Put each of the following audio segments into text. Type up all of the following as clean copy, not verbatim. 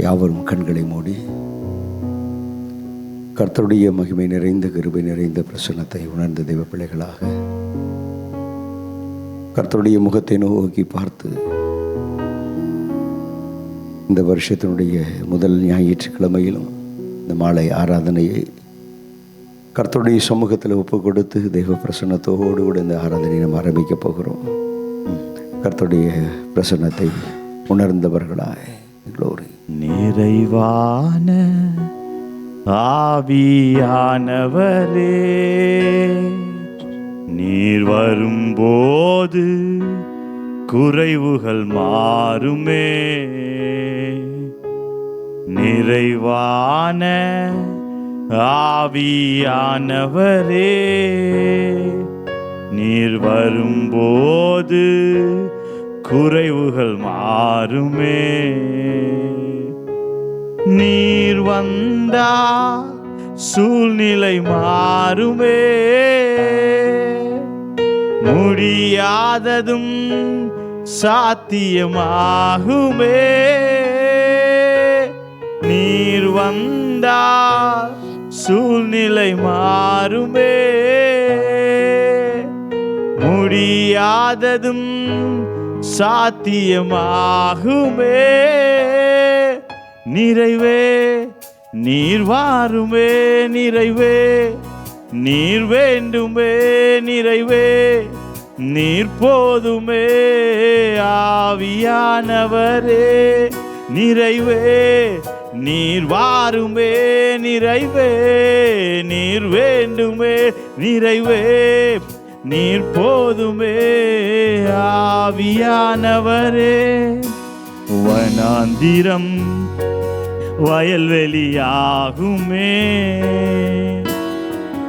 யாவரும் கண்களை மூடி கர்த்தருடைய மகிமை நிறைந்த கிருபை நிறைந்த பிரசன்னத்தை உணர்ந்த தெய்வ பிள்ளைகளாக கர்த்தருடைய முகத்தை நோக்கி பார்த்து இந்த வருஷத்தினுடைய முதல் ஞாயிற்றுக்கிழமையிலும் இந்த மாலை ஆராதனையை கர்த்தருடைய சமூகத்தில் ஒப்பு கொடுத்து தெய்வ பிரசன்னத்தோடு கூட இந்த ஆராதனையை நம்ம ஆரம்பிக்க போகிறோம். கர்த்தருடைய பிரசன்னத்தை உணர்ந்தவர்களாய் க்ளோரி. நிறைவான ஆவியானவரே, நீர் வரும்போது குறைவுகள் மாறுமே. நிறைவான ஆவியானவரே, நீர் வரும்போது குறைவுகள் மாறுமே. நீர் வந்தால் சூழ்நிலை மாறுமே. முடியாததும் சாத்தியமாகுமே. நீர் வந்தால் சூழ்நிலை மாறுமே. முடியாததும் சாத்தியமாகுமே. நிறைவே நீர் வாருமே. நிறைவே நீர் வேண்டுமே. நிறைவே நீர் போதுமே. ஆவியானவரே, நிறைவே நீர் வாருமே. நிறைவே நீர் வேண்டுமே. நிறைவே நீர் போதுமே. ஆவியானவரே, வனாந்திரம் வயல்வெளியாகுமே.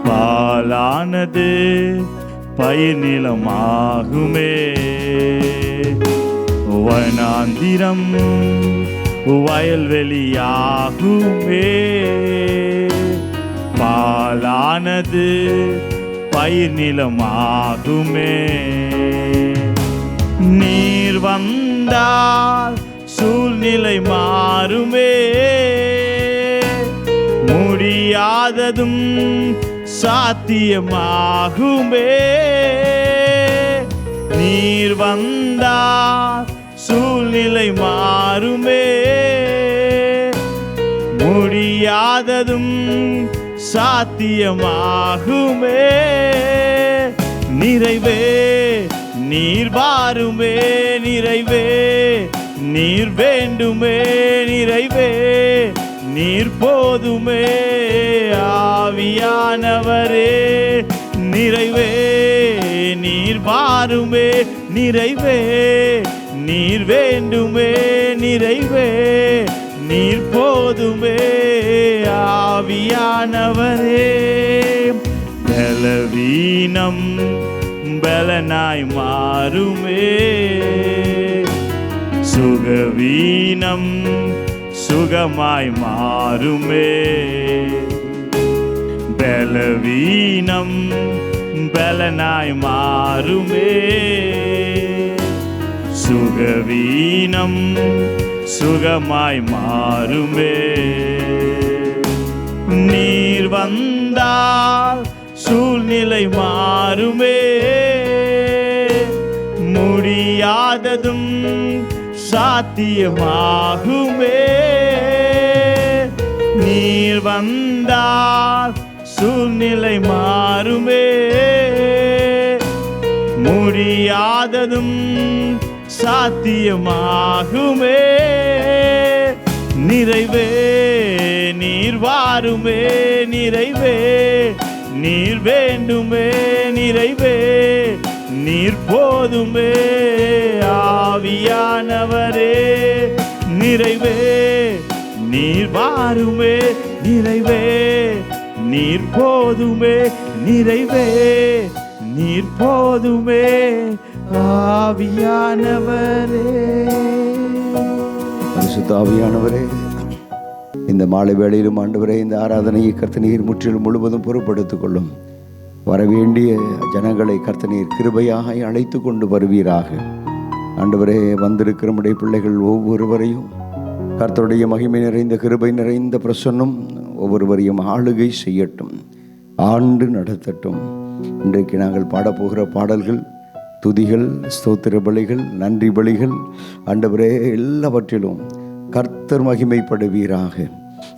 பாலானது பயிர் நிலமாகுமே. வனாந்திரம் வயல்வெளியாகுமே. பாலானது பயிர் நிலமாகுமே. நீர் வந்தால் சூழ்நிலை மாறுமே. முடியாததும் சாத்தியமாகுமே. நீர் வந்தால் சூழ்நிலை மாறுமே. முடியாததும் சாத்தியமாகுமே. நிறைவே நீர் வாருமே. நிறைவே நீர் வேண்டுமே. நிறைவே நீர் போதுமே. ஆவியானவரே, நிறைவே நீர் வாருமே. நிறைவே நீர் வேண்டுமே. நிறைவே நீர் போதுமே. ஆவியானவரே, பலவீனம் பலனாய் மாறுமே. சுகவீனம் சுகமாய் மாறுமே. பலவீனம் பலனாய் மாறுமே. சுகவீனம் சுகமாய் மாறுமே. நீர் வந்தால் சூழ்நிலை மாறுமே. முடியாததும் சாத்தியமாகுமே. நீர் வந்தால் சூழ்நிலை மாறுமே. முடியாததும் சாத்தியமாகுமே. நிறைவே நீர் வாருமே. நிறைவே நீர் வேண்டுமே. நிறைவே நீர் போதுமே. ஆவியானவரே, நிறைவே நீர் வாருமே. நிறைவே நீர் போதுமே. நிறைவே நீர் போதுமே. ஆவியானவரே, பரிசுத்த ஆவியானவரே, இந்த மாலை வேளையிலும் ஆண்டவரே, இந்த ஆராதனையை கர்த்தநீர் முற்றிலும் முழுவதும் பொறுப்படுத்திக் கொள்ளும். வரவேண்டிய ஜனங்களை கர்த்தநீர் கிருபையாக அழைத்து கொண்டு வருவீராக. ஆண்டவரே, வந்திருக்கிற உடைய பிள்ளைகள் ஒவ்வொருவரையும் கர்த்தருடைய மகிமை நிறைந்த கிருபை நிறைந்த பிரசன்னம் ஒவ்வொருவரையும் ஆளுகை செய்யட்டும், ஆண்டு நடத்தட்டும். இன்றைக்கு நாங்கள் பாடப்போகிற பாடல்கள் துதிகள், ஸ்தோத்திர பலிகள், நன்றி பலிகள். ஆண்டவரே, எல்லாவற்றிலும் கர்த்தர் மகிமைப்படுவீராக.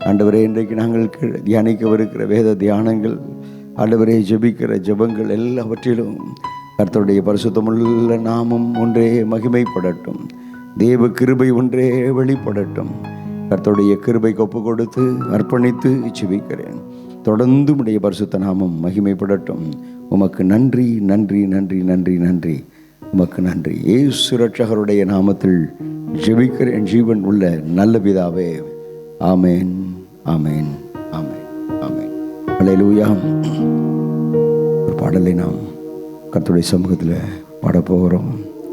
ஆண்டவரே, இன்றைக்கு நாங்கள் தியானிக்கவிருக்கிற வேத தியானங்கள், ஆண்டவரே ஜெபிக்கிற ஜெபங்கள் எல்லாவற்றிலும் கர்த்தருடைய பரிசுத்தமுள்ள நாமம் ஒன்றே மகிமைப்படட்டும், தேவ கிருபை ஒன்றே வெளிப்படட்டும். கர்த்தருடைய கிருபைக்கு ஒப்பு கொடுத்து அர்ப்பணித்து ஜெபிக்கிறேன். தொடர்ந்து உடைய பரிசுத்த நாமம் மகிமைப்படட்டும். உமக்கு நன்றி, நன்றி, நன்றி, நன்றி, நன்றி. உமக்கு நன்றி. இயேசு ரட்சகருடைய நாமத்தில் ஜெபிக்கிறேன் ஜீவன் உள்ள நல்ல பிதாவே. ஆமேன், ஆமேன், ஆமேன், ஆமேன். அல்லேலூயா. ஒரு பாடலை நாம் கர்த்தருடைய சமூகத்தில் பாடப்போகிறோம்.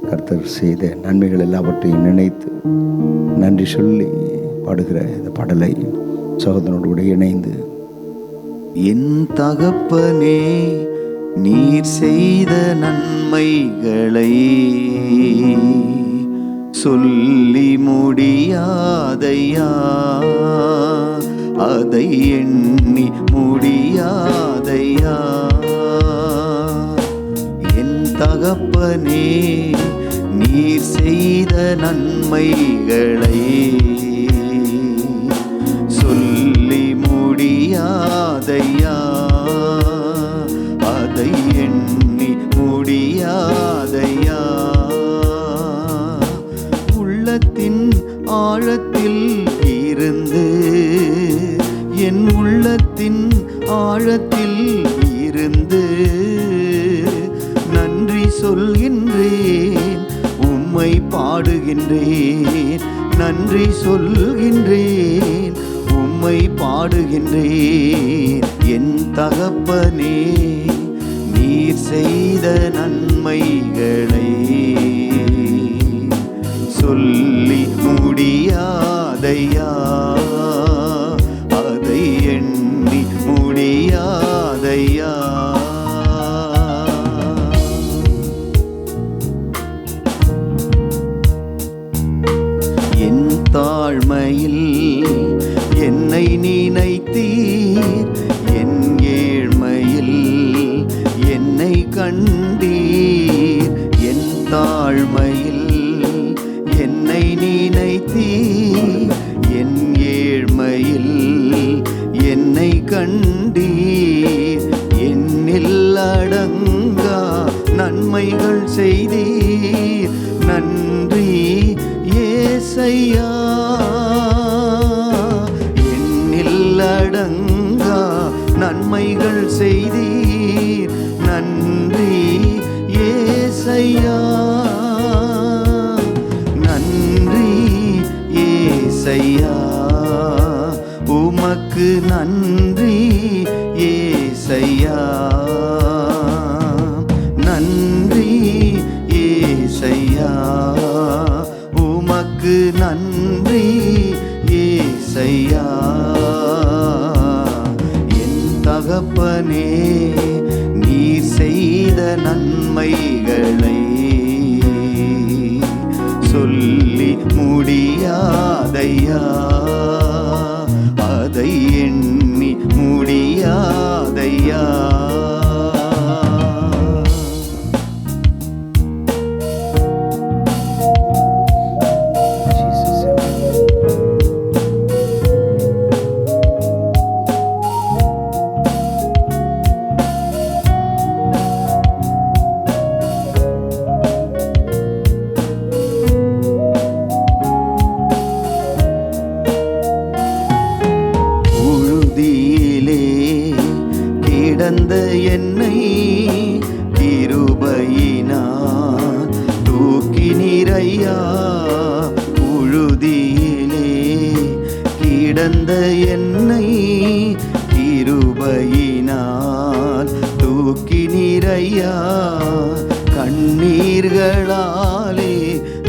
கர்த்தர் செய்த நன்மைகள் எல்லாவற்றையும் நினைத்து நன்றி சொல்லி பாடுகிற இந்த பாடலை சகோதரனோடு கூட இணைந்து. என் தகப்பனே, நீர் செய்த நன்மைகளை சொல்லி முடியாதையா, அதை எண்ணி முடியாதையா. என் தகப்பனே, நீர் செய்த நன்மைகளை சொல்லி முடியாதையா, அதை எண்ணி முடியாதையா. உள்ளத்தின் ஆழத்தில் இருந்து, என் உள்ளத்தின் ஆழத்தில் இருந்து நன்றி சொல்கின்றேன், உம்மை பாடுகின்றேன். நன்றி சொல்கின்றேன், உம்மை பாடுகின்றேன். என் தகப்பனே, நீர் செய்த நன்மைகளை சொல்லி முடியாதையா, அதை எண்ணி முடியாதையா. என் தாழ்மையில் என்னை நினைத்தீர், என் ஏழ்மையில் என்னை கண்டீர். என் தாழ்மையில் என்னை நினைத்தீர், என் ஏழ்மையில் என்னை கண்டீர். என்னில் அடங்கா நன்மைகள் செய்தீர், நன்றி ஏசையா. என்னில் அடங்கா நன்மைகள் செய்தீர், நன்றி ஏசையா. நன்றி ஏசையா, உமக்கு நன்றி ஏசையா. நன்றி ஏசையா, உமக்கு நன்றி ஏசையா. என் தகப்பனே, நீர் செய்த நன்மைகளை சொல்லி முடியாதையா, அதை எண்ணி முடியாதையா. கிடந்த என்னை கிருபையினால் தூக்கி நீரையா. புழுதியிலே கிடந்த என்னை கிருபையினால் தூக்கி நீரையா. கண்ணீர்களாலே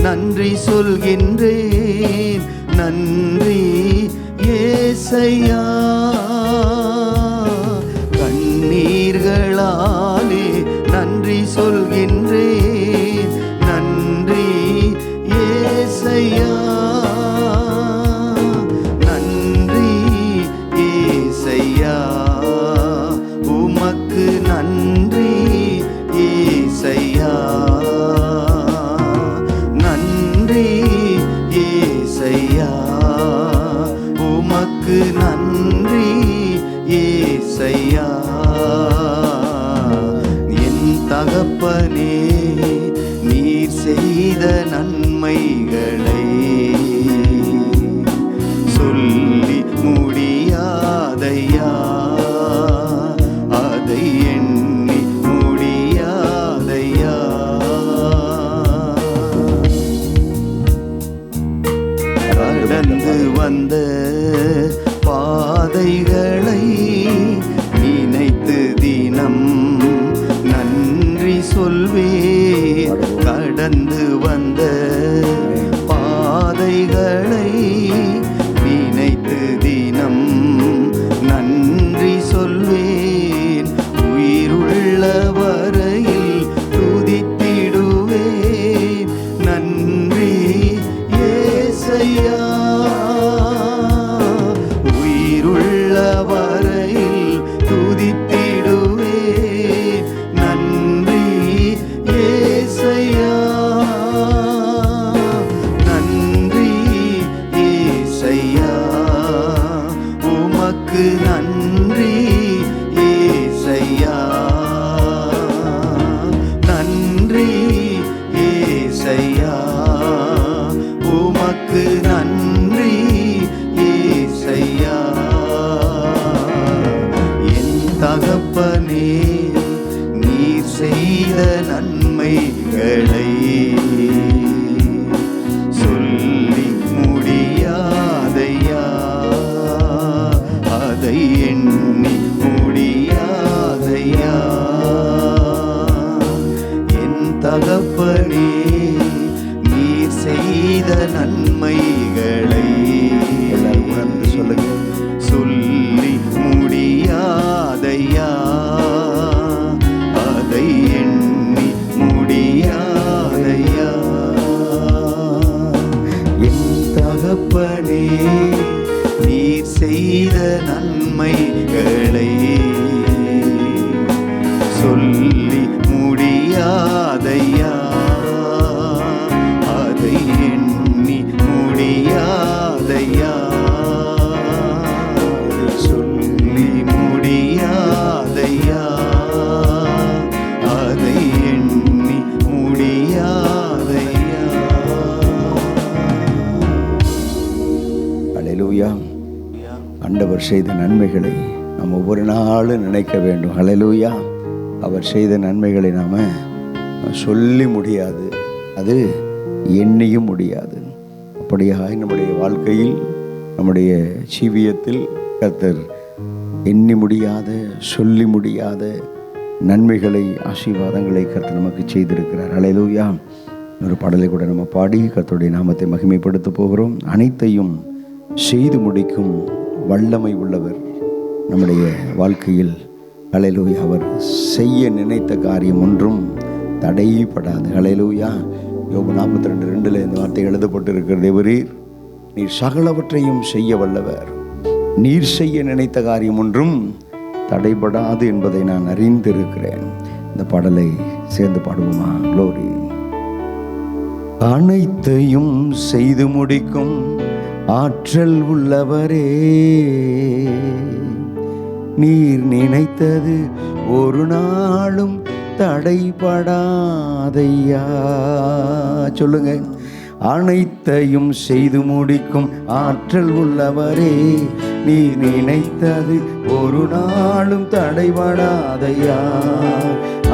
நன்றி சொல்கின்றேன், நன்றி ஏசையா. கண்ணீர்களாலே நன்றி சொல்கின்றேன், நன்றி ஏசையா. பாதைகளை நினைத்து தினம் நன்றி சொல்வேன். கடந்து வந்த பாதைகளை நினைத்து தினம் நன்றி சொல்வேன். உயிருள்ள வரையில் துதித்திடுவேன். நன்றி ஏசையா. உயிருள்ள வரையில் துதித்திடுவேன். நன்றி ஏசையா. நன்றி ஏசையா. உமக்கு நன்றி ஏசையா. நன்றி ஏசையா. உமக்கு நன்றி ஏசையா. என் தகப்பனே, நீர் செய்த நன்மைகளை சொல்லி முடியாதையா. அதை எண்ணி முடியாதையா. என் தகப்பனே, நீர் செய்த நன்மைகளை எல்லாரும் உணர்ந்து சொல்லுங்க. சொல்லி முடியாதையா. அதை எண்ணி முடியாதையா. என் தகப்பனே, நீர் செய்த நன்மைகளை சொல்லி முடியாதையா. அதை எண்ணி முடியாதையா. சொல்லி முடியாதையா. அதை எண்ணி முடியாதையா. ஹல்லேலூயா. ஆண்டவர் செய்த நன்மைகளை நாம் ஒவ்வொரு நாளும் நினைக்க வேண்டும். ஹல்லேலூயா. அவர் செய்த நன்மைகளை நாம் சொல்லி முடியாது, அது எண்ணியும் முடியாது. அப்படியாக நம்முடைய வாழ்க்கையில், நம்முடைய ஜீவியத்தில் கர்த்தர் எண்ணி முடியாத, சொல்லி முடியாத நன்மைகளை, ஆசீர்வாதங்களை கர்த்தர் நமக்கு செய்திருக்கிறார். ஹல்லேலூயா. ஒரு பாடலை கூட நம்ம பாடி கர்த்தருடைய நாமத்தை மகிமைப்படுத்த போகிறோம். அனைத்தையும் செய்து முடிக்கும் வல்லமை உள்ளவர் நம்முடைய வாழ்க்கையில். ஹல்லேலூயா. அவர் செய்ய நினைத்த காரியம் ஒன்றும் தடைப்படாது. ஹல்லேலூயா. யோபு 42:2 இந்த வார்த்தை எழுதப்பட்டிருக்கிறது. தேவரீர், நீர் சகலவற்றையும் செய்ய வல்லவர். நீர் செய்ய நினைத்த காரியம் ஒன்றும் தடைபடாது என்பதை நான் அறிந்திருக்கிறேன். இந்த பாடலை சேர்ந்து பாடுவோமா? க்ளோரி. அனைத்தையும் செய்து முடிக்கும் ஆற்றல் உள்ளவரே, நீர் நினைத்தது ஒரு நாளும் தடைபடாதையா. சொல்லுங்க. அனைத்தையும் செய்து முடிக்கும் ஆற்றல் உள்ளவரே, நீ நினைத்தது ஒரு நாளும் தடைபடாதையா.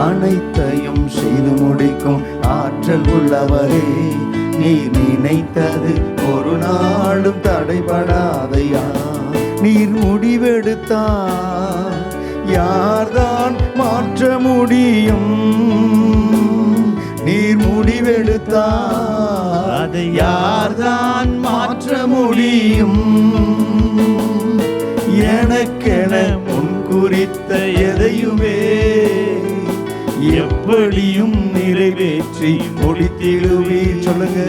அனைத்தையும் செய்து முடிக்கும் ஆற்றல் உள்ளவரே, நீ நினைத்தது ஒரு நாளும் தடைபடாதையா. நீர் முடிவெடுத்தார் யார்தான் மாற்ற முடியும்? நீர் முடிவெடுத்தார் அதை யார்தான் மாற்ற முடியும்? எனக்கென முன் குறித்த எதையுமே எப்படியும் நிறைவேற்றி முடித்திடுவீர். சொல்லுங்க.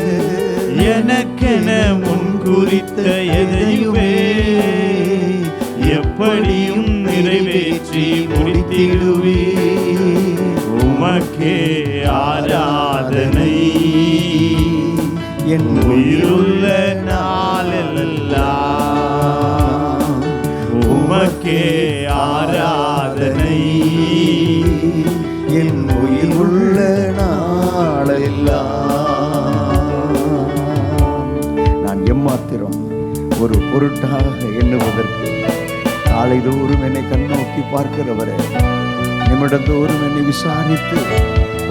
எனக்கென முன் குறித்த எதையுமே எப்படியும் நிறைவேற்றி முடித்திடுவீர். உமக்கே ஆராதனை என் உயிருள்ள நாளெல்லாம். உமக்கே ஆராதனை என் உயிர் உள்ள நாளெல்லாம். நான் எம்மாத்திரம் ஒரு பொருட்டாக எண்ணுவதற்கு காலைதோறும் என்னை கண்ணோக்கி பார்க்கிறவரே, நிமிடந்தோறும் என்னை விசாரித்து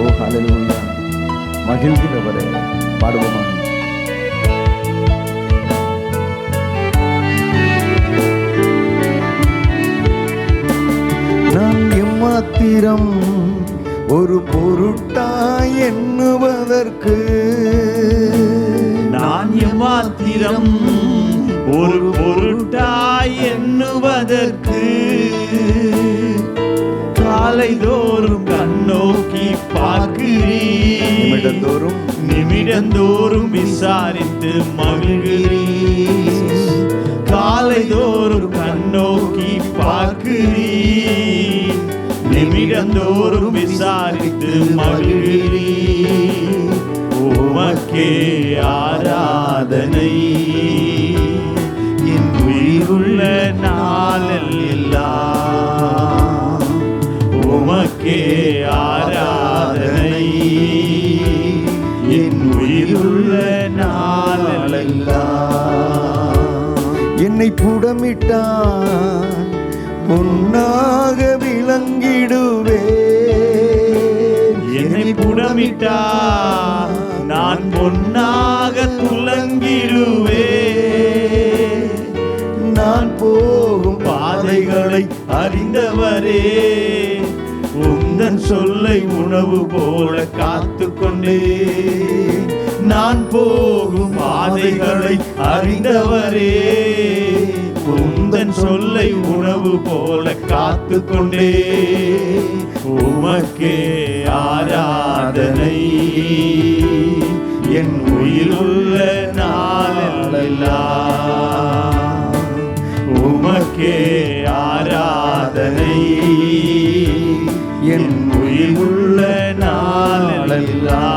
ஓ ஹல்லேலூயா மகிழ்கிறவரே. பாடுவோமா? மாத்திரம் ஒரு பொருட்டாய் எண்ணுவதற்கு நான் எம்மாத்திரம் ஒரு பொருட்டாய் எண்ணுவதற்கு காலைதோறும் கண்ணோக்கி பார்க்கிறீர், நிமிடந்தோறும் விசாரித்து மகிழ்கிறீர். காலைதோறும் கண்ணோக்கி பார்க்கிறீர், நிமிடந்தோறும் விசாரித்து மகிழ்கிறீர். உமக்கே ஆராதனை என் உயிருள்ள நாளெல்லாம். உமக்கே ஆராதனை என் உயிருள்ள நாளெல்லாம். என்னை புடமிட்டான் பொன்னாக விளங்கிடுவேன். என்னை புடமிட்டா நான் பொன்னாக துலங்கிடுவேன். நான் போகும் பாதைகளை அறிந்தவரே, உந்தன் சொல்லை உணவு போல காத்துக்கொண்டே. நான் போகும் பாதைகளை அறிந்தவரே, உந்தன் சொல்லை உணவு போல காத்துக்கொண்டே. உமக்கே ஆராதனை என் உயிருள்ள நாளெல்லாம். உமக்கே ஆராதனை என் உயிருள்ள நாளெல்லாம்.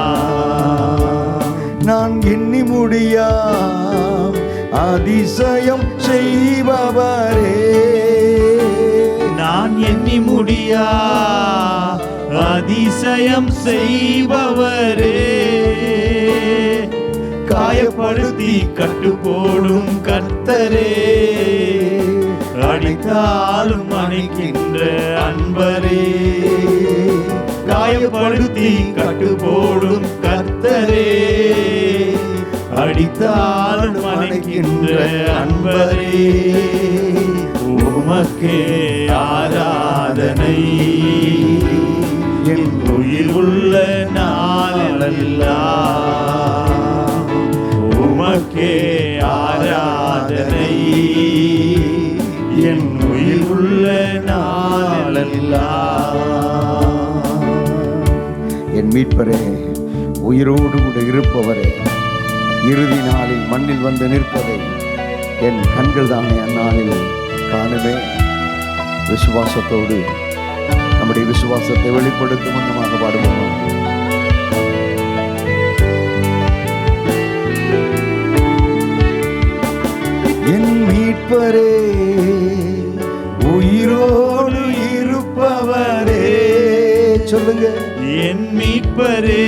நான் எண்ணி முடியா அதிசயம் செய்பவரே. நான் எண்ணி முடியா அதிசயம் செய்பவரே. காயப்படுத்தி கட்டுப்போடும் கர்த்தரே, அடித்தாலும் அணைக்கின்ற அன்பரே. காயப்படுத்தி கட்டுப்போடும் கர்த்தரே, அடித்தாலும் அணைக்கின்ற அன்பரே. உமக்கே ஆராதனை என் உயிர் உள்ள நாளெல்லாம். உமக்கே ஆராதனை என் உயிர் உள்ள நாளெல்லாம். என் மீட்பரே, உயிரோடு கூட இருப்பவரே, இறுதி நாளில் மண்ணில் வந்து நிற்பதை என் கண்கள் தானே அந்நாளில் காணுமே. விசுவாசத்தோடு நம்முடைய விசுவாசத்தை வெளிப்படுத்தும் வண்ணமாக பாடுவோம். என் மீட்பரே, உயிரோடு இருப்பவரே. சொல்லுங்க. என் மீட்பரே,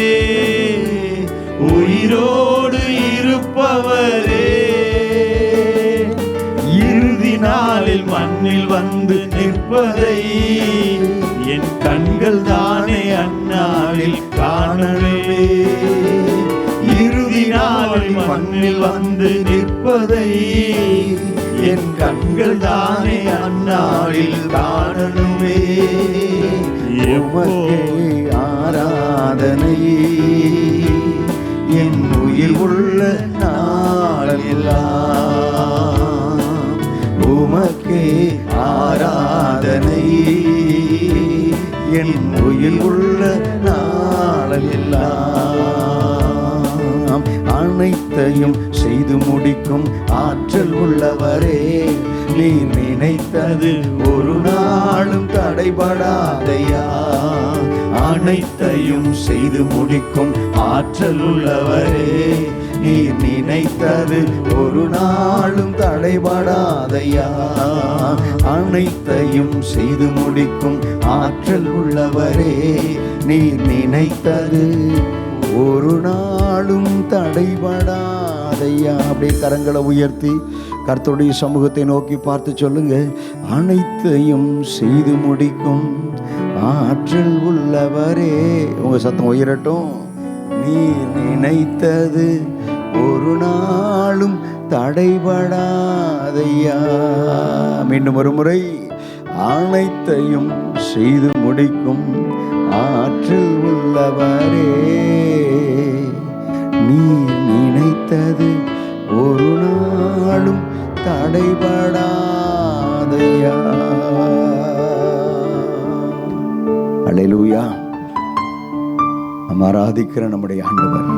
உயிரோடு இருப்பவரே, இறுதி நாளில் மண்ணில் வந்து நிற்பதை என் கண்கள் தானே அந்நாளில் காணவே. இறுதி நாளில் மண்ணில் வந்து நிற்பதை என் கண்கள் தானே அந்நாளில் காணவே. உமக்கே ஆராதனை என் உயிர் உள்ள நாளெல்லாம். உமக்கே ஆராதனை என் உயிர் உள்ள நாளெல்லாம். அனைத்தையும் செய்து முடிக்கும் ஆற்றல் உள்ளவரே, நீ நினைத்தது ஒரு நாளும் தடைபடாதையா. அனைத்தையும் செய்து முடிக்கும் ஆற்றல் உள்ளவரே, நீ நினைத்தது ஒரு நாளும் தடைபடாதையா. அனைத்தையும் செய்து முடிக்கும் ஆற்றல் உள்ளவரே, நீ நினைத்தது ஒரு நாளும் தடைபடாதையா. அப்படியே கரங்களை உயர்த்தி கர்த்தருடைய சமூகத்தை நோக்கி பார்த்து சொல்லுங்க. அனைத்தையும் செய்து முடிக்கும் ஆற்றல் உள்ளவரே. உங்க சத்தம் உயரட்டும். நீ நினைத்தது ஒரு நாளும் தடைபடாதையா. மீண்டும் ஒரு முறை. அனைத்தையும் செய்து முடிக்கும் ஆற்றல் உள்ளவரே, நீர் நினைத்தது ஒரு நாளும் தடைபடாதையா. அல்லேலூயா. நாம் ஆராதிக்கிற நம்முடைய ஆண்டவர்,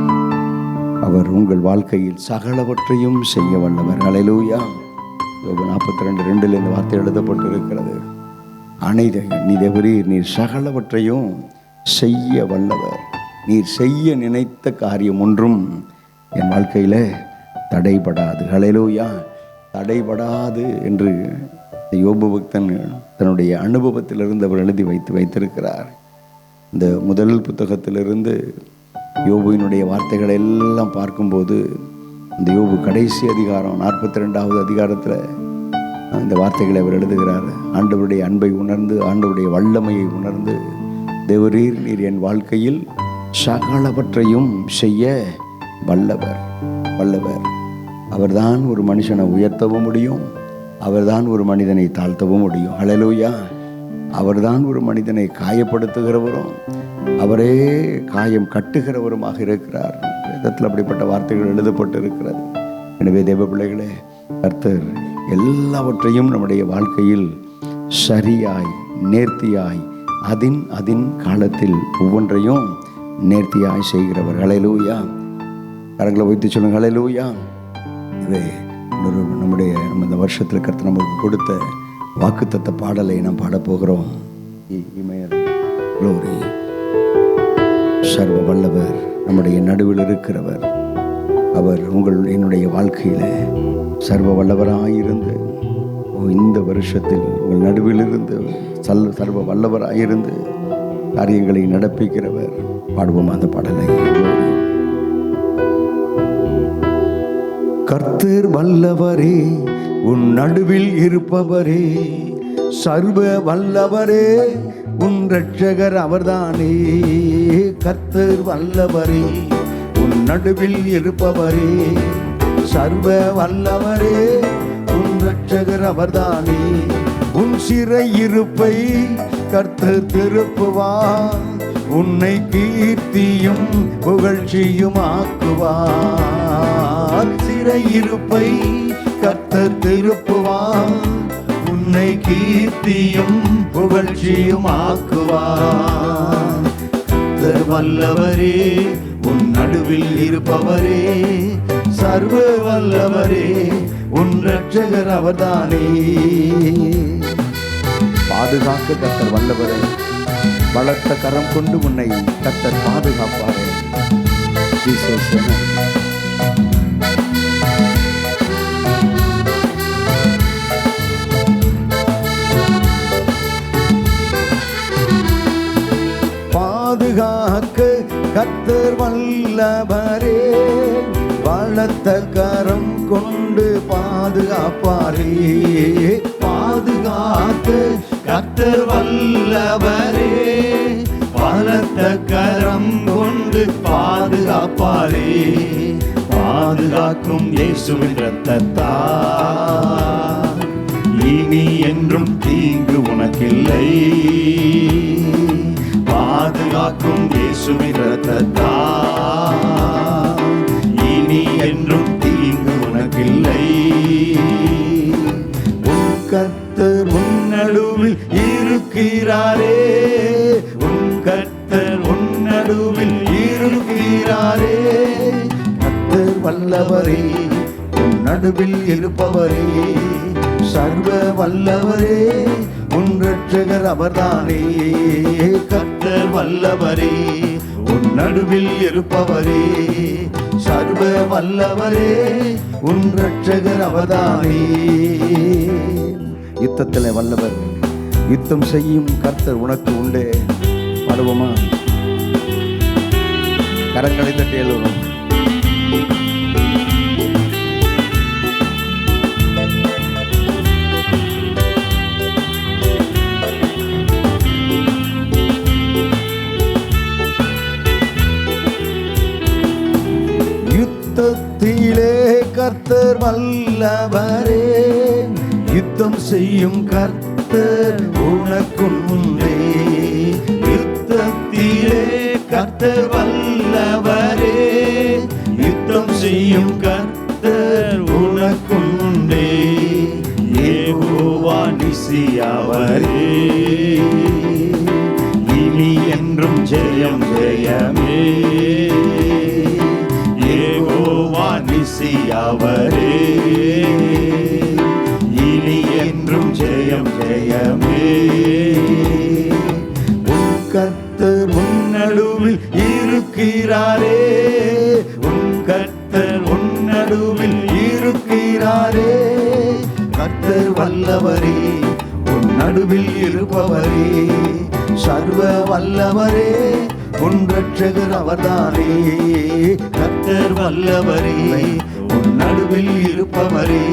அவர் உங்கள் வாழ்க்கையில் சகலவற்றையும் செய்ய வல்லவர். அல்லேலூயா. யோபு 42:2 இந்த வார்த்தை எழுதப்பட்டிருக்கிறது. அனைத்தையும் நீர் சகலவற்றையும் செய்ய வல்லவர். நீர் செய்ய நினைத்த காரியம் ஒன்றும் என் வாழ்க்கையில் தடைபடாது. அல்லேலூயா. தடைபடாது என்று யோபு பக்தன் தன்னுடைய அனுபவத்திலிருந்து அவர் எழுதி வைத்திருக்கிறார். இந்த முதல் புத்தகத்திலிருந்து யோபுவினுடைய வார்த்தைகளை எல்லாம் பார்க்கும்போது, இந்த யோபு கடைசி அதிகாரம் 42வது அதிகாரத்தில் இந்த வார்த்தைகளை அவர் எழுதுகிறார். ஆண்டவருடைய அன்பை உணர்ந்து, ஆண்டவருடைய வல்லமையை உணர்ந்து, தேவரீர் நீர் என் வாழ்க்கையில் சகலவற்றையும் செய்ய வல்லவர். அவர்தான் ஒரு மனுஷனை உயர்த்தவும் முடியும், அவர்தான் ஒரு மனிதனை தாழ்த்தவும் முடியும். அல்லேலூயா. அவர்தான் ஒரு மனிதனை காயப்படுத்துகிறவரும், அவரே காயம் கட்டுகிறவருமாக இருக்கிறார். வேதத்தில் அப்படிப்பட்ட வார்த்தைகள் எழுதப்பட்டு இருக்கிறது. எனவே தேவ பிள்ளைகளே, கர்த்தர் எல்லாவற்றையும் நம்முடைய வாழ்க்கையில் சரியாய் நேர்த்தியாய் அதின் காலத்தில் ஒவ்வொன்றையும் நேர்த்தியாய் செய்கிறவர். அல்லேலூயா. கரங்களை வைத்து சொல்லுங்க, அல்லேலூயா. இது நம்ம இந்த வருஷத்தில் கர்த்தர் நமக்கு கொடுத்த வாக்குத்தத்த பாடலை நாம் பாடப்போகிறோம். சர்வ வல்லவர் நம்முடைய நடுவில் இருக்கிறவர். அவர் என்னுடைய வாழ்க்கையில சர்வ வல்லவராயிருந்து இந்த வருஷத்தில் உங்கள் நடுவில் இருந்து சர்வ வல்லவராயிருந்து காரியங்களை நடப்பிக்கிறவர். பாடுவோம் அந்த பாடலை. கர்த்தர் வல்லவரே, உன் நடுவில் இருப்பவரே, சர்வ வல்லவரே, உன் இரட்சகர் அவர்தானே. கர்த்தர் வல்லவரே, உன் நடுவில் இருப்பவரே, சர்வ வல்லவரே, உன் இரட்சகர் அவர்தானே. உன் சிறையிருப்பை கர்த்தர் திருப்புவார், உன்னை கீர்த்தியும் புகழ்ச்சியும் ஆக்குவார். சிறையிருப்பை கர்த்தர் திருப்புவார், உன்னை கீர்த்தியும் புகழ்ச்சியும் ஆக்குவார். கர்த்தர் வல்லவரே, உன் நடுவில் இருப்பவரே, சர்வ வல்லவரே, உன் இரட்சகர் அவர்தானே. பாதுகாக்க கர்த்தர் வல்லவரே, பலத்த கரம் கொண்டு உன்னை கர்த்தர் பாதுகாப்பாரே. பாதுகாக்க கர்த்தர் வல்லவரே, பலத்த கரம் கொண்டு பாதுகாப்பாரே. பாதுகாக்க கர்த்தர் வல்லவரே, பலத்த கரம் கொண்டு பாதுகாப்பாரே. பாதுகாக்கும் இயேசுவின் இரத்தத்தால் இனி என்றும் தீங்கு உனக்கில்லை. பாதுகாக்கும் இயேசுவின் இரத்தத்தால் இனி என்றும் தீங்கு உனக்கில்லை. உன் கர்த்தர் உன் நடுவில் இருக்கிறாரே, உன் கர்த்தர் உன் நடுவில் இருக்கிறாரே. கர்த்தர் வல்லவரே, உன் நடுவில் இருப்பவரே, சர்வ வல்லவரே, உன் இரட்சகர் அவர்தானே. கர்த்தர் வல்லவரே, உன் நடுவில் இருப்பவரே, சர்வ வல்லவரே, உன் இரட்சகர் அவர்தானே. யுத்தத்தில் வல்லவர், யுத்தம் செய்யும் கர்த்தர் உனக்கு உண்டே. பாடுவோமா? கரங்களை தட்டி எழுவோம். யுத்தத்திலே கர்த்தர் வல்லவரே, யுத்தம் செய்யும் கர்த்தர் கர்த்தர் உனக்குண்டே. யுத்தத்திலே கர்த்தர் வல்லவரே, யுத்தம் செய்யும் கர்த்தர் உனக்குண்டே. யெகோவா நிசியாவரே, இனி என்றும் ஜெயம் ஜெயமே. யெகோவா நிசியாவரே, இனி என்றும் ஜெயம் ஜெயமே. உன் கர்த்தர் உன் நடுவில் இருக்கிறாரே, உன் கர்த்தர் உன் நடுவில் இருக்கிறாரே. கர்த்தர் வல்லவரே, உன் நடுவில் இருப்பவரே, சர்வ வல்லவரே, உன் இரட்சகர் அவர்தானே. கர்த்தர் வல்லவரே, உன் நடுவில் இருப்பவரே,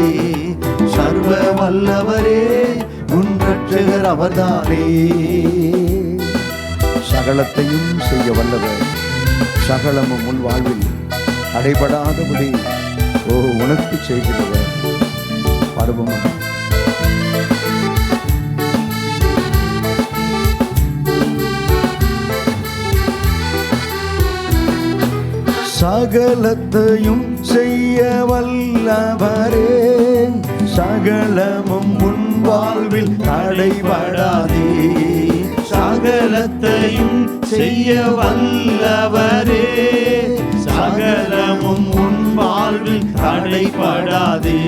சர்வ வல்லவரே, உன் இரட்சகர் அவர்தானே. சகலத்தையும் செய்ய வல்லவர், சகலமும் உன் வாழ்வில் அடைபடாதபடி உனக்கு செய்கிறவர். பருவமா சகலத்தையும் செய்ய வல்லவரே, சகலமும் உன் வாழ்வில் தடைபடாதே. சகலத்தையும் செய்ய வல்லவரே, சகலமும் உன் வாழ்வில் தடைபடாதே.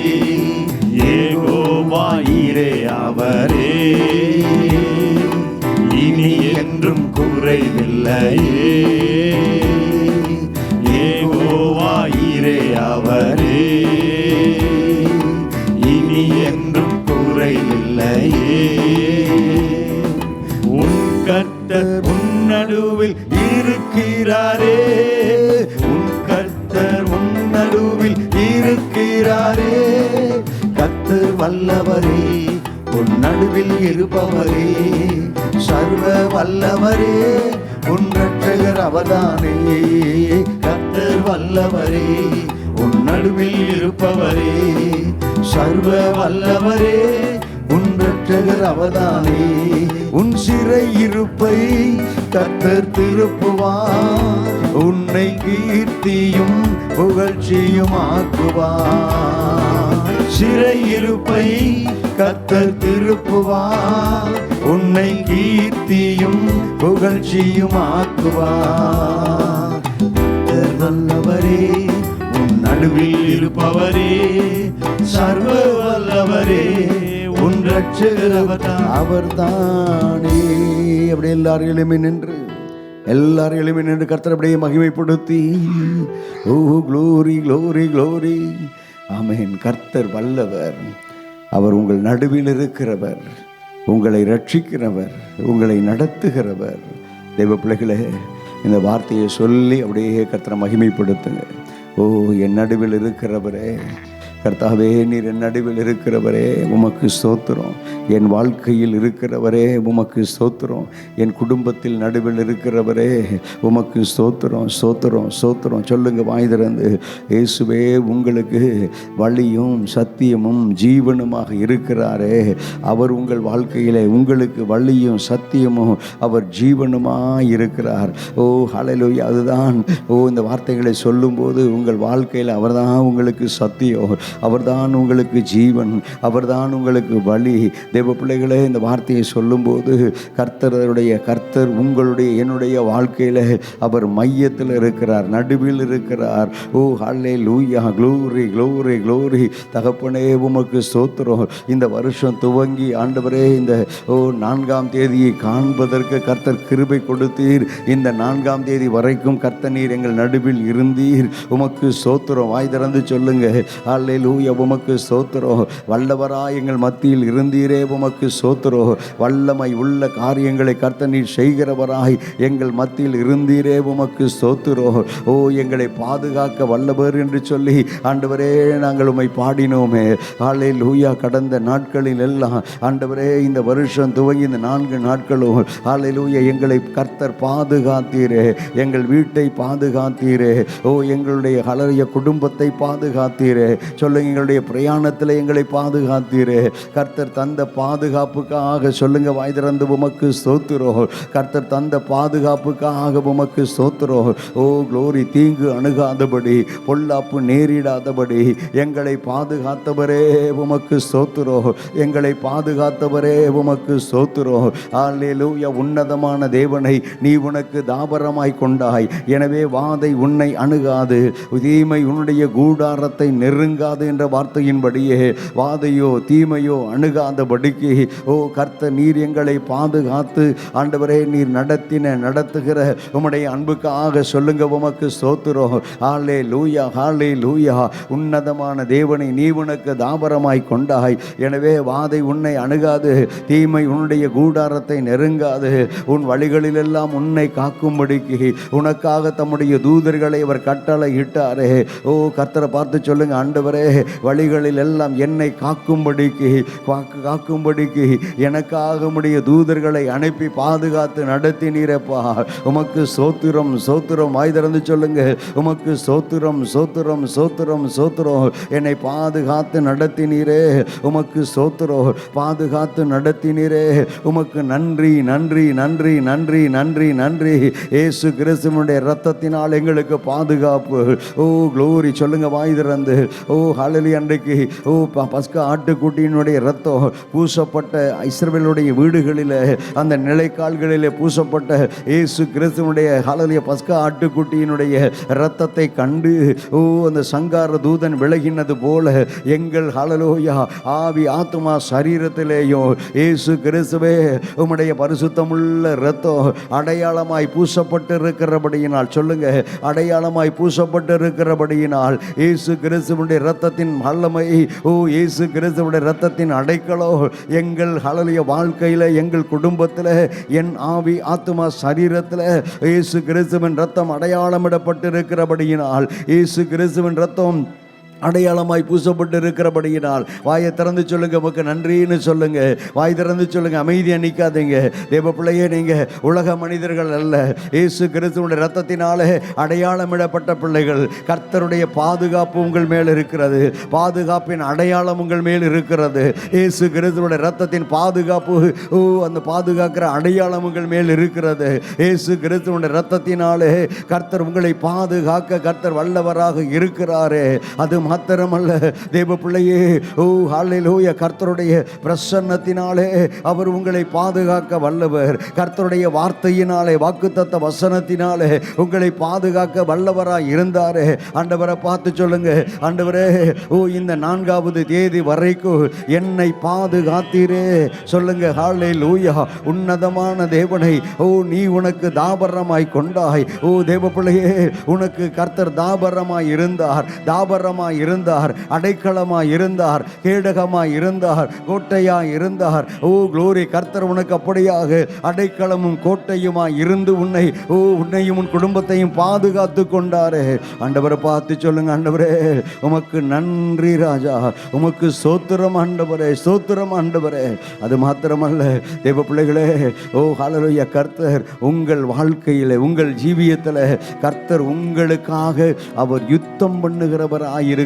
யெகோவா ஈரே அவரே, இனி என்றும் குறைவில்லையே. யெகோவா ஈரே அவரே, இனி என்றும் குறைவில்லையே. உன் கர்த்தர் உன் நடுவில் இருக்கிறாரே, உன் கர்த்தர் உன் நடுவில் இருக்கிறாரே. கர்த்தர் வல்லவரே, உன் நடுவில் இருப்பவரே, சர்வ வல்லவரே, உன் இரட்சகர் அவர்தானே. கர்த்தர் வல்லவரே, உன் நடுவில் இருப்பவரே, சர்வ வல்லவரே, உன் இரட்சகர் அவர்தானே. உன் சிறை இருப்பை கர்த்தர் திருப்புவார், உன்னை கீர்த்தியும் புகழ்ச்சியும் ஆக்குவார். சிறை இருப்பை கர்த்தர் திருப்புவார், உன்னை கீர்த்தியும் புகழ்ச்சியும் ஆக்குவார். கர்த்தர் வல்லவரே, உன் நடுவில் இருப்பவரே, சர்வ வல்லவரே, உன் இரட்சகர் அவர்தானே. அப்படி எல்லாரும் எளிமை நின்று கர்த்தர் அப்படியே மகிமைப்படுத்தி, ஓ க்ளோரி க்ளோரி க்ளோரி. ஆமென். கர்த்தர் வல்லவர், அவர் உங்கள் நடுவில் இருக்கிறவர், உங்களை ரட்சிக்கிறவர், உங்களை நடத்துகிறவர். தெய்வ பிள்ளைகளே, இந்த வார்த்தையை சொல்லி அப்படியே கர்த்தரை மகிமைப்படுத்துங்க. ஓ என் நடுவில் இருக்கிறவரே, கர்த்தாவே நீர் என் நடுவில் இருக்கிறவரே உமக்கு ஸ்தோத்திரம். என் வாழ்க்கையில் இருக்கிறவரே உமக்கு ஸ்தோத்திரம். என் குடும்பத்தில் நடுவில் இருக்கிறவரே உமக்கு ஸ்தோத்திரம் ஸ்தோத்திரம் ஸ்தோத்திரம். சொல்லுங்க வாய் திறந்து, இயேசுவே உங்களுக்கு வழியும் சத்தியமும் ஜீவனுமாக இருக்கிறாரே. அவர் உங்கள் வாழ்க்கையிலே உங்களுக்கு வழியும் சத்தியமும் அவர் ஜீவனுமாக இருக்கிறார். ஓ ஹல்லேலூயா. அதுதான் இந்த வார்த்தைகளை சொல்லும்போது உங்கள் வாழ்க்கையில் அவர்தான் உங்களுக்கு சத்தியம், அவர்தான் உங்களுக்கு ஜீவன், அவர்தான் உங்களுக்கு வழி. தேவ பிள்ளைகளே, இந்த வார்த்தையை சொல்லும்போது கர்த்தர் உங்களுடைய என்னுடைய வாழ்க்கையில் அவர் மையத்தில் இருக்கிறார், நடுவில் இருக்கிறார். Oh hallelujah. Glory glory glory. தகப்பனே உமக்கு ஸ்தோத்திரம். இந்த வருஷம் துவங்கி ஆண்டவரே இந்த 4ஆம் தேதியை காண்பதற்கு கர்த்தர் கிருபை கொடுத்தீர். இந்த 4ஆம் தேதி வரைக்கும் கர்த்தர் நீர் எங்கள் நடுவில் இருந்தீர். உமக்கு ஸ்தோத்திரம். வாய் திறந்து சொல்லுங்க, ஹல்லேலூயா. உமக்கு ஸ்தோத்திரம். வல்லவராய் எங்கள் மத்தியில் இருந்தீரே உமக்கு ஸ்தோத்திரம். வல்லமை உள்ள காரியங்களை கர்த்தர் நீர் செய்கிறவராய் எங்கள் மத்தியில் இருந்தீரே உமக்கு ஸ்தோத்திரம். ஓ எங்களை பாதுகாக்க வல்லவர் என்று சொல்லி ஆண்டவரே நாங்கள் உம்மை பாடினோமே. ஹல்லேலூயா. கடந்த நாட்களில் எல்லாம் ஆண்டவரே இந்த வருஷம் துவங்கி இந்த 4 நாட்களும் ஹல்லேலூயா எங்களை கர்த்தர் பாதுகாத்தீரே, எங்கள் வீட்டை பாதுகாத்தீரே. ஓ எங்களுடைய ஹல்லேலூயா குடும்பத்தை பாதுகாத்தீரே. சொல்லுங்க, எங்களுடைய பிரயாணத்தில் எங்களை பாதுகாத்தீரே. கர்த்தர் தந்த பாதுகாப்புக்காக சொல்லுங்க, வாய் திறந்து உமக்கு ஸ்தோத்திரம். கர்த்தர் தந்த பாதுகாப்புக்காக உமக்கு ஸ்தோத்திரம். ஓ க்ளோரி. தீங்கு அணுகாதபடி, பொல்லாப்பு நேரிடாதபடி எங்களை பாதுகாத்தவரே உமக்கு ஸ்தோத்திரம். எங்களை பாதுகாத்தவரே உமக்கு ஸ்தோத்திரம். அல்லேலூயா. உன்னதமான தேவனை நீ உனக்கு தாபரமாய் கொண்டாய். எனவே வாதை உன்னை அணுகாது, தீமை உன்னுடைய கூடாரத்தை நெருங்காது என்ற வார்த்தையின்படியே வாதையோ தீமையோ அணுகாதபடிக்கு ஓ கர்த்தர் நீர் எங்களை பாதுகாத்து ஆண்டவரே நீர் நடத்துகிற உம்முடைய அன்புக்காக சொல்லுங்க உமக்கு ஸ்தோத்திரம். ஹல்லேலூயா, ஹல்லேலூயா. உன்னதமான தேவனை நீ உனக்கு தாபரமாய் கொண்டாய். எனவே வாதை உன்னை அணுகாது, தீமை உன்னுடைய கூடாரத்தை நெருங்காது. உன் வழிகளிலெல்லாம் உன்னை காக்கும்படிக்கு உனக்காக தம்முடைய தூதர்களை அவர் கட்டளை இட்டாரே. ஓ கர்த்தரை பார்த்து சொல்லுங்க, ஆண்டவரே வழிகளில் எல்லாம் என்னை காக்கும்படிக்கு எனக்காக உம்முடைய தூதர்களை அனுப்பி பாதுகாத்து நடத்தினீரப்பா. உமக்கு சோத்திரம் சோத்திரம். வாய் திறந்து சொல்லுங்க, உமக்கு சோத்திரம் சோத்திரம் சோத்திரம் சோத்திரம். என்னை பாதுகாத்து நடத்தினீரே, உமக்கு சோத்திரம். பாதுகாத்து நடத்தினீரே, உமக்கு நன்றி நன்றி நன்றி நன்றி நன்றி நன்றி. இயேசு கிறிஸ்துவினுடைய இரத்தத்தினால் எங்களுக்கு பாதுகாப்பு. ஓ க்ளோரி. சொல்லுங்க வாய் திறந்து. ஓ ஹல்லேலூயா. அன்றைக்கு ஓ பஸ்கா ஆட்டுக்குட்டியினுடைய இரத்தம் பூசப்பட்ட இஸ்ரவேலுடைய வீடுகளில் அந்த நிலைக்கால்களிலே பூசப்பட்ட இயேசு கிறிஸ்துவினுடைய ஹல்லேலூயா பஸ்கா ஆட்டுக்குட்டியினுடைய இரத்தத்தை கண்டு ஓ அந்த சங்கார தூதன் விலகினது போல எங்கள் ஹல்லேலூயா ஆவி ஆத்துமா சரீரத்திலேயும் இயேசு கிறிஸ்துவே உம்முடைய பரிசுத்தமுள்ள இரத்தம் அடையாளமாய் பூசப்பட்டு இருக்கிறபடியினால் சொல்லுங்க, அடையாளமாய் பூசப்பட்டு இருக்கிறபடியினால் இயேசு கிறிஸ்துவினுடைய இரத்தத்தின் வல்லமை, ஓ இயேசு கிறிஸ்துவினுடைய இரத்தத்தின் அடைக்கலோ எங்கள் ஹல்லேலூயா வாழ்க்கையில், எங்கள் குடும்பத்தில், என் ஆவி ஆத்துமா சரீரத்தில் இயேசு கிறிஸ்துவின் இரத்தம் அடையாளமிடப்பட்டு இருக்கிறபடியினால், இயேசு கிறிஸ்துவின் இரத்தம் அடையாளமாய் பூசப்பட்டு இருக்கிறபடியினால் வாயை திறந்து சொல்லுங்க, உமக்கு நன்றின்னு சொல்லுங்க. வாய் திறந்து சொல்லுங்க, அமைதியாக நிற்காதீங்க. தேவ பிள்ளையே, நீங்கள் உலக மனிதர்கள் அல்ல, இயேசு கிறிஸ்துவினுடைய இரத்தத்தினாலே அடையாளமிடப்பட்ட பிள்ளைகள். கர்த்தருடைய பாதுகாப்பு உங்கள் மேல் இருக்கிறது, பாதுகாப்பின் அடையாளம் உங்கள் மேல் இருக்கிறது. இயேசு கிறிஸ்துவினுடைய இரத்தத்தின் பாதுகாப்பு, ஓ அந்த பாதுகாக்கிற அடையாளம் உங்கள் மேல் இருக்கிறது. இயேசு கிறிஸ்துவினுடைய இரத்தத்தினாலே கர்த்தர் உங்களை பாதுகாக்க கர்த்தர் வல்லவராக இருக்கிறாரே. அது மாத்திரமல்ல தேவ பிள்ளையே, ஓ ஹல்லேலூயா, கர்த்தருடைய பிரசன்னத்தினாலே அவர் உங்களை பாதுகாக்க வல்லவர். கர்த்தருடைய வார்த்தையினாலே, வாக்குத்தத்த வசனத்தினாலே உங்களை பாதுகாக்க வல்லவராய் இருந்தாரே. ஆண்டவரை பார்த்து சொல்லுங்க, ஆண்டவரே ஓ இந்த 4ஆவது தேதி வரைக்கும் என்னை பாதுகாத்தீரே. சொல்லுங்க ஹல்லேலூயா. உன்னதமான தேவனை ஓ நீ உனக்கு தாபரமாய் கொண்டாய். ஓ தேவ பிள்ளையே, உனக்கு கர்த்தர் தாபரமாய் இருந்தார், தாபரமாய் இருந்தார், அடைக்கலமாய் இருந்தார், கேடகமாய் இருந்தார், கோட்டையாய் இருந்தார். ஓ க்ளோரி. கர்த்தர் உனக்கு அப்படியாக அடைக்கலமும் கோட்டையுமாய் இருந்து உன்னையும் உன் குடும்பத்தையும் பாதுகாத்து கொண்டாரே. ஆண்டவரை பார்த்து சொல்லுங்க, ஆண்டவரே உமக்கு நன்றி ராஜா, உமக்கு ஸ்தோத்திரம் ஆண்டவரே, ஸ்தோத்திரம் ஆண்டவரே. அது மாத்திரமல்ல தேவ பிள்ளைகளே, ஓ ஹல்லேலூயா, கர்த்தர் உங்கள் வாழ்க்கையில், உங்கள் ஜீவியத்தில் கர்த்தர் உங்களுக்காக அவர் யுத்தம் பண்ணுகிறவராய் இருக்கிறார்.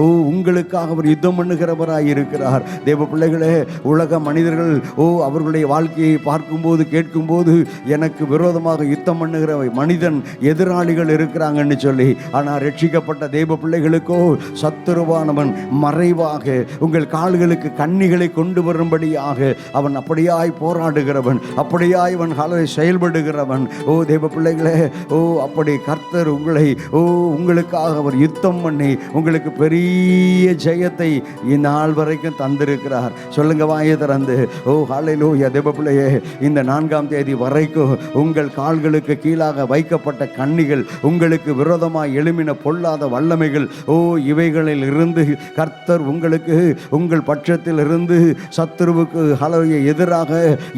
ஓ உங்களுக்காக அவர் யுத்தம் பண்ணுகிறவராய் இருக்கிறார். தேவ பிள்ளைகளே, உலக மனிதர்கள் ஓ அவர்களுடைய வாழ்க்கையை பார்க்கும்போது கேட்கும்போது எனக்கு விரோதமாக யுத்தம் பண்ணுகிற மனிதன் எதிராளிகள் இருக்கிறாங்கன்னு சொல்லி, ஆனால் ரட்சிக்கப்பட்ட தேவ பிள்ளைகளுக்கோ சத்துருவானவன் மறைவாக உங்கள் கால்களுக்கு கண்ணிகளை கொண்டு வரும்படியாக அவன் அப்படியாய் போராடுகிறவன், அப்படியாய் அவன் காலை செயல்படுகிறவன். ஓ தேவ பிள்ளைகளே, ஓ அப்படி கர்த்தர் உங்களை ஓ உங்களுக்காக அவர் யுத்தம் பண்ணி உங்களுக்கு பெரிய ஜெயத்தை இந்நாள் வரைக்கும் தந்திருக்கிறார். சொல்லுங்க வாயை திறந்து. ஓ ஹல்லேலூயா. தேவ பிள்ளையே, இந்த 4ஆம் தேதி வரைக்கும் உங்கள் கால்களுக்கு கீழாக வைக்கப்பட்ட கண்ணிகள், உங்களுக்கு விரோதமாக எழும்பின பொல்லாத வல்லமைகள், ஓ இவைகளில் இருந்து கர்த்தர் உங்களுக்கு உங்கள் பட்சத்தில் இருந்து சத்துருவுக்கு ஹல்லேலூயா எதிராக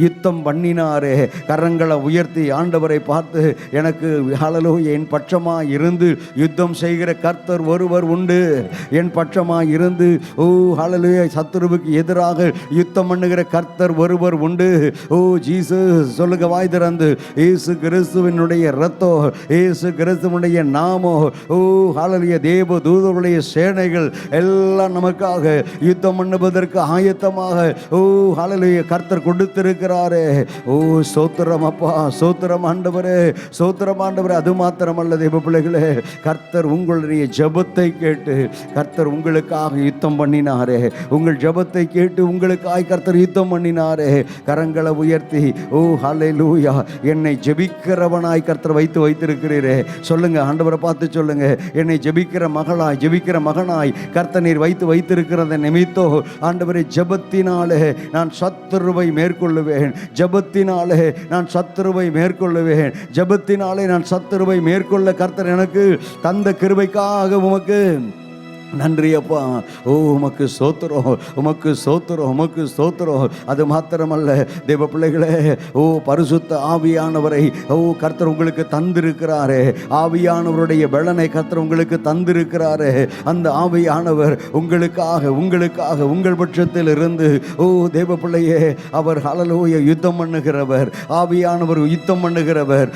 யுத்தம் பண்ணினாரே. கரங்களை உயர்த்தி ஆண்டவரை பார்த்து, எனக்கு ஹல்லேலூயா என் பட்சமாக இருந்து யுத்தம் செய்கிற கர்த்தர் ஒருவர் உண்டு, உண்டு. என் பட்சமாய் இருந்து ஹல்லேலூயா சத்துருவுக்கு எதிராக யுத்தம் பண்ணுகிற கர்த்தர் ஒருவர் உண்டு. ஜீசஸ் சொல்லுங்க வாய் திறந்து. இயேசு கிறிஸ்துவினுடைய இரத்தம், இயேசு கிறிஸ்துவினுடைய நாமம், ஹல்லேலூயா தேவ தூதருடைய சேனைகள் எல்லாம் நமக்காக யுத்தம் பண்ணுவதற்கு ஆயத்தமாக ஹல்லேலூயா கர்த்தர் கொடுத்திருக்கிறாரே. ஸ்தோத்திரம் அப்பா, ஸ்தோத்திரம் ஆண்டவரே, ஸ்தோத்திரம் ஆண்டவரே. அது மாத்திரமல்ல தேவ பிள்ளைகளே, கர்த்தர் உங்களுடைய ஜெபத்தை கேட்டு கர்த்தர் உங்களுக்காக யுத்தம் பண்ணினாரே. உங்கள் ஜெபத்தை கேட்டு உங்களுக்காய் கர்த்தர் யுத்தம் பண்ணினாரே. கரங்களை உயர்த்தி ஹல்லேலூயா என்னை ஜெபிக்கிறவனாய் கர்த்தர் வைத்திருக்கிறீரே. சொல்லுங்க, ஆண்டவரை பார்த்து சொல்லுங்க, என்னை ஜெபிக்கிற மகளாய் ஜெபிக்கிற மகனாய் கர்த்தர் நீர் வைத்திருக்கிறத நிமித்தோ ஆண்டவரை ஜெபத்தினாலே நான் சத்துருவை மேற்கொள்ளுவேன், ஜெபத்தினாலே நான் சத்துருவை மேற்கொள்ளுவேன், ஜெபத்தினாலே நான் சத்துருவை மேற்கொள்ள கர்த்தர் எனக்கு தந்த கிருபைக்காக உமக்கு நன்றி அப்பா. உமக்கு ஸ்தோத்திரம், உமக்கு ஸ்தோத்திரம், உமக்கு ஸ்தோத்திரம். அது மாத்திரமல்ல தேவ பிள்ளைகளே, பரிசுத்த ஆவியானவரை கர்த்தர் உங்களுக்கு தந்திருக்கிறாரே. ஆவியானவருடைய பலனை கர்த்தர் உங்களுக்கு தந்திருக்கிறாரே. அந்த ஆவியானவர் உங்களுக்காக உங்கள் பட்சத்தில் இருந்து தேவ பிள்ளையே அவர் ஹல்லேலூயா யுத்தம் பண்ணுகிறவர். ஆவியானவர் யுத்தம் பண்ணுகிறவர்.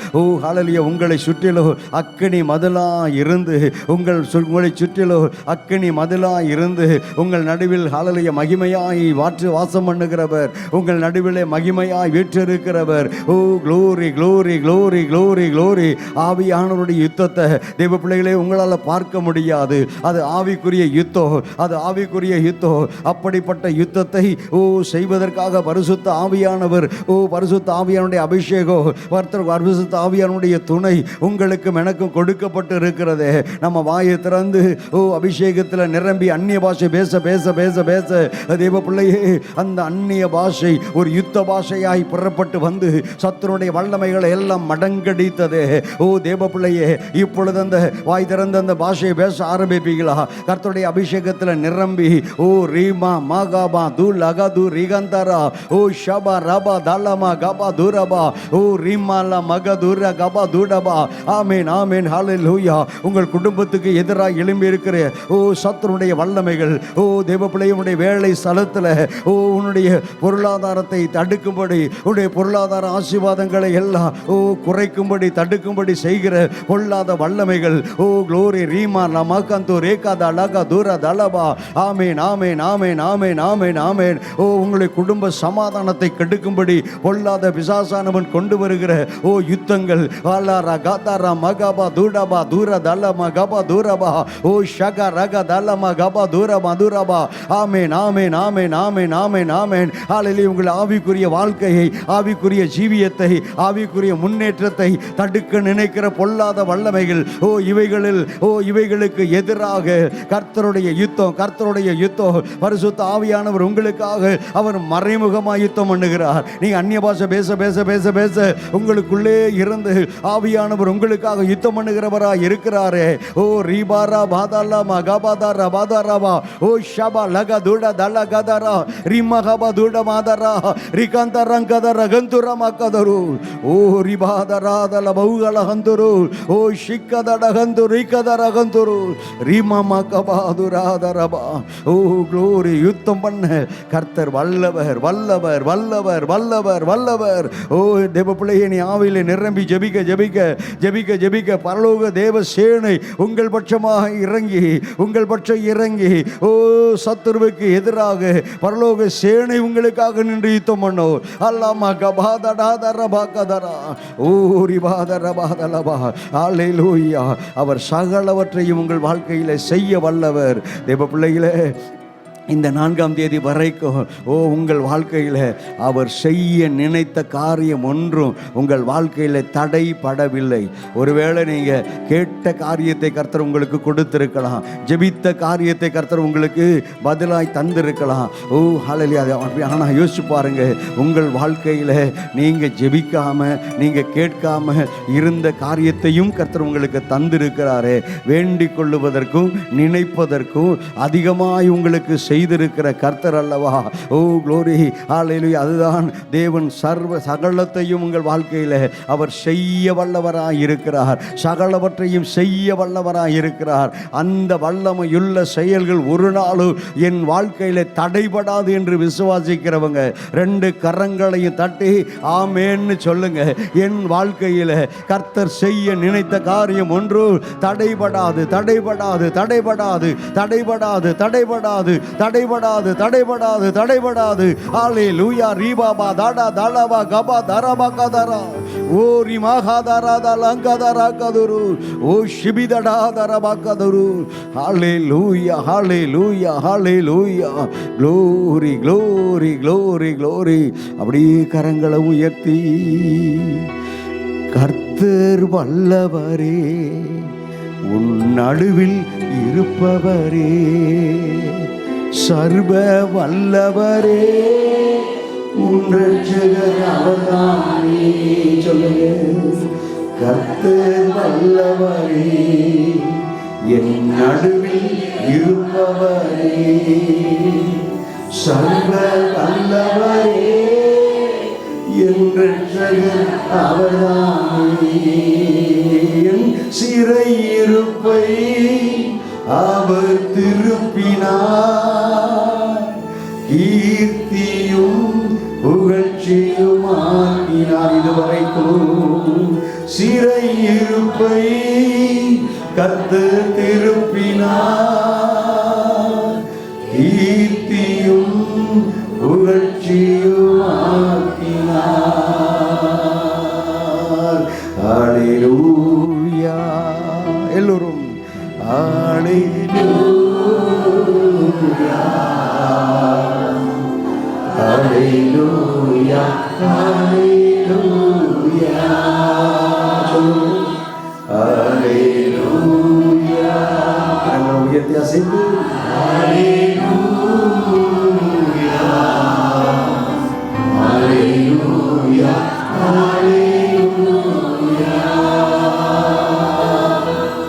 ஹல்லேலூயா உங்களை சுற்றிலோ அக்கினி மதிலா இருந்து உங்களை சுற்றிலோ அக்கினி மதிலாய் இருந்து உங்கள் நடுவில் ஹல்லேலூயா மகிமையாய் வாசம் பண்ணுகிறவர். உங்கள் நடுவிலே மகிமையாய் வீற்றிருக்கிறவர். Glory glory glory glory glory. ஆவியானவருடைய யுத்தத்தை தேவ பிள்ளைகளே உங்களால் பார்க்க முடியாது. அது ஆவிக்குரிய யுத்தம், அது ஆவிக்குரிய யுத்தம். அப்படிப்பட்ட யுத்தத்தை செய்வதற்காக பரிசுத்த ஆவியானவர், பரிசுத்த ஆவியானுடைய அபிஷேகம், பரிசுத்த ஆவியானுடைய துணை உங்களுக்கும் எனக்கும் கொடுக்கப்பட்டு இருக்கிறது. நம்ம வாயை திறந்து அபிஷேகத்தில் நிரம்பி அந்நிய பாஷை பேச பேச பேச பேச தேவ பிள்ளையே அந்த அந்நிய பாஷை ஒரு யுத்த பாஷையாய் புறப்பட்டு வந்து சத்துருடைய வல்லமைகளை எல்லாம் மடங்கடித்தது. தேவ பிள்ளையே, இப்பொழுது அந்த வாய் திறந்த அந்த பாஷையை பேச ஆரம்பிப்பீங்களா? கர்த்தருடைய அபிஷேகத்தில் நிரம்பி ரீமா மாகாபா தூல் அகது ரிகந்தரா ஷபா ரபா தலமா கபா தூரபா ரீமாலா மகதூர கபா தூடபா. ஆமேன் ஆமேன் ஹல்லேலூயா. உங்கள் குடும்பத்துக்கு எதிராக எழும்பி இருக்கிற சத்துருடைய வல்லமைகள் தேவ பிள்ளையுடைய வேலை ஸ்தலத்தில் உன்னுடைய பொருளாதாரத்தை தடுக்கும்படி, உன்னுடைய பொருளாதார ஆசீர்வாதங்களை எல்லாம் குறைக்கும்படி தடுக்கும்படி செய்கிற பொல்லாத வல்லமைகள் க்ளோரி ரீமா லமகந்து ரேகாதா லகா தூர தலபா. ஆமேன் ஆமேன் ஆமேன் ஆமேன் ஆமேன் ஆமேன். உங்களுடைய குடும்ப சமாதானத்தை கெடுக்கும்படி பொல்லாத பிசாசானவன் கொண்டு வருகிற யுத்தங்கள் வாலாரா காதாரா மகபா தூடபா தூர தலமா கபா தூரபா ஷகா ரக தலமா கபா தூரபா தூரபா. ஆமேன் ஆமேன் ஆமேன் ஆமேன் ஆமேன் ஆமேன். ஹல்லேலூயா. உங்கள் ஆவிக்குரிய வாழ்க்கையை, ஆவிக்குரிய ஜீவியத்தை, ஆவிக்குரிய முன்னேற்றத்தை தடுக்க நினைக்கிற பொல்லாத வல்லமைகள் இவைகளுக்கு எதிராக கர்த்தருடைய யுத்தம், கர்த்தருடைய யுத்தம். பரிசுத்த ஆவியானவர் உங்களுக்காக அவர் மறைமுகமாக யுத்தம் பண்ணுகிறார். நீங்க அந்நிய பாஷை பேச பேச பேச பேச உங்களுக்குள்ளே இருந்து ஆவியானவர் உங்களுக்காக யுத்தம் பண்ணுகிறவராக இருக்கிறாரே. ரீபாரா பாதாலா மகாபாதாரா பாதாராவா ஷபா லகா தூட தல கதரா ரிமகபா தூட மாதரா ரிகாந்த ரங்கதர கந்துர மக்கதரு ரிபாதரா தல பௌகல ஹந்துரு ஷிக்கதட ஹந்து ரிகதர ஹந்துரு ரிமா மகபாதுராதரபா. க்ளோரி. யுத்தம் பண்ண கர்த்தர் வல்லவர் வல்லவர் வல்லவர் வல்லவர் வல்லவர். தேவ பிள்ளையை நீ ஆவியிலே நிரம்பி ஜெபிக்க ஜெபிக்க ஜெபிக்க ஜெபிக்க பரலோக தேவ சேனை உங்கள் பட்சமாக இறங்கி, உங்கள் பட்சம் இறங்கி சத்துருவுக்கு எதிராக பரலோக சேனை உங்களுக்காக நின்று யுத்தம் பண்ணோ. அல்லாமா கபாதடாதரபா கதரா ரிபாதரபாதலபா. ஹல்லேலூயா. அவர் சகலவற்றையும் உங்கள் வாழ்க்கையில செய்ய வல்லவர். தேவ பிள்ளைகளே, இந்த 4ஆம் தேதி வரைக்கும் உங்கள் வாழ்க்கையில் அவர் செய்ய நினைத்த காரியம் ஒன்றும் உங்கள் வாழ்க்கையில் தடைப்படவில்லை. ஒருவேளை நீங்கள் கேட்ட காரியத்தை கர்த்தர் உங்களுக்கு கொடுத்திருக்கலாம், ஜெபித்த காரியத்தை கர்த்தர் உங்களுக்கு பதிலாய் தந்திருக்கலாம். ஹல்லேலூயா. ஆனால் யோசிச்சு பாருங்க, உங்கள் வாழ்க்கையில் நீங்கள் ஜெபிக்காம நீங்கள் கேட்காம இருந்த காரியத்தையும் கர்த்தர் உங்களுக்கு தந்திருக்கிறாரே. வேண்டிக் கொள்ளுவதற்கும் நினைப்பதற்கும் அதிகமாய் உங்களுக்கு செய்ய செய்திருக்கிற கர்த்தர் அல்லவா. ஓ க்ளோரி, ஹல்லேலூயா. அதுதான் தேவன் சர்வ சகலத்தையும் உங்கள் வாழ்க்கையில் அவர் செய்ய வல்லவராய் இருக்கிறார். சகலவற்றையும் செய்ய வல்லவராய் இருக்கிறார். அந்த வல்லமையுள்ள செயல்கள் ஒரு நாளும் என் வாழ்க்கையில் தடைபடாது என்று விசுவாசிக்கிறவங்க 2 கரங்களையும் தட்டி ஆமேன்னு சொல்லுங்க. என் வாழ்க்கையில் கர்த்தர் செய்ய நினைத்த காரியம் ஒன்று தடைபடாது, தடைபடாது, தடைபடாது, தடைபடாது, தடைபடாது, தடைபடாது, தடைபடாது, தடைபடாது. ஹல்லேலூயா. ரீபாபா தாடா தாலாபா கபா தரபா கதரா ஓ ரிமாகா தரா தலங்கதரா கதுரு ஓ ஷிபிதடா தரபா கதுரு. Hallelujah, hallelujah, hallelujah. Glory, glory, glory, glory. அப்படியே கரங்களை உயர்த்தி கர்த்தர் வல்லவரே, உன் நடுவில் இருப்பவரே, சர்வ வல்லவரே, உன் ரட்சகர் அவர்தானே. சொல்லுங்க. கர்த்தர் வல்லவரே, என் நடுவில் இருப்பவரே, சர்வ வல்லவரே, என் ரட்சகர் அவர்தானே. என் சிறையிருப்பை அவர் திருப்பினார், கீர்த்தியும் புகழ்ச்சியும் ஆக்கினார். இதுவரைக்கும் சிறையிருப்பை கர்த்தர் திருப்பினார், கீர்த்தியும் புகழ்ச்சியும் ஆக்கினார். ஹல்லேலூயா. எல்லோரும் ஹல்லேலூயா, ஹல்லேலூயா, ஹல்லேலூயா. ஹல்லேலூயா. கரங்களை உயர்த்தி அசைத்து ஹல்லேலூயா, hallelujah, hallelujah,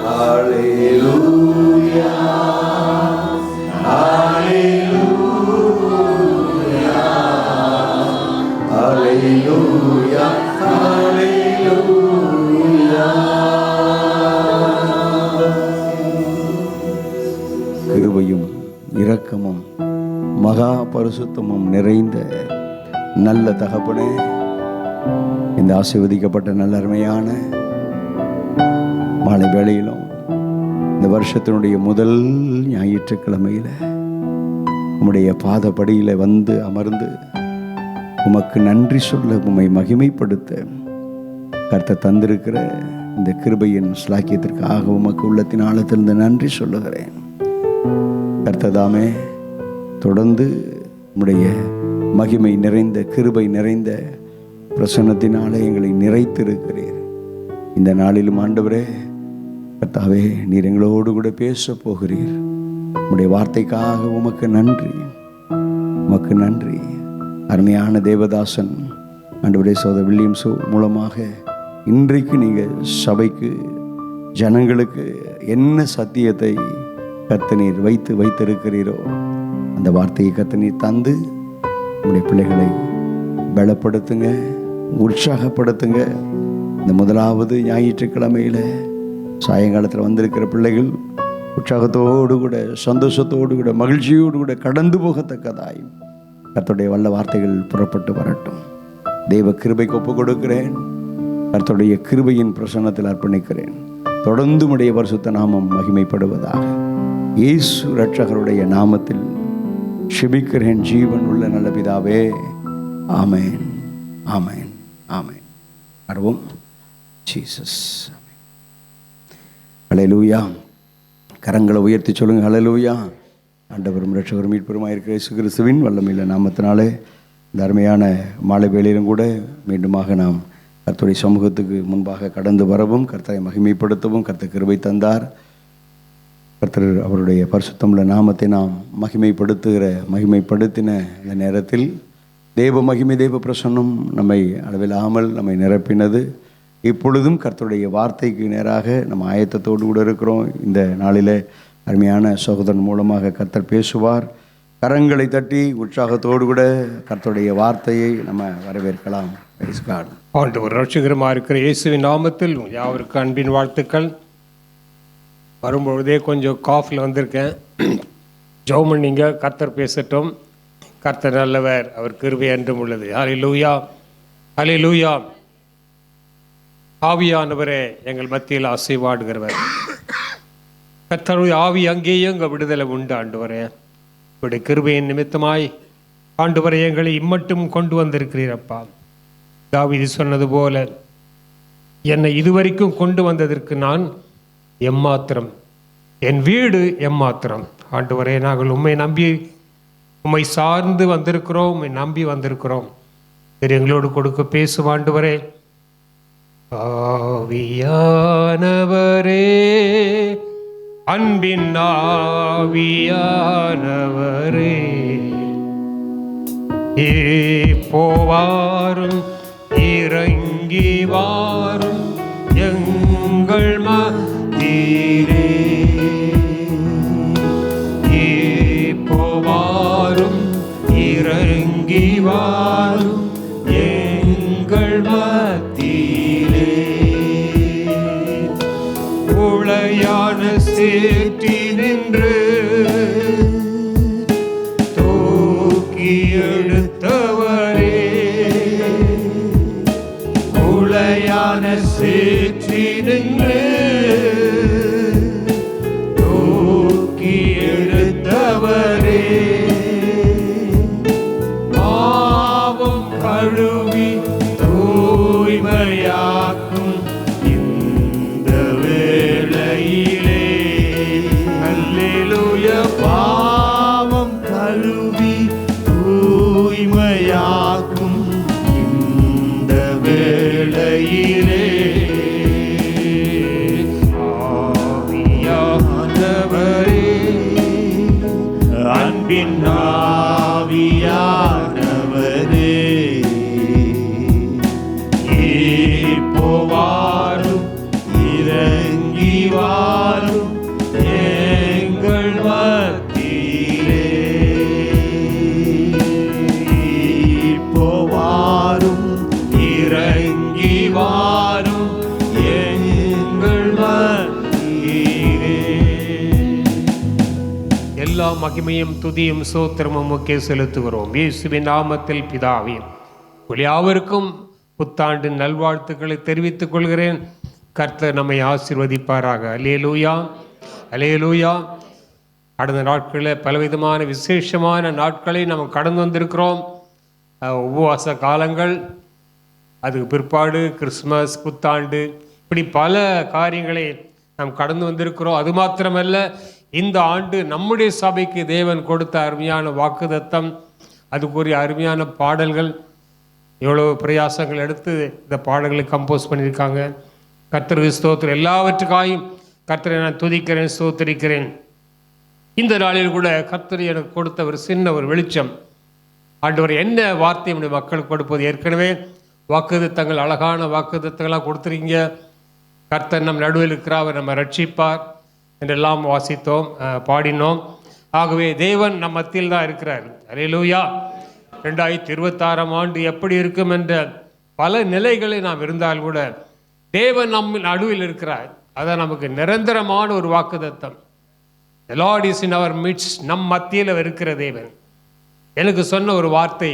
hallelujah, hallelujah, hallelujah, ஹல்லேலூயா. கிருபையும் இரக்கமும் மகா பரிசுத்தமும் நிறைந்த நல்ல தகப்பனே, இந்த ஆசீர்வதிக்கப்பட்ட நல்ல அருமையான மாலை வேளையிலும் இந்த வருஷத்தினுடைய முதல் ஞாயிற்றுக்கிழமையில் உம்முடைய பாதப்படியில் வந்து அமர்ந்து உமக்கு நன்றி சொல்ல, உம்மை மகிமைப்படுத்த கர்த்தர் தந்திருக்கிற இந்த கிருபையின் ஸ்லாக்கியத்திற்காக உமக்கு உள்ளத்தின் ஆழத்திலிருந்து நன்றி சொல்லுகிறேன். கர்த்ததாமே தொடர்ந்து உம்முடைய மகிமை நிறைந்த கிருபை நிறைந்த பிரசன்னத்தினாலே எங்களை நிறைத்திருக்கிறீர். இந்த நாளிலும் ஆண்டவரே கர்த்தாவே, நீர் எங்களோடு கூட பேச போகிறீர். உம்முடைய வார்த்தைக்காக உமக்கு நன்றி, உமக்கு நன்றி. அருமையான தேவதாசன் ஆண்டவரே சகோதரர் வில்லியம்ஸ் மூலமாக இன்றைக்கு நீங்கள் சபைக்கு ஜனங்களுக்கு என்ன சத்தியத்தை கர்த்தர் வைத்திருக்கிறீரோ அந்த வார்த்தையை கர்த்தர் தந்து உங்களுடைய பிள்ளைகளை பலப்படுத்துங்க, உற்சாகப்படுத்துங்க. இந்த முதலாவது ஞாயிற்றுக்கிழமையில் சாயங்காலத்தில் வந்திருக்கிற பிள்ளைகள் உற்சாகத்தோடு கூட, சந்தோஷத்தோடு கூட, மகிழ்ச்சியோடு கூட கடந்து போகத்தக்கதாய் கர்த்தருடைய வல்ல வார்த்தைகள் புறப்பட்டு வரட்டும். தெய்வ கிருபைக்கு ஒப்புக் கொடுக்கிறேன். கர்த்தருடைய கிருபையின் பிரசன்னத்தில் அர்ப்பணிக்கிறேன். தொடர்ந்து உடைய பரிசுத்த நாமம் மகிமைப்படுவதாக. இயேசு இரட்சகருடைய நாமத்தில் செபிக்கிறேன் ஜீவன் உள்ள நல்ல பிதாவே. ஆமென், ஆமென், ஆமென். ஆர்வம் ஜீசஸ். ஹல்லேலூயா. கரங்களை உயர்த்தி சொல்லுங்கள். ஹல்லேலூயா. ஆண்டவரும் இரட்சகரும் மீட்பருமாய் இருக்கிற இயேசு கிறிஸ்துவின் வல்லமையுள்ள நாமத்தினாலே இந்த அருமையான மாலை வேளையிலும் கூட மீண்டுமாக நாம் கர்த்தருடைய சமூகத்துக்கு முன்பாக கடந்து வரவும், கர்த்தரை மகிமைப்படுத்தவும் கர்த்தர் கிருபை தந்தார். கர்த்தர் அவருடைய பரிசுத்தமுள்ள நாமத்தை நாம் மகிமைப்படுத்தின இந்த நேரத்தில் தேவ மகிமை, தேவ பிரசன்னம் நம்மை அளவில்லாமல் நம்மை நிரப்பினது. இப்பொழுதும் கர்த்தருடைய வார்த்தைக்கு நேராக நம்ம ஆயத்தத்தோடு கூட இருக்கிறோம். இந்த நாளில் அருமையான சகோதரன் மூலமாக கர்த்தர் பேசுவார். கரங்களை தட்டி உற்சாகத்தோடு கூட கர்த்தருடைய வார்த்தையை நம்ம வரவேற்கலாம். Price God. ஆண்டவர் ரட்சகரமாக இருக்கிற இயேசுவின் நாமத்தில் யாவருக்கு அன்பின் வாழ்த்துக்கள். வரும்பொழுதே கொஞ்சம் காஃபில் வந்திருக்கேன். ஜெபம் பண்ணீங்க. கர்த்தர் பேசட்டும். கர்த்தர் நல்லவர், அவர் கிருபை என்றும் உள்ளது. ஹல்லேலூயா, ஹல்லேலூயா. ஆவியானவரே எங்கள் மத்தியில் அசைவாடுகிறவர். கர்த்தருடைய ஆவி அங்கேயும் எங்கள் விடுதலை உண்டு. ஆண்டவரே உடைய கிருபையின் நிமித்தமாய் ஆண்டவரே எங்களை இம்மட்டும் கொண்டு வந்திருக்கிறீரப்பா. தாவீது சொன்னது போல, என்னை இதுவரைக்கும் கொண்டு வந்ததற்கு நான் எம்மாத்திரம், என் வீடு எம்மாத்திரம். ஆண்டவரே நாங்கள் உம்மை நம்பி, உம்மை சார்ந்து வந்திருக்கிறோம், உம்மை நம்பி வந்திருக்கிறோம். சரி, எங்களோடு கொடுக்க பேசும் ஆண்டவரே. ஆவியானவரே, அன்பின் ஆவியானவரே, போவாரும் இறங்கி வாரும் எங்கள் மத்தியிலே. போவாரும் இறங்கி வாரும் எங்கள் மத்தியிலே. உளையான சேற்றி நின்று தூக்கி எடுத்தவரே, உளையான சேற்றி நின்று தூக்கி எடுத்தவரே, பாவம் கழுவி தூய்மையாக்கும் இந்த வேளையிலே. அல்லேலூயா. பாவம் கழுவி தூய்மையாக்கும் இந்த வேளையிலே. ஆவியானவரே, அன்பின் ஆவியானவரே, போவாரும் இறங்கி வாரும் எங்கள் மத்தியிலே. போவாரும் இறங்கி வாரும் எங்கள் மத்தியிலே. எல்லா மகிமையும் துதியும் சோத்திரமும் முக்கிய செலுத்துகிறோம் இயேசுவின் நாமத்தில் பிதாவே. யாவருக்கும் புத்தாண்டு நல்வாழ்த்துக்களை தெரிவித்துக் கொள்கிறேன். கர்த்தர் நம்மை ஆசீர்வதிப்பாராக. அல்லேலூயா, அல்லேலூயா. கடந்த நாட்களில் பலவிதமான விசேஷமான நாட்களை நம்ம கடந்து வந்திருக்கிறோம். உபவாச காலங்கள், அதுக்கு பிற்பாடு கிறிஸ்மஸ், புத்தாண்டு, இப்படி பல காரியங்களை நாம் கடந்து வந்திருக்கிறோம். அது மாத்திரமல்ல, இந்த ஆண்டு நம்முடைய சபைக்கு தேவன் கொடுத்த அருமையான வாக்குத்தத்தம், அதுக்குரிய அருமையான பாடல்கள், எவ்வளோ பிரயாசங்கள் எடுத்து இந்த பாடல்களை கம்போஸ் பண்ணியிருக்காங்க. கர்த்தருக்கு ஸ்தோத்திரம். எல்லாவற்றுக்காயும் கர்த்தரை நான் துதிக்கிறேன், ஸ்தோத்திரிக்கிறேன். இந்த நாளில் கூட கர்த்தர் எனக்கு கொடுத்த ஒரு சின்ன ஒரு வெளிச்சம். ஆண்டவர் என்ன வார்த்தை நம்முடைய மக்களுக்கு கொடுப்பது. ஏற்கனவே வாக்குத்தத்தங்கள், அழகான வாக்குத்தத்தங்களாக கொடுத்துருக்கீங்க. கர்த்தர் நம் நடுவில் இருக்கிறார், அவர் நம்ம ரட்சிப்பார் என்றெல்லாம் வாசித்தோம், பாடினோம். ஆகவே தேவன் நம் மத்தியில் தான் இருக்கிறார். அல்லேலூயா. 2026 ஆண்டு எப்படி இருக்கும் என்ற பல நிலைகளை நாம் இருந்தால் கூட தேவன் நம் நடுவில் இருக்கிறார். அதான் நமக்கு நிரந்தரமான ஒரு வாக்குத்தத்தம். The Lord is in our midst. நம் மத்தியில் இருக்கிற தேவன் எனக்கு சொன்ன ஒரு வார்த்தை,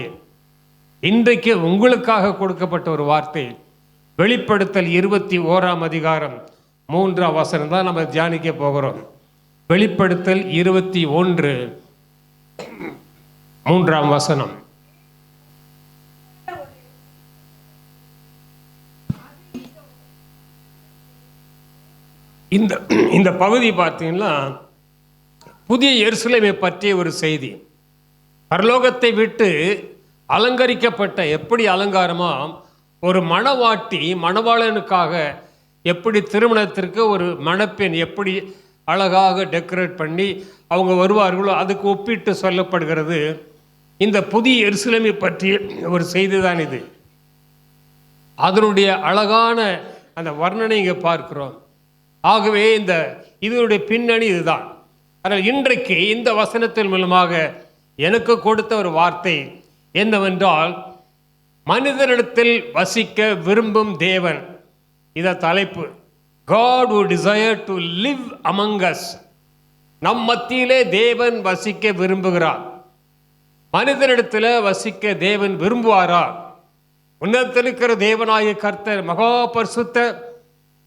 இன்றைக்கு உங்களுக்காக கொடுக்கப்பட்ட ஒரு வார்த்தை. வெளிப்படுத்தல் 21ஆம் அதிகாரம் 3ஆம் வசனம் தான் நம்ம தியானிக்க போகிறோம். வெளிப்படுத்தல் 21 3ஆம் வசனம். இந்த பகுதி பார்த்தீங்கன்னா புதிய எருசலேமை பற்றிய ஒரு செய்தி. பரலோகத்தை விட்டு அலங்கரிக்கப்பட்ட, எப்படி அலங்காரமா ஒரு மணவாட்டி மணவாளனுக்காக எப்படி திருமணத்திற்கு ஒரு மணப்பெண் எப்படி அழகாக டெக்கரேட் பண்ணி அவங்க வருவார்களோ அதுக்கு ஒப்பிட்டு சொல்லப்படுகிறது. இந்த புதிய எருசலேமை பற்றிய ஒரு செய்தி தான் இது. அதனுடைய அழகான அந்த வர்ணனை இங்கே பார்க்கிறோம். ஆகவே இதனுடைய பின்னணி இதுதான். ஆனால் இன்றைக்கு இந்த வசனத்தின் மூலமாக எனக்கு கொடுத்த ஒரு வார்த்தை என்னவென்றால், மனிதனிடத்தில் வசிக்க விரும்பும் தேவன். இத தலைப்பு. God who desire to live among us. நம் மத்தியிலே தேவன் வசிக்க விரும்புகிறார். மனிதனிடத்தில் வசிக்க தேவன் விரும்புவாரா? உன்னதத்தில் இருக்கிற தேவனாய கர்த்தர் மகா பரிசுத்தர்,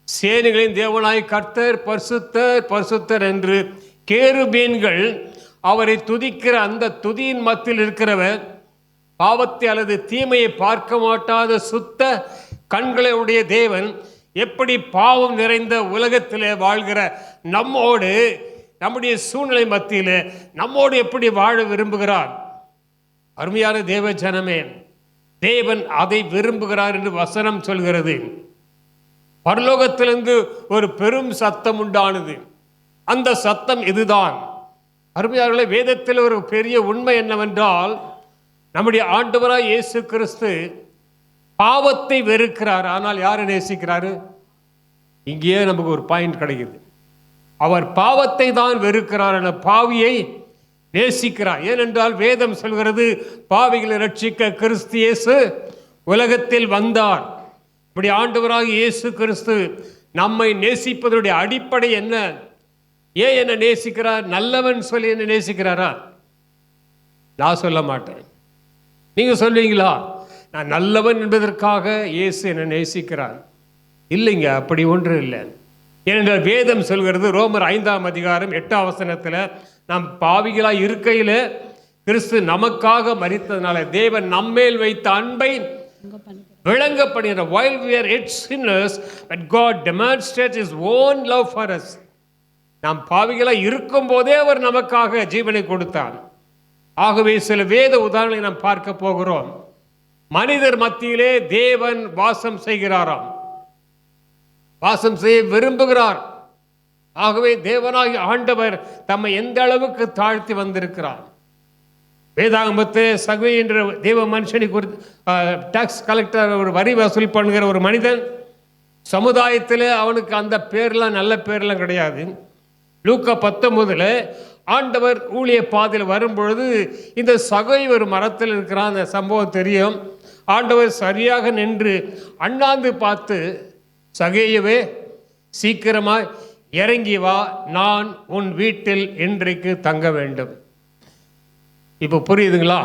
சேனைகளின் தேவனாய கர்த்தர் பரிசுத்தர் பரிசுத்தர் என்று கேருபீன்கள் அவரை துதிக்கிற அந்த துதியின் மத்தியில் இருக்கிறவர், பாவத்தை அல்லது தீமையை பார்க்க மாட்டாத சுத்த கண்களை உடைய தேவன் எப்படி பாவம் நிறைந்த உலகத்தில் வாழ்கிற நம்மோடு, நம்முடைய சூழ்நிலை மத்தியில் நம்மோடு எப்படி வாழ விரும்புகிறார்? அருமையான தேவ ஜனமே, தேவன் அதை விரும்புகிறார் என்று வசனம் சொல்கிறது. பரலோகத்திலிருந்து ஒரு பெரும் சத்தம் உண்டானது. அந்த சத்தம் இதுதான். அருமையானவர்களே, வேதத்தில் ஒரு பெரிய உண்மை என்னவென்றால், நம்முடைய ஆண்டவராய் இயேசு கிறிஸ்து பாவத்தை வெறுக்கிறார், ஆனால் யாரை நேசிக்கிறாரு? இங்கேயே நமக்கு ஒரு பாயிண்ட் கிடைக்குது. அவர் பாவத்தை தான் வெறுக்கிறார், என பாவியை நேசிக்கிறார். ஏனென்றால் வேதம் சொல்கிறது, பாவிகளை ரட்சிக்க கிறிஸ்து இயேசு உலகத்தில் வந்தார். இப்படி ஆண்டவராக இயேசு கிறிஸ்து நம்மை நேசிப்பதனுடைய அடிப்படை என்ன? ஏன் என்ன நேசிக்கிறார்? நல்லவன் சொல்லி என்ன நேசிக்கிறாரா? நான் சொல்ல மாட்டேன். நீங்க சொல்வீங்களா, நான் நல்லவன் என்பதற்காக இயேசு என்ன நேசிக்கிறார்? இல்லைங்க, அப்படி ஒன்று இல்லை. ஏனென்றால் வேதம் சொல்கிறது, ரோமர் 5ஆம் அதிகாரம் 8ஆம் வசனத்தில், நாம் பாவிகளாய் இருக்கையில் கிறிஸ்து நமக்காக மரித்ததனால தேவன் நம்மேல் வைத்த அன்பை விளங்கப்படுகிற. while we are yet sinners, but God demonstrates his own love for us. நாம் பாவிகளாய் இருக்கும் போதே அவர் நமக்காக ஜீவனை கொடுத்தார். ஆகவே சில வேத உதாரணங்களை நாம் பார்க்க போகிறோம். மனிதர் மத்தியிலே தேவன் வாசம் செய்கிறாராம், வாசம் செய்ய விரும்புகிறார். ஆகவே தேவனாகிய ஆண்டவர் தம்மை எந்த அளவுக்கு தாழ்த்தி வந்திருக்கிறார். வேதாகமத்தை சகவே என்ற தேவ மனுஷனை குறித்து, டாக்ஸ் கலெக்டர், ஒரு வரி வசூல் பண்ணுகிற ஒரு மனிதன், சமுதாயத்தில் அவனுக்கு அந்த பேர்லாம் நல்ல பேர்லாம் கிடையாது. லூக்கா 19 ஆண்டவர் ஊழிய பாதையில் வரும்பொழுது இந்த சகை ஒரு மரத்தில் இருக்கிறான். அந்த சம்பவம் தெரியும். ஆண்டவர் சரியாக நின்று அண்ணாந்து பார்த்து, சகேயவே சீக்கிரமாய் இறங்கி வா, நான் உன் வீட்டில் இன்றைக்கு தங்க வேண்டும். இப்போ புரியுதுங்களா?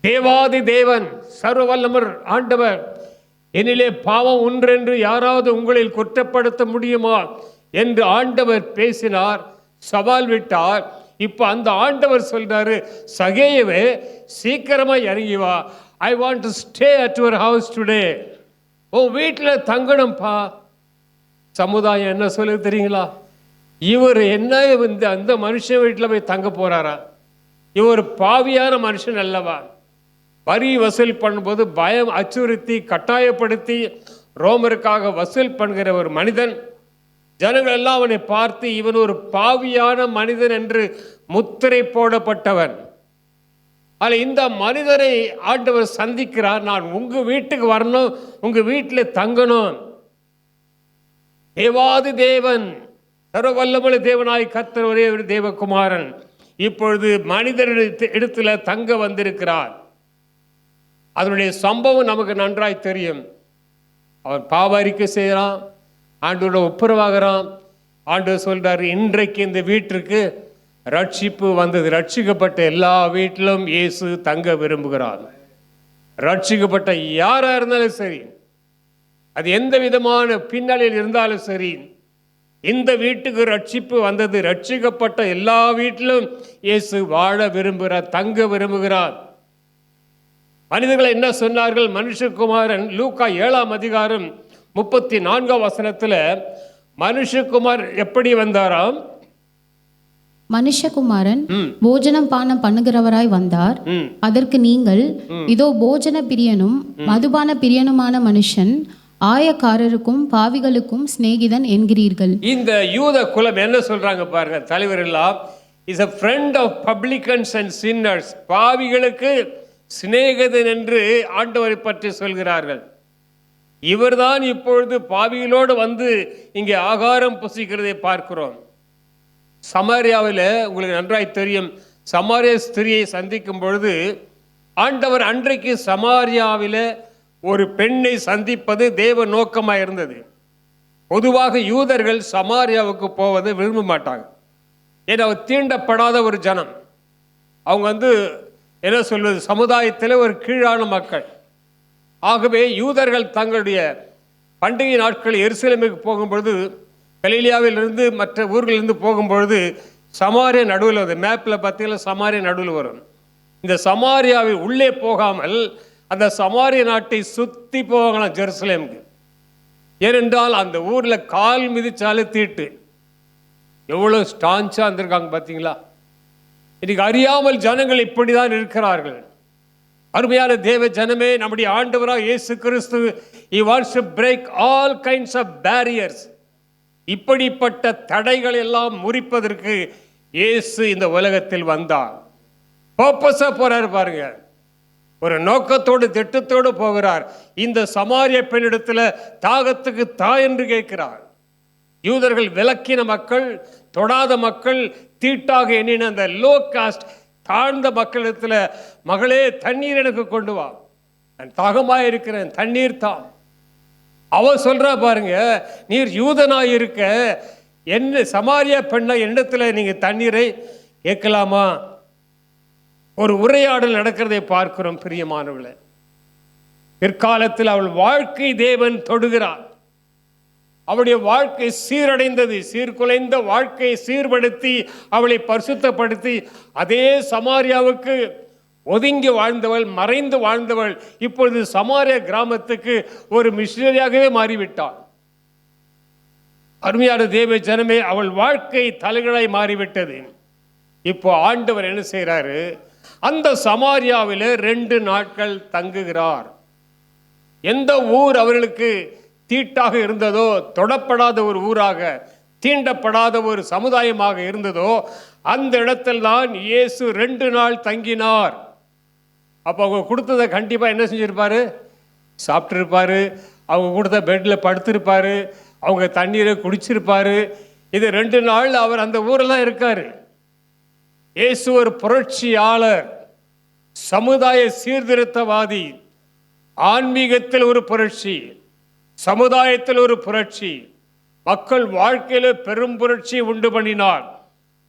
தேவாதி தேவன், சர்வ வல்லவர் ஆண்டவர், என்னிலே பாவம் ஒன்றென்று யாராவது உங்களில் குற்றப்படுத்த முடியுமா என்று ஆண்டவர் பேசினார், சவால் விட்டார். இப்போ அந்த ஆண்டவர் சொல்றாரு, சகேயவே சீக்கிரமா இறங்கி வா, I want to stay at your house today. Oh, வீட்டில் தங்கணும்ப்பா. சமுதாயம் என்ன சொல்லு தெரியுங்களா? இவர் என்ன அந்த மனுஷன் வீட்டில் போய் தங்க போறாரா? இவர் பாவியான மனுஷன் அல்லவா? வரி வசூல் பண்ணும்போது பயம், அச்சுறுத்தி, கட்டாயப்படுத்தி ரோமருக்காக வசூல் பண்ணுகிற ஒரு மனிதன். ஜனங்கள் எல்லாம் அவனை பார்த்து, இவன் ஒரு பாவியான மனிதன் என்று முத்திரை போடப்பட்டவன். அதில் இந்த மனிதரை ஆண்டவர் சந்திக்கிறார். நான் உங்க வீட்டுக்கு வரணும், உங்க வீட்டில் தங்கணும். தேவாதி தேவன், சர்வவல்லமுள்ள தேவனாய் கர்த்தர், ஒரே ஒரு தேவகுமாரன் இப்பொழுது மனிதர் இடத்துல தங்க வந்திருக்கிறார். அதனுடைய சம்பவம் நமக்கு நன்றாய் தெரியும். அவன் பாவ அறிக்கை செய்கிறான், ஆண்டவரோட ஒப்புரவாகிறான். ஆண்டவர் சொல்றாரு, இன்றைக்கு இந்த வீட்டிற்கு ரட்சிப்பு வந்தது. ரட்சிக்கப்பட்ட எல்லா வீட்டிலும் இயேசு தங்க விரும்புகிறார். ரட்சிக்கப்பட்ட யாரா இருந்தாலும் சரி, அது எந்த விதமான பின்னணியில் இருந்தாலும் சரி, இந்த வீட்டுக்கு ரட்சிப்பு வந்தது. ரட்சிக்கப்பட்ட எல்லா வீட்டிலும் இயேசு வாழ விரும்புகிறார், தங்க விரும்புகிறார். மனிதர்கள் என்ன சொன்னார்கள்? மனுஷகுமாரன், லூக்கா 7ஆம் அதிகாரம் 34ஆம் வசனத்துல மனுஷகுமார் எப்படி வந்தாராம்? மனுஷகுமாரன் போஜனம் பானம் பண்ணுகிறவராய் வந்தார். அதற்கு நீங்கள், இதோ போஜன பிரியனும் மதுபான பிரியனுமான மனுஷன் ஆயக்காரருக்கும் பாவிகளுக்கும் சிநேகிதன் என்கிறீர்கள். இந்த யூத குலம் என்ன சொல்றாங்க பாருங்க, தலைவர் எல்லாம், is a friend of publicans and sinners. பாவிகளுக்கு சிநேகிதன் என்று ஆண்டவரை பற்றி சொல்கிறார்கள். இவர்தான் இப்பொழுது பாவிகளோடு வந்து இங்கே ஆகாரம் புசிக்கிறதை பார்க்கிறோம். சமாரியாவில் உங்களுக்கு நன்றாய் தெரியும், சமாரிய ஸ்திரியை சந்திக்கும் பொழுது ஆண்டவர் அன்றைக்கு சமாரியாவில் ஒரு பெண்ணை சந்திப்பது தேவ நோக்கமாக இருந்தது. பொதுவாக யூதர்கள் சமாரியாவுக்கு போவதை விரும்ப மாட்டாங்க. ஏன்னா அவர் தீண்டப்படாத ஒரு ஜனம். அவங்க என்ன சொல்வது, சமுதாயத்தில் ஒரு கீழான மக்கள். ஆகவே யூதர்கள் தங்களுடைய பண்டிகை நாட்கள் எருசலேமுக்கு போகும்பொழுது, கலிலியாவிலிருந்து மற்ற ஊர்களிலிருந்து போகும்பொழுது சமாரியா நடுவில் வருது. மேப்பில் பார்த்தீங்கன்னா சமாரியா நடுவில் வரும். இந்த சமாரியாவில் உள்ளே போகாமல் அந்த சமாரிய நாட்டை சுற்றி போகலாம் ஜெருசலேமுக்கு. ஏனென்றால் அந்த ஊரில் கால் மிதிச்சாலே தீட்டு. எவ்வளோ ஸ்டான்ஸாக இருந்திருக்காங்க பார்த்தீங்களா? இன்னைக்கு அறியாமல் ஜனங்கள் இப்படி தான் இருக்கிறார்கள். அருமையான தேவ ஜனமே, நம்முடைய ஆண்டவராக இயேசு கிறிஸ்து he wants to break all kinds of barriers. இப்படிப்பட்ட தடைகள் எல்லாம் முறிப்பதற்கு இயேசு இந்த உலகத்தில் வந்தார். பர்பஸாக போறாரு பாருங்க, ஒரு நோக்கத்தோடு திட்டத்தோடு போகிறார். இந்த சமாரிய பெண்ணிடத்தில் தாகத்துக்கு தாய் என்று கேட்கிறார். யூதர்கள் விலக்கின மக்கள், தொடாத மக்கள், தீட்டாக எண்ணின அந்த லோ காஸ்ட் தாழ்ந்த மக்களிடத்தில், மகளே தண்ணீர் எனக்கு கொண்டு வா, நான் தாகமாக இருக்கிறேன், தண்ணீர் தான். அவ சொல்றா பாருங்க, நீர் யூதனாய் இருக்க என்ன சமாரியா பெண்ணா என்னிடத்துல நீங்க தண்ணீரை கேட்கலாமா? ஒரு உரையாடல் நடக்கிறதை பார்க்கிறோம் பிரியமானவர்களே. பிற்காலத்தில் அவள் வாழ்க்கை தேவன் தொடுகிறார். அவளுடைய வாழ்க்கை சீரடைந்தது. சீர்குலைந்த வாழ்க்கையை சீர்படுத்தி அவளை பரிசுத்தப்படுத்தி அதே சமாரியாவுக்கு ஒதுங்கி வாழ்ந்தவள், மறைந்து வாழ்ந்தவள், இப்பொழுது சமாரியா கிராமத்துக்கு ஒரு மிஷனரியாகவே மாறிவிட்டாள். அருமையான தேவ ஜனமே, அவள் வாழ்க்கை தலைகளாய் மாறிவிட்டது. இப்போ ஆண்டவர் என்ன செய்கிறாரு, அந்த சமாரியாவில் 2 நாட்கள் தங்குகிறார். எந்த ஊர் அவர்களுக்கு தீட்டாக இருந்ததோ, தொடப்படாத ஒரு ஊராக, தீண்டப்படாத ஒரு சமுதாயமாக இருந்ததோ, அந்த இடத்தில் தான் இயேசு 2 நாள் தங்கினார். அப்போ அவங்க கொடுத்ததை கண்டிப்பாக என்ன செஞ்சிருப்பாரு, சாப்பிட்டுருப்பாரு. அவங்க கொடுத்த பெட்டில் படுத்திருப்பாரு. அவங்க தண்ணீரை குடிச்சிருப்பாரு. இது 2 நாள் அவர் அந்த ஊரெல்லாம் இருக்காரு. இயேசு ஒரு புரட்சியாளர், சமுதாய சீர்திருத்தவாதி. ஆன்மீகத்தில் ஒரு புரட்சி, சமுதாயத்தில் ஒரு புரட்சி, மக்கள் வாழ்க்கையில் பெரும் புரட்சி உண்டு பண்ணினார்.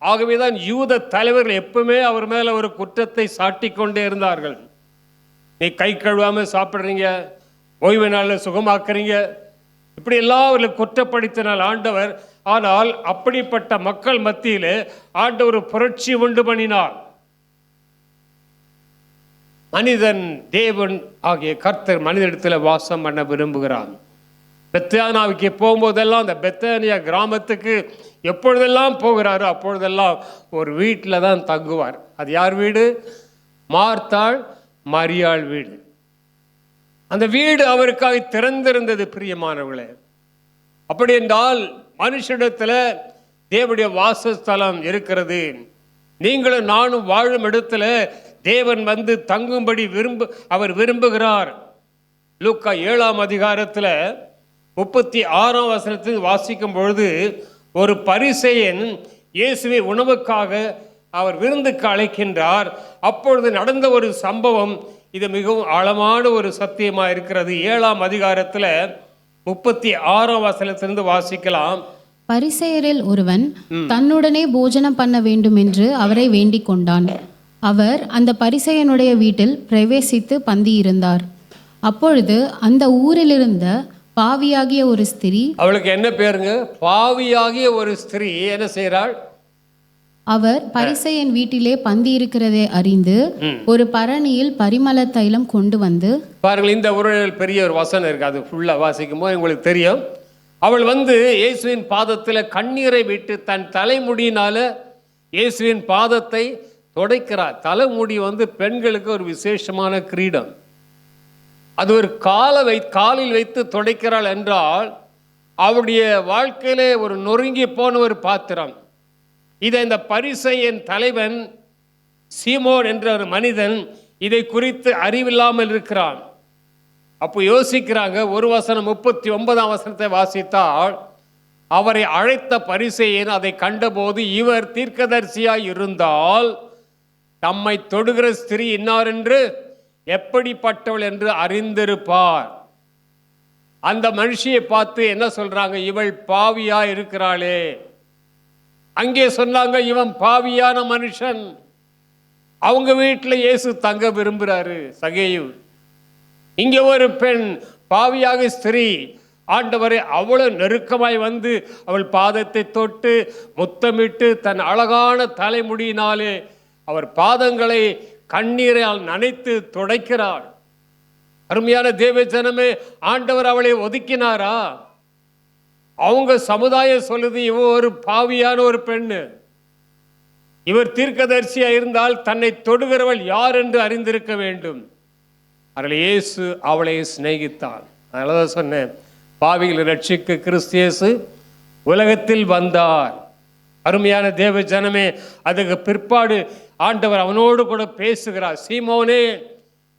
ஆகவேதான் யூத தலைவர்கள் எப்பவுமே அவர் மேல ஒரு குற்றத்தை சாட்டி கொண்டே இருந்தார்கள். நீ கை கழுவாம சாப்பிட்றீங்க, ஓய்வு நாளில் சுகமாக்குறீங்க, இப்படி எல்லாம் அவர்களை குற்றப்படுத்தினால் ஆண்டவர். ஆனால் அப்படிப்பட்ட மக்கள் மத்தியில் ஆண்டவர் ஒரு புரட்சி உண்டு பண்ணினார். மனிதன் தேவன் ஆகிய கர்த்தர் மனிதனிடத்தில் வாசம் பண்ண விரும்புகிறான். பெத்தானியாவுக்கு போகும்போதெல்லாம் அந்த பெத்தானியா கிராமத்துக்கு எப்பொழுதெல்லாம் போகிறாரோ அப்பொழுதெல்லாம் ஒரு வீட்டில் தான் தங்குவார். அது யார் வீடு? மார்த்தாள் மரியாள் வீடு. அந்த வீடு அவருக்காக திறந்திருந்தது பிரியமானவர்களே. அப்படி என்றால் மனுஷனிடத்தில் தேவனுடைய வாசஸ்தலம் இருக்கிறது. நீங்களும் நானும் வாழும் இடத்துல தேவன் வந்து தங்கும்படி அவர் விரும்புகிறார். லூக்கா 7ஆம் அதிகாரத்தில் 36ஆம் வசனத்தில் வாசிக்கும் பொழுது, ஒரு பரிசேயன் இயேசுவை உணவுக்காக அவர் விருந்துக்கு அழைக்கின்றார். அப்பொழுது நடந்த ஒரு சம்பவம், இது மிகவும் ஆழமான ஒரு சத்தியமாக இருக்கிறது. 7ஆம் அதிகாரத்தில் 36ஆம் வசனத்திலிருந்து வாசிக்கலாம். பரிசேயரில் ஒருவன் தன்னுடனே போஜனம் பண்ண வேண்டும் என்று அவரை வேண்டிக் கொண்டான். அவர் அந்த பரிசேயனுடைய வீட்டில் பிரவேசித்து பந்தியிருந்தார். அப்பொழுது அந்த ஊரிலிருந்த பாவியாகிய ஒரு ஸ்திரீ, அவளுக்கு என்ன பேருங்க? பாவியாகிய ஒரு ஸ்திரீ என்ன செய்கிறாள்? அவர் பரிசேயன் வீட்டிலே பந்தி இருக்கிறதை அறிந்து ஒரு பரணியில் பரிமள தைலம் கொண்டு வந்து, பாருங்கள், இந்த உரையில் பெரிய ஒரு வசனம் இருக்கு. அது ஃபுல்லா வாசிக்கும் போது உங்களுக்கு தெரியும். அவள் வந்து இயேசுவின் பாதத்தில் கண்ணீரை விட்டு தன் தலைமுடியினால இயேசுவின் பாதத்தை துடைக்கிறார். தலைமுடி வந்து பெண்களுக்கு ஒரு விசேஷமான கிரீடம். அது ஒரு காலில் வைத்து துடைக்கிறாள் என்றால் அவருடைய வாழ்க்கையிலே ஒரு நொறுங்கி போன ஒரு பாத்திரம். இதை இந்த பரிசேயன் தலைவன் சீமோன் என்ற ஒரு மனிதன் இதை குறித்து அறிவில்லாமல் இருக்கிறான். அப்போ யோசிக்கிறாங்க. ஒரு வசனம் 39ஆம் வசனத்தை வாசித்தால், அவரை அழைத்த பரிசேயன் அதை கண்டபோது, இவர் தீர்க்கதரிசியாய் இருந்தால் தம்மை தொடுகிற ஸ்திரீ இன்னார் என்று எப்படிப்பட்டவள் என்று அறிந்திருப்பார். அந்த மனுஷியை பார்த்து என்ன சொல்றாங்க? இவள் பாவியா இருக்கிறாளே. அங்கே சொன்னாங்க இவன் பாவியான மனுஷன். அவங்க வீட்டில் இயேசு தங்க விரும்புகிறாரு சகேயு. இங்கே ஒரு பெண் பாவியாக ஸ்திரீ ஆண்டவரை அவ்வளவு நெருக்கமாய் வந்து அவள் பாதத்தை தொட்டு முத்தமிட்டு தன் அழகான தலைமுடியினாலே அவர் பாதங்களை கண்ணீரால் நனைத்து துடைக்கிறாள். அருமையான தேவ ஜனமே, ஆண்டவர் அவளை ஒதுக்கினாரா? அவங்க சமுதாயம் சொல்லுது இவ ஒரு பாவியான ஒரு பெண்ணு. இவர் தீர்க்கதரிசியா இருந்தால் தன்னை தொடுகிறவள் யார் என்று அறிந்திருக்க வேண்டும். அதில் இயேசு அவளை சிநேகித்தார். அதனாலதான் சொன்னேன், பாவிகளை ரட்சிக்க கிறிஸ்து இயேசு உலகத்தில் வந்தார். அருமையான தேவ ஜனமே, அதுக்கு பிற்பாடு ஆண்டவர் அவனோடு கூட பேசுகிறார். சீமோனே,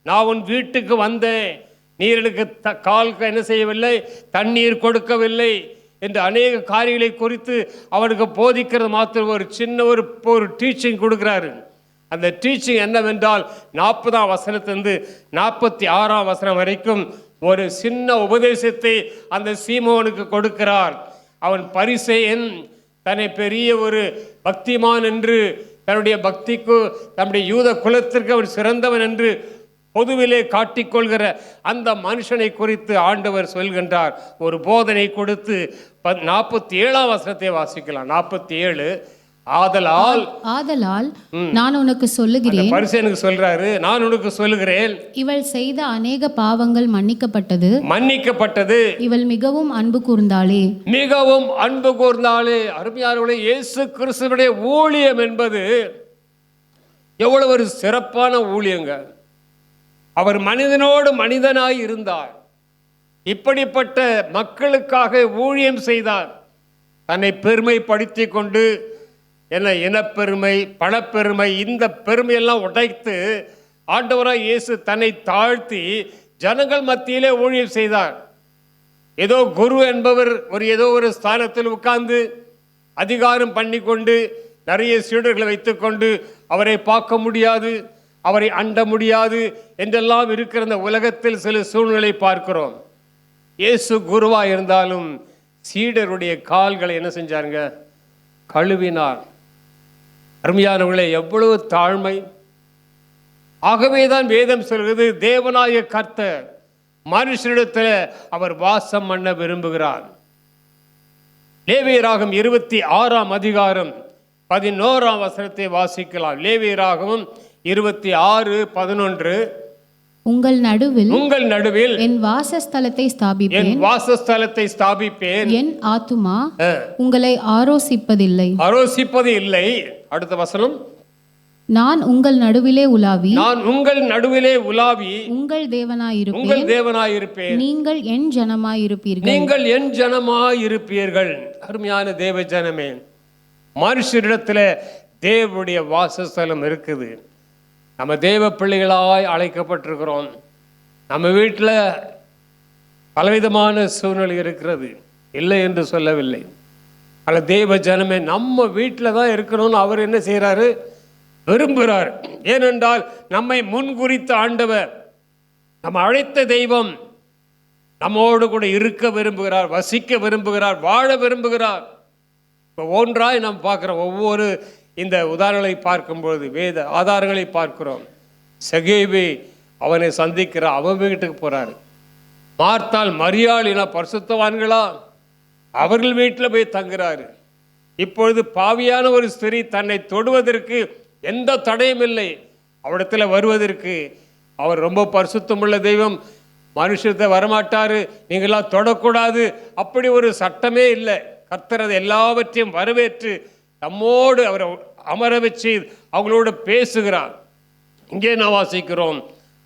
நான் உன் வீட்டுக்கு வந்தேன், நீர் எனக்கு காலுக்கு என்ன செய்யவில்லை, தண்ணீர் கொடுக்கவில்லை என்று அநேக காரியங்களை குறித்து அவனுக்கு போதிக்கிறது மாத்திரம் ஒரு சின்ன ஒரு டீச்சிங் கொடுக்குறாரு. அந்த டீச்சிங் என்னவென்றால் 40ஆம் வசனத்திலிருந்து 46ஆம் வசனம் வரைக்கும் ஒரு சின்ன உபதேசத்தை அந்த சீமோனுக்கு கொடுக்கிறார். அவன் பரிசேயன், தன்னை பெரிய ஒரு பக்திமான் என்று, தன்னுடைய பக்திக்கு தன்னுடைய யூத குலத்திற்கு அவன் சிறந்தவன் என்று பொதுவிலே காட்டிக்கொள்கிற அந்த மனுஷனை குறித்து ஆண்டவர் சொல்கின்றார். ஒரு போதனை கொடுத்து 47ஆம் வசனத்தை வாசிக்கலாம். 47. ஆதலால் நான் உனக்கு சொல்லுகிறேன், பரிசேயனுக்கு சொல்றாரு, நான் உனக்கு சொல்லுகிறேன், இவள் செய்த அநேக பாவங்கள் மன்னிக்கப்பட்டது, இவள் மிகவும் அன்பு கூர்ந்தாளே. அருமையானவர்களே, இயேசு கிறிஸ்துவுடைய ஊழியம் என்பது எவ்வளவு ஒரு சிறப்பான ஊழியங்க. அவர் மனிதனோடு மனிதனாய் இருந்தார். இப்படிப்பட்ட மக்களுக்காக ஊழியம் செய்தார். தன்னை பெருமைப்படுத்தி கொண்டு என்ன இனப்பெருமை, பணப்பெருமை, இந்த பெருமையெல்லாம் உடைத்து ஆண்டவராய் இயேசு தன்னை தாழ்த்தி ஜனங்கள் மத்தியிலே ஊழியம் செய்தார். ஏதோ குரு என்பவர் ஏதோ ஒரு ஸ்தானத்தில் உட்கார்ந்து அதிகாரம் பண்ணி கொண்டு நிறைய சீடர்களை வைத்துக்கொண்டு அவரை பார்க்க முடியாது, அவரை அண்ட முடியாது என்றெல்லாம் இருக்கிற இந்த உலகத்தில் சில சூழ்நிலை பார்க்கிறோம். இயேசு குருவா இருந்தாலும் சீடருடைய கால்களை என்ன செஞ்சாருங்க? கழுவினார். அருமையானவர்களே, எவ்வளவு தாழ்மை! ஆகவேதான் வேதம் சொல்கிறது, தேவனாய கர்த்தர் மனுஷனிடத்தில் அவர் வாசம் பண்ண விரும்புகிறார். லேவியராகமம் 26ஆம் அதிகாரம் 11ஆம் வசனத்தை வாசிக்கலாம். லேவியராகமம் 26:11. உங்கள் நடுவில் என் வாசஸ்தலத்தை ஸ்தாபிப்பேன், என் ஆத்துமா உங்களை ஆரோசிப்பதில்லை. அடுத்த வசனம், நான் உங்கள் நடுவிலே உலாவி உங்கள் தேவனாயிருப்பேன், நீங்கள் என் ஜனமாயிருப்பீர்கள். அருமையான தேவ ஜனமே, மனுஷரிடத்தில் தேவனுடைய வாசஸ்தலம் இருக்குது. நம்ம தேவ பிள்ளைகளாய் அழைக்கப்பட்டிருக்கிறோம். நம்ம வீட்டில் பலவிதமான சூழ்நிலை இருக்கிறது, இல்லை என்று சொல்லவில்லை. ஆனால் தேவ ஜனமே, நம்ம வீட்டில் தான் இருக்கணும்னு அவர் என்ன செய்கிறாரு? விரும்புகிறார். ஏனென்றால் நம்மை முன்குறித்த ஆண்டவர், நம்ம அழைத்த தெய்வம் நம்மோடு கூட இருக்க விரும்புகிறார், வசிக்க விரும்புகிறார், வாழ விரும்புகிறார். இப்போ ஒன்றாய் நாம் பார்க்குற ஒவ்வொரு இந்த உதாரணங்களை பார்க்கும்பொழுது வேத ஆதாரங்களை பார்க்கிறோம். சகேவி அவனை சந்திக்கிற, அவன் வீட்டுக்கு போறாரு. மார்த்தாள் மரியாளினா பரிசுத்தவான்களா, அவர்கள் வீட்டில் போய் தங்குறாரு. இப்பொழுது பாவியான ஒரு ஸ்திரீ தன்னை தொடுவதற்கு எந்த தடையும் இல்லை, அவரிடத்தில் வருவதற்கு. அவர் ரொம்ப பரிசுத்தமுள்ள தெய்வம், மனுஷத்தை வரமாட்டாரு, நீங்களாம் தொடக்கூடாது, அப்படி ஒரு சட்டமே இல்லை. கர்த்தர் அதை எல்லாவற்றையும் வரவேற்று நம்மோடு அவரை அமர வச்சு அவங்களோடு பேசுகிறார். இங்கே நான் வாசிக்கிறோம்,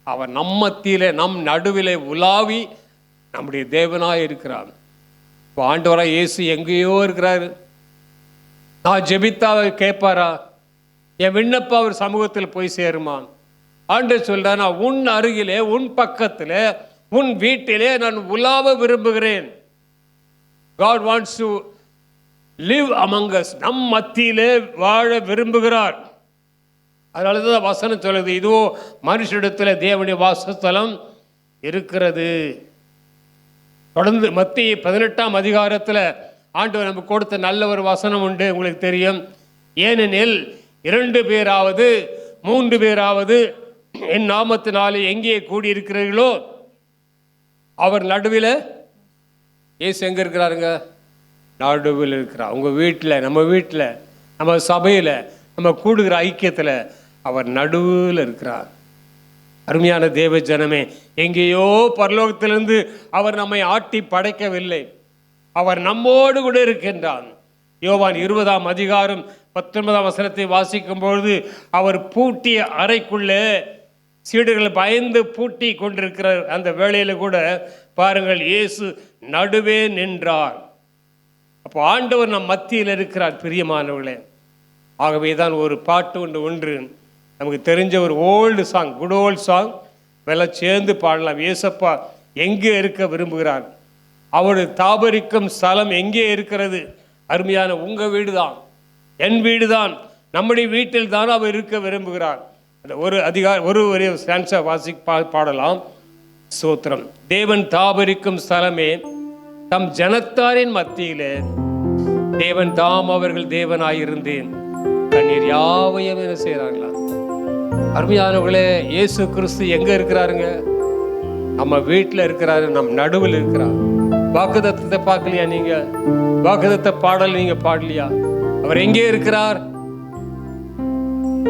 அவர் நம் மத்தியிலே, நம் நடுவிலே உலாவி நம்முடைய தேவனாய் இருக்கிறார். இப்போ ஆண்டவராய் இயேசு எங்கேயோ இருக்கிறாரு. நான் ஜெபித்தா அவர் கேட்பாரா? என் விண்ணப்பம் அவர் சமூகத்தில் போய் சேருமா? ஆண்டவர் சொல்றார், நான் உன் அருகிலே, உன் பக்கத்தில், உன் வீட்டிலே நான் உலாவ விரும்புகிறேன். God wants to live among us. நம் மத்தியிலே வாழ விரும்புகிறார். அதனால தான் வசனம் சொல்லுது, இதுவோ மனுஷனிடத்தில் தேவனுடைய வாசஸ்தலம் இருக்கிறது. தொடர்ந்து மத்திய 18ஆம் அதிகாரத்தில் ஆண்டவர் நமக்கு கொடுத்த நல்ல ஒரு வசனம் உண்டு, உங்களுக்கு தெரியும். ஏனெனில் 2 பேராவது 3 பேராவது என் நாமத்தினாலே எங்கே கூடியிருக்கிறீர்களோ அவர் நடுவில். ஏசு எங்கே இருக்கிறாருங்க? நடுவில் இருக்கிறார். உங்கள் வீட்டில், நம்ம வீட்டில், நம்ம சபையில், நம்ம கூடுகிற ஐக்கியத்தில் அவர் நடுவில் இருக்கிறார். அருமையான தேவ ஜனமே, எங்கேயோ பரலோகத்திலிருந்து அவர் நம்மை ஆட்டி படைக்கவில்லை, அவர் நம்மோடு கூட இருக்கின்றான். யோவான் 20ஆம் அதிகாரம் 19ஆம் வசனத்தை வாசிக்கும் பொழுது, அவர் பூட்டிய அறைக்குள்ளே சீடர்கள் பயந்து பூட்டி கொண்டிருக்கிற அந்த வேளையில் கூட பாருங்கள், இயேசு நடுவே நின்றார். அப்போ ஆண்டவர் நம் மத்தியில் இருக்கிறார் பிரியமானவர்களே. ஆகவே தான் ஒரு பாட்டு ஒன்று நமக்கு தெரிஞ்ச ஒரு old song, good old song, வெள்ளம் சேர்ந்து பாடலாம். ஏசப்பா எங்கே இருக்க விரும்புகிறார்? அவருடைய தாபரிக்கும் ஸ்தலம் எங்கே இருக்கிறது? அருமையான உங்கள் வீடு தான், என் வீடு தான், நம்முடைய வீட்டில் தான் அவர் இருக்க விரும்புகிறார். அந்த ஒரு ஸ்டான்ஸா பாடலாம். ஸ்தோத்திரம். தேவன் தாபரிக்கும் ஸ்தலமே தம் ஜனத்தாரின் மத்தியிலே தேவன் தாம் அவர்கள் தேவனாயிருந்தேன் கண்ணீர் யாவையும் என்ன செய்யறாங்களா? அருமையானவர்களே, இயேசு கிறிஸ்து எங்க இருக்கிறாருங்க? நம்ம வீட்டில் இருக்கிறாரு, நம் நடுவில் இருக்கிறார். வாக்குத்தத்தத்தை பார்க்கலையா நீங்க? வாக்குத்தத்த பாடல் நீங்க பாடலையா? அவர் எங்கே இருக்கிறார்?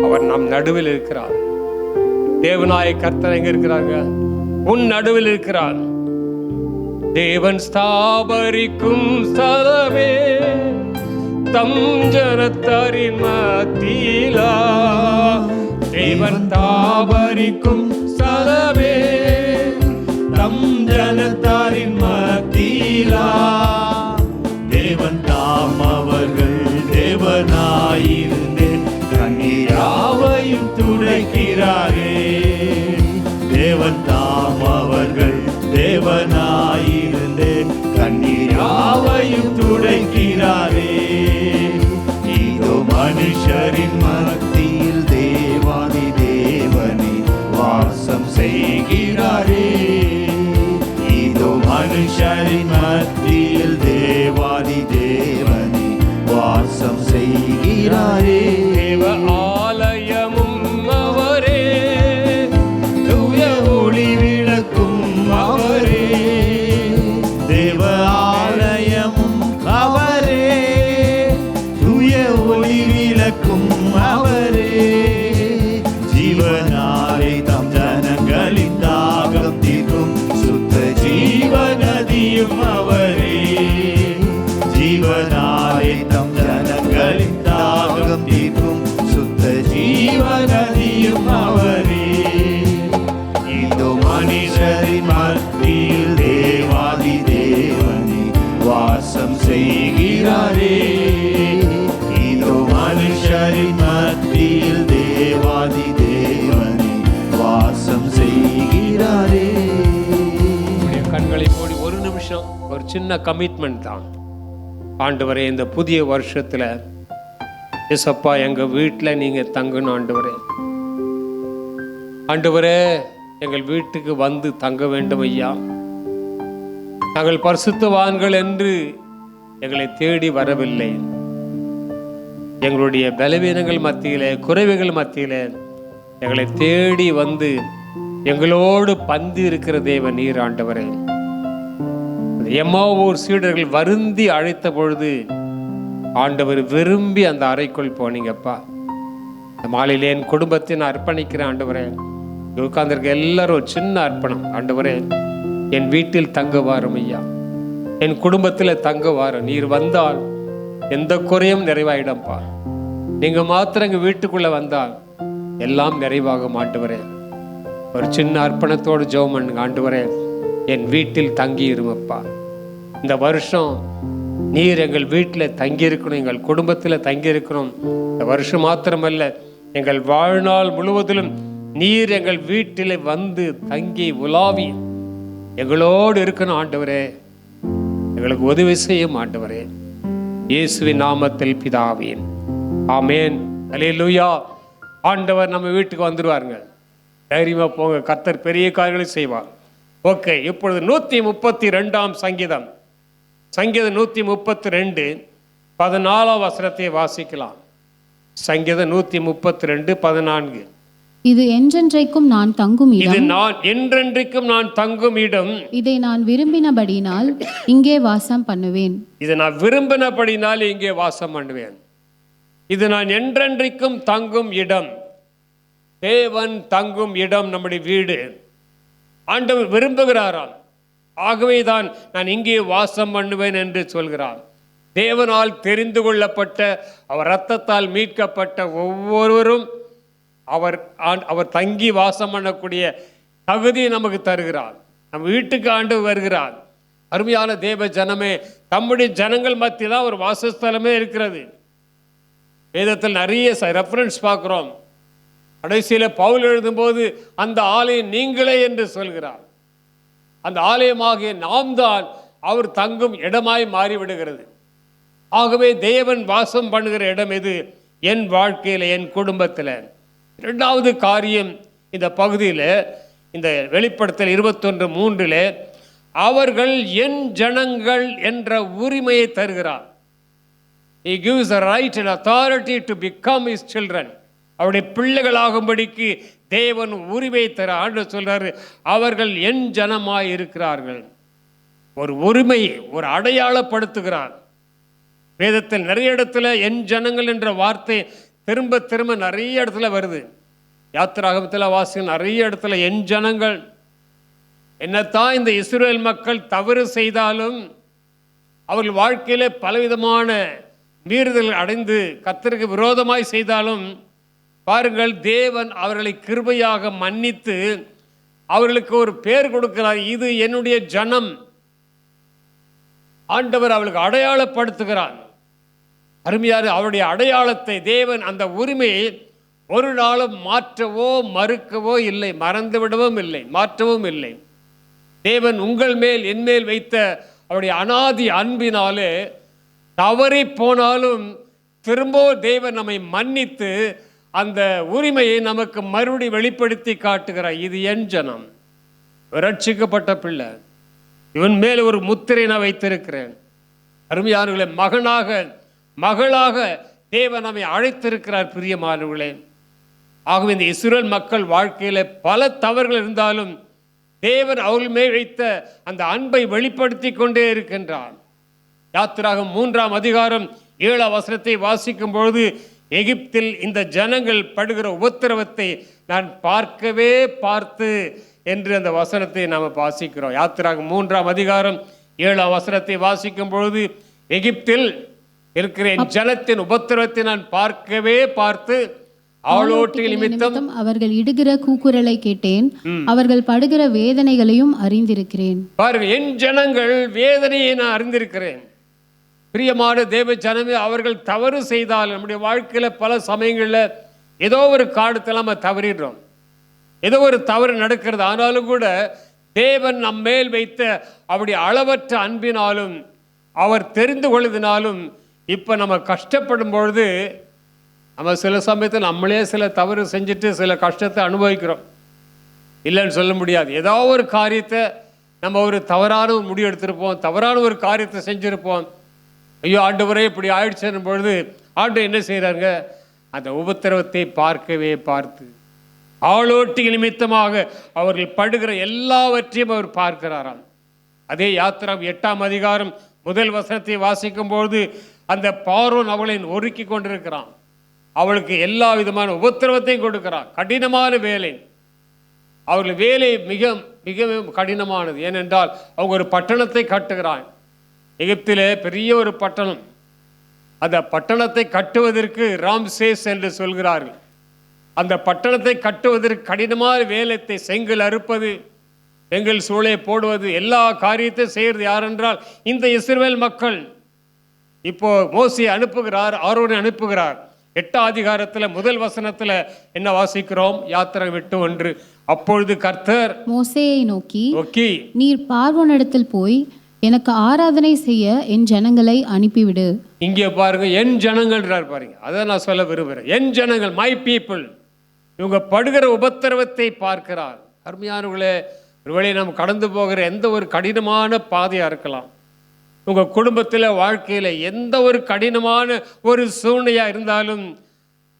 அவர் நம் நடுவில் இருக்கிறார். தேவனாய கர்த்தர் எங்க இருக்கிறாங்க? உன் நடுவில் இருக்கிறார். தேவன் ஸ்தாபரிக்கும் ஸ்தலமே தம் ஜனத்தாரின் மத்தியிலா. தேவன் தாபரிக்கும் ஸ்தலமே தம் ஜனத்தாரின் மத்தியிலா. தேவன் தாம் அவர்கள் தேவனாயிருந்தே கண்ணீராவையும் துடைக்கிறாரே. தேவன் தாம் அவர்கள் தேவனாயிருந்தே கண்ணீராவையும் துடைக்கிறாரே. இதோ மனுஷரின் மத்தியில் தேவாதி தேவனே வாசம் செய்கிறாரே. இதோ மனுஷரின் மத்தியில் தேவாதி தேவனே வாசம் செய்கிறாரே. தேவ ஆலயமும் அவரே, தூய ஒளி விளக்கும் அவரே. தேவ ஆலயமும் அவரே, தூய ஒளி விளக்கும் அவரே. ஜீவனாலே தம் ஜனங்களின் தாகம் தீர்க்கும் சுத்த ஜீவநதியும் அவரே. ஜீவனாலே தம் ஜனங்களின் தாகம் தீர்க்கும் சுத்த ஜீவநதியும் அவரே. இதோ மனுஷரின் மத்தியில் தேவாதி தேவனே வாசம் செய்கிறாரே. இதோ மனுஷரின் மத்தியில் தேவாதி தேவனே வாசம் செய்கிறாரே. கண்களை மூடி ஒரு நிமிஷம் ஒரு சின்ன கமிட்மெண்ட் தான். ஆண்டவரே, இந்த புதிய வருஷத்துல ஏசப்பா எங்க வீட்டில் நீங்க தங்கணும் ஆண்டவரே. ஆண்டவரே, எங்கள் வீட்டுக்கு வந்து தங்க வேண்டும் ஐயா. நாங்கள் பரிசுத்தவான்கள் என்று எங்களை தேடி வரவில்லை. எங்களுடைய பலவீனங்கள் மத்தியிலே, குறைவுகள் மத்தியிலே எங்களை தேடி வந்து எங்களோடு பந்தி இருக்கிற தேவன் நீர் ஆண்டவரே. எம்மாவூர் சீடர்கள் வருந்தி அழைத்த பொழுது ஆண்டவர் விரும்பி அந்த அறைக்குள் போனீங்கப்பா. இந்த மாலையிலே என் குடும்பத்தை நான் அர்ப்பணிக்கிறேன் ஆண்டவரே. உட்கார்ந்திருக்க எல்லாரும் ஒரு சின்ன அர்ப்பணம். ஆண்டவரே, என் வீட்டில் தங்க வாரும் ஐயா, என் குடும்பத்தில் தங்க வாரும். நீர் வந்தால் எந்த குறையும் நிறைவாயிடம்பா. நீங்க மாத்திரம் எங்க வீட்டுக்குள்ள வந்தால் எல்லாம் நிறைவாகும் ஆண்டவரே. ஒரு சின்ன அர்ப்பணத்தோடு ஜெபம் பண்ணுங்க. ஆண்டவரே, என் வீட்டில் தங்கி இருமப்பா. இந்த வருஷம் நீர் எங்கள் வீட்டில் தங்கியிருக்கணும், எங்கள் குடும்பத்தில் தங்கியிருக்கணும். இந்த வருஷம் மாத்திரமல்ல, எங்கள் வாழ்நாள் முழுவதிலும் நீர் எங்கள் வீட்டில் வந்து தங்கி உலாவி எங்களோடு இருக்கணும் ஆண்டவரே. எங்களுக்கு உதவி செய்யும் ஆண்டவரே. இயேசுவின் நாமத்தில் பிதாவே, ஆமேன். அல்லேலூயா. ஆண்டவர் நம்ம வீட்டுக்கு வந்துடுவாருங்க. தைரியமாக போங்க, கர்த்தர் பெரிய காரியங்களை செய்வார். ஓகே, இப்பொழுது 132ஆம் சங்கீதம், சங்கீதம் 132 14ஆம் வசனத்தை வாசிக்கலாம். சங்கீதம் 132 14. இது என்றென்றைக்கும் நான் தங்கும் இது இடம், நான் என்றென்றைக்கும் நான் தங்கும் இடம், இதை நான் விரும்பினபடினால் இங்கே வாசம் பண்ணுவேன். இதை நான் விரும்பினபடினால் இங்கே வாசம் பண்ணுவேன். இது நான் என்றென்றைக்கும் தங்கும் இடம். தேவன் தங்கும் இடம் நம்முடைய வீடு. ஆண்டவர் விரும்புகிறாராம். ஆகவே தான் நான் இங்கே வாசம் பண்ணுவேன் என்று சொல்கிறார். தேவனால் தெரிந்து கொள்ளப்பட்ட, அவர் இரத்தத்தால் மீட்கப்பட்ட ஒவ்வொருவரும் அவர் தங்கி வாசம் பண்ணக்கூடிய தகுதியை நமக்கு தருகிறார். நம் வீட்டுக்கு ஆண்டவர் வருகிறார். அருமையான தேவ ஜனமே, தம்முடைய ஜனங்கள் மத்தியில் தான் ஒரு வாசஸ்தலமே இருக்கிறது. வேதத்தில் நிறைய ரெஃபரன்ஸ் பார்க்குறோம். கடைசியில் பவுல் எழுதும்போது அந்த ஆலயம் நீங்களே என்று சொல்கிறார். அந்த ஆலயமாகிய நாம் தான் அவர் தங்கும் இடமாய் மாறிவிடுகிறது. ஆகவே தேவன் வாசம் பண்ணுகிற இடம் எது? என் வாழ்க்கையில், என் குடும்பத்தில். இரண்டாவது காரியம், இந்த பகுதியில், இந்த வெளிப்படுத்தல் 21:3 அவர்கள் என் ஜனங்கள் என்ற உரிமையை தருகிறார். He gives a right and authority to become his children. அவருடைய பிள்ளைகளாகும்படிக்கு தேவன் உரிமை தர ஆண்டவர் சொல்றாரு, அவர்கள் என் ஜனமாய் இருக்கிறார்கள். ஒரு உரிமையை, ஒரு அடையாளப்படுத்துகிறார். வேதத்தில் நிறைய இடத்துல என் ஜனங்கள் என்ற வார்த்தை திரும்ப திரும்ப நிறைய இடத்துல வருது. யாத்திராகமத்தில் வாசிகள் நிறைய இடத்துல என் ஜனங்கள். என்னத்தான் இந்த இஸ்ரவேல் மக்கள் தவறு செய்தாலும், அவர்கள் வாழ்க்கையில பலவிதமான மீறுதல் அடைந்து கர்த்தருக்கு விரோதமாய் செய்தாலும், பாருங்கள், தேவன் அவர்களை கிருபையாக மன்னித்து அவர்களுக்கு ஒரு பேர் கொடுக்கிறார். இது என்னுடைய ஜனம். ஆண்டவர் அவளுக்கு அடையாளப்படுத்துகிறார். அருமையான அவருடைய அடையாளத்தை தேவன், அந்த உரிமையை ஒரு நாளும் மாற்றவோ மறுக்கவோ இல்லை, மறந்துவிடவும் இல்லை, மாற்றவும் இல்லை. தேவன் உங்கள் மேல், என் மேல் வைத்த அவருடைய அனாதி அன்பினாலே தவறி போனாலும் திரும்ப தேவன் நம்மை மன்னித்து அந்த உரிமையை நமக்கு மறுபடி வெளிப்படுத்தி காட்டுகிறார். இது என் ஜனம், ரட்சிக்கப்பட்ட பிள்ளை, இவன் மேல் ஒரு முத்திரை நான் வைத்திருக்கிறேன். அருமையானவர்களே, மகனாக மகளாக தேவன் நம்மை அழைத்திருக்கிறார். பிரியமானவர்களே, ஆகவே இந்த இஸ்ரவேல் மக்கள் வாழ்க்கையில பல தவறுகள் இருந்தாலும் தேவன் அவர்கள் மேல் வைத்த அந்த அன்பை வெளிப்படுத்தி கொண்டே இருக்கின்றார். யாத்திராகம் 3ஆம் அதிகாரம் 7ஆம் வசனத்தை வாசிக்கும் பொழுது, எகிப்தில் இந்த ஜனங்கள் படுகிற உபத்திரவத்தை நான் பார்க்கவே பார்த்து என்று அந்த வசனத்தை நாம் வாசிக்கிறோம். யாத்திராகம் 3ஆம் அதிகாரம் 7ஆம் வசனத்தை வாசிக்கும் பொழுது, எகிப்தில் இருக்கிற என் ஜனத்தின் உபத்திரவத்தை நான் பார்க்கவே பார்த்து ஆளோட்டிகள் நிமித்தம் அவர்கள் இடுகிற கூக்குரலை கேட்டேன், அவர்கள் படுகிற வேதனைகளையும் அறிந்திருக்கிறேன். பாருங்கள், என் ஜனங்கள் வேதனையை நான் அறிந்திருக்கிறேன். பிரியமான தேவ ஜனமே, அவர்கள் தவறு செய்தால் நம்முடைய வாழ்க்கையில் பல சமயங்களில் ஏதோ ஒரு காலத்தில் நம்ம தவறிடுறோம், ஏதோ ஒரு தவறு நடக்கிறது. ஆனாலும் கூட தேவன் நம் மேல் வைத்த அவருடைய அளவற்ற அன்பினாலும் அவர் தெரிந்து கொள்வதனாலும் இப்போ நம்ம கஷ்டப்படும் பொழுது நம்ம சில சமயத்தில் நம்மளே சில தவறு செஞ்சுட்டு சில கஷ்டத்தை அனுபவிக்கிறோம். இல்லைன்னு சொல்ல முடியாது. ஏதோ ஒரு காரியத்தை நம்ம ஒரு தவறான ஒரு முடிவு எடுத்திருப்போம், தவறான ஒரு காரியத்தை செஞ்சுருப்போம். ஐயோ ஆண்டவரே இப்படி ஆயிடுச்சுன்னும் பொழுது ஆண்டவர் என்ன செய்கிறாங்க? அந்த உபத்திரவத்தை பார்க்கவே பார்த்து ஆளோட்டி நிமித்தமாக அவர்கள் படுகிற எல்லாவற்றையும் அவர் பார்க்கிறாராம். அதே யாத்திராகம் 8ஆம் அதிகாரம் 1 வசனத்தை வாசிக்கும் பொழுது, அந்த பார்வோன் அவளை ஒருக்கி கொண்டிருக்கிறான். அவளுக்கு எல்லா விதமான உபத்திரவத்தையும் கொடுக்கிறான். கடினமான வேலை, அவர்கள் வேலை மிக மிக கடினமானது. ஏனென்றால் அவங்க ஒரு பட்டணத்தை கட்டுகிறான். எகிப்திலே பெரிய ஒரு பட்டணம். அந்த பட்டணத்தை கட்டுவதற்கு ராம்சேஸ் என்று சொல்கிறார்கள். அந்த பட்டணத்தை கட்டுவதற்கு கடினமான வேலைத்தை, செங்கல் அறுப்பது, செங்கல் சூளை போடுவது, எல்லா காரியத்தையும் செய்கிறது யார் என்றால் இந்த இஸ்ரவேல் மக்கள். இப்போ மோசே அனுப்புகிறார், ஆரோனை அனுப்புகிறார். 8ஆம் அதிகாரத்தில் 1 வசனத்தில் என்ன வாசிக்கிறோம்? யாத்திராகம் 8:1. அப்பொழுது கர்த்தர் மோசேயை நோக்கி, நீர் பார்வோனிடத்தில் போய் எனக்கு ஆராதனை செய்ய என் ஜனங்களை அனுப்பிவிடு. இங்கே பாருங்க, என் ஜனங்கள்ன்றார் பாருங்க. அதை நான் சொல்ல விரும்புகிறேன். என் ஜனங்கள், மை பீப்புள். இவங்க படுகிற உபத்திரவத்தை பார்க்கிறார். அருமையானவர்களே, ஒருவேளை நாம் கடந்து போகிற எந்த ஒரு கடினமான பாதையாக இருக்கலாம், உங்கள் குடும்பத்தில் வாழ்க்கையில் எந்த ஒரு கடினமான ஒரு சூழ்நிலையாக இருந்தாலும்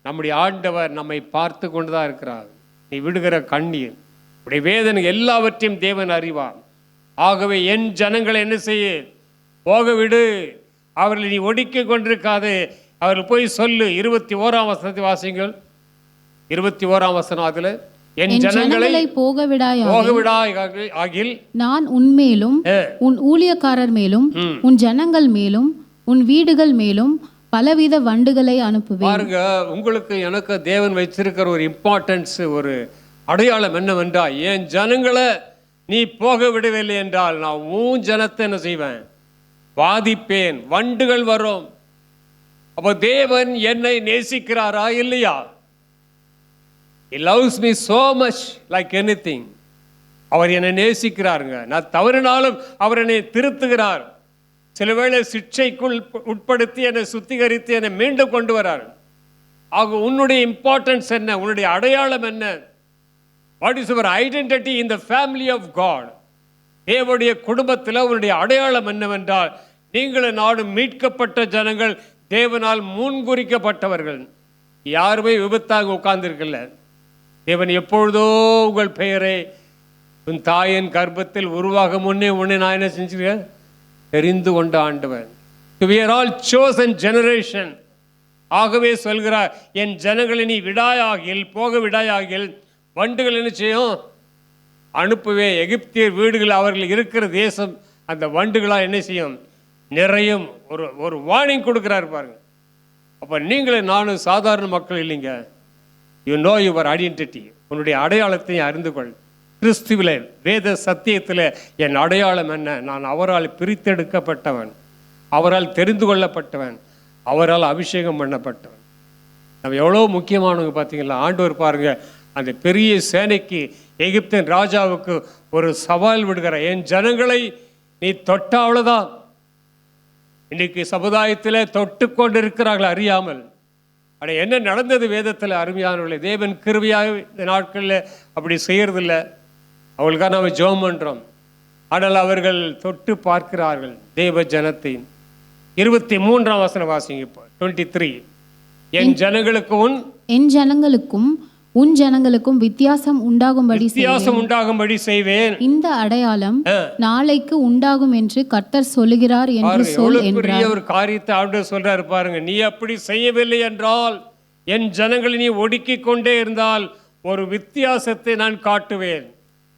நம்முடைய ஆண்டவர் நம்மை பார்த்து கொண்டு தான் இருக்கிறார். நீ விடுகிற கண்ணீர், உடைய வேதனை எல்லாவற்றையும் தேவன் அறிவார். ஆகவே என் ஜனங்களை என்ன செய்ய, போக விடு, அவர்களை நீ ஒடுக்கி கொண்டிருக்காது, அவர்கள் போய் சொல்லு. 21ஆம் வசனத்தை வாசிங்கள். 21ஆம் வசனம், அதில் என் ஜனங்களை போக விடாய் ஆகில் நான் உன்மேலும் உன் ஊழியக்காரர் மேலும் உன் ஜனங்கள் மேலும் உன் வீடுகள் மேலும் பலவித வண்டுகளை அனுப்புவேன். பாருங்க, உங்களுக்கு எனக்கு தேவன் வச்சிருக்கிற ஒரு இம்பார்ட்டன்ஸ், ஒரு அடையாளம் என்னவென்றால், என் ஜனங்களை நீ போக விடவில்லை என்றால் நான் உன் ஜனத்தை என்ன செய்வேன், வாதிப்பேன், வண்டுகள் வரும். அப்போ தேவன் என்னை நேசிக்கிறாரா இல்லையா? He loves me so much like anything. அவர் என்னை நேசிக்கிறாருங்க. நான் தவறினாலும் அவர் என்னை திருத்துகிறார். சில வேளை சிக்ஷைக்குள் உட்படுத்தி என்னை சுத்திகரித்து என்னை மீண்டும் கொண்டு வரார். ஆக உன்னுடைய இம்பார்ட்டன்ஸ் என்ன, உன்னுடைய அடையாளம் என்ன? What is your identity in the family of God? தேவனுடைய குடும்பத்தில் உன்னுடைய அடையாளம் என்னவென்றால், நீங்களும் நானும் மீட்கப்பட்ட ஜனங்கள், தேவனால் முன்குறிக்கப்பட்டவர்கள். யாருமே விபத்தாக உட்கார்ந்துருக்கல. தேவன் எப்பொழுதோ உங்கள் பெயரை உன் தாயின் கர்ப்பத்தில் உருவாக முன்னே உன்னை நான் என்ன செஞ்சுருக்கேன், தெரிந்து கொண்ட ஆண்டவன். We are all chosen generation. ஆகவே சொல்கிறார், என் ஜனங்களை நீ விடாயாகில், போக விடாயாகில், வண்டுகள் என்ன செய்யும், அனுப்புவே. எகிப்தியர் வீடுகள் அவர்கள் இருக்கிற தேசம் அந்த வண்டுகளால் என்ன செய்யும், நிறையும். ஒரு வார்னிங் கொடுக்குறாரு பாருங்க. அப்போ நீங்களும் நானும் சாதாரண மக்கள் இல்லைங்க. You know your identity. உன்னுடைய அடையாளத்தை அறிந்து கொள். கிறிஸ்துவில, வேத சத்தியத்தில் என் அடையாளம் என்ன? நான் அவரால் பிரித்தெடுக்கப்பட்டவன், அவரால் தெரிந்து கொள்ளப்பட்டவன், அவரால் அபிஷேகம் பண்ணப்பட்டவன். நம்ம எவ்வளோ முக்கியமானவங்க பார்த்தீங்களா? ஆண்டவர் பாருங்க, அந்த பெரிய சேனைக்கு, எகிப்தின் ராஜாவுக்கு ஒரு சவால் விடுகிற, என் ஜனங்களை நீ தொட்டாவ்வளோதான். இன்னைக்கு சமுதாயத்தில் தொட்டு கொண்டு இருக்கிறார்கள் அறியாமல். ஆனால் என்ன நடந்தது வேதத்தில்? அருமையானவர்களே, தேவன் கிருபையாக இந்த நாட்களில் அப்படி செய்யறதில்லை. அவங்களுக்காக நாம் ஜெபம் பண்ணுறோம். ஆனால் அவர்கள் தொட்டு பார்க்கிறார்கள் தேவ ஜனத்தை. 23ஆம் வசனம் வாசிங்க. இப்போ 23, என் ஜனங்களுக்கும் உன் ஜனங்களுக்கும் வித்தியாசம் உண்டாகும்படி செய்வேன். இந்த அடையாளம் நாளைக்கு உண்டாகும் என்று கர்த்தர் சொல்லுகிறார் என்று சொல் என்றார். ஒரு காரியத்தை ஆண்டவர் சொல்றாரு பாருங்க. நீ அப்படி செய்யவில்லை என்றால், என் ஜனங்களை நீ ஒடுக்கி கொண்டே இருந்தால், ஒரு வித்தியாசத்தை நான் காட்டுவேன்.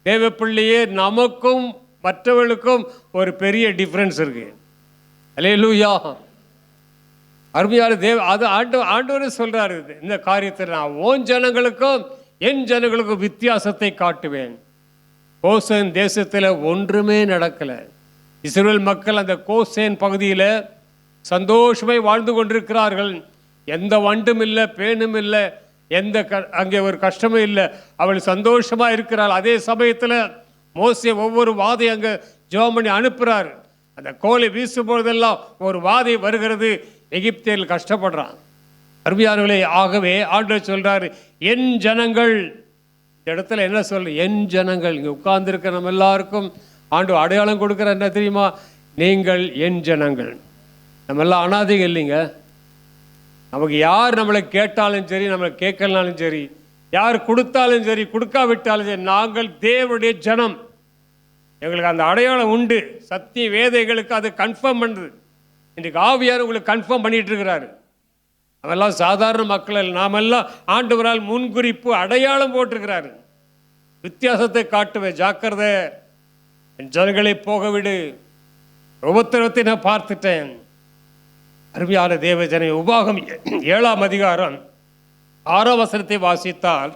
தேவ பிள்ளையே, நமக்கும் மற்றவர்களுக்கும் ஒரு பெரிய டிஃபரன்ஸ் இருக்கு. அல்லேலூயா. அருமையான அது ஆண்டவரே சொல்றாரு, இந்த காரியத்தில் நான் உன் ஜனங்களுக்கும் என் ஜனங்களுக்கும் வித்தியாசத்தை காட்டுவேன். கோசேன் தேசத்தில் ஒன்றுமே நடக்கல. இஸ்ரவேல் மக்கள் அந்த கோசேன் பகுதியில் சந்தோஷமாய் வாழ்ந்து கொண்டிருக்கிறார்கள். எந்த வண்டும் இல்லை, பேனும் இல்லை, அங்கே ஒரு கஷ்டமும் இல்லை. அவள் சந்தோஷமாக இருக்கிறாள். அதே சமயத்தில் மோசே ஒவ்வொரு வாதை அங்கே ஜெபம் பண்ணி அனுப்புகிறார். அந்த கோலை வீசும் பொழுதெல்லாம் ஒரு வாதை வருகிறது. எகிப்தியர்கள் கஷ்டப்படுறான். அருமையானவர்களே, ஆகவே ஆண்டவர் சொல்றாரு, என் ஜனங்கள். இந்த இடத்துல என்ன சொல்ற? என் ஜனங்கள். இங்கே உட்கார்ந்துருக்க நம்ம எல்லாருக்கும் ஆண்டவர் அடையாளம் கொடுக்குற என்ன தெரியுமா? நீங்கள் என் ஜனங்கள். நம்ம எல்லாம் அனாதைகள் இல்லைங்க. நமக்கு யார் நம்மளை கேட்டாலும் சரி, நம்மளை கேட்கலனாலும் சரி, யார் கொடுத்தாலும் சரி, கொடுக்காவிட்டாலும் சரி, நாங்கள் தேவனுடைய ஜனம். எங்களுக்கு அந்த அடையாளம் உண்டு. சத்திய வேதைகளுக்கு அது கன்ஃபார்ம் பண்ணுது. இன்றைக்கு ஆவியார் உங்களுக்கு கன்ஃபார்ம் பண்ணிட்டு இருக்கிறாரு. நம்மெல்லாம் சாதாரண மக்கள், நாமெல்லாம் ஆண்டவரால் முன்குறிப்பு அடையாளம் போட்டிருக்கிறாரு. வித்தியாசத்தை காட்டுவேன், ஜாக்கிரதை, என் ஜனங்களை போக விடு. உபத்திரவத்தை நான் பார்த்துட்டேன். அருமையான தேவஜனை, உபாகம் 7ஆம் அதிகாரம் 6ஆம் வசனத்தை வாசித்தால்,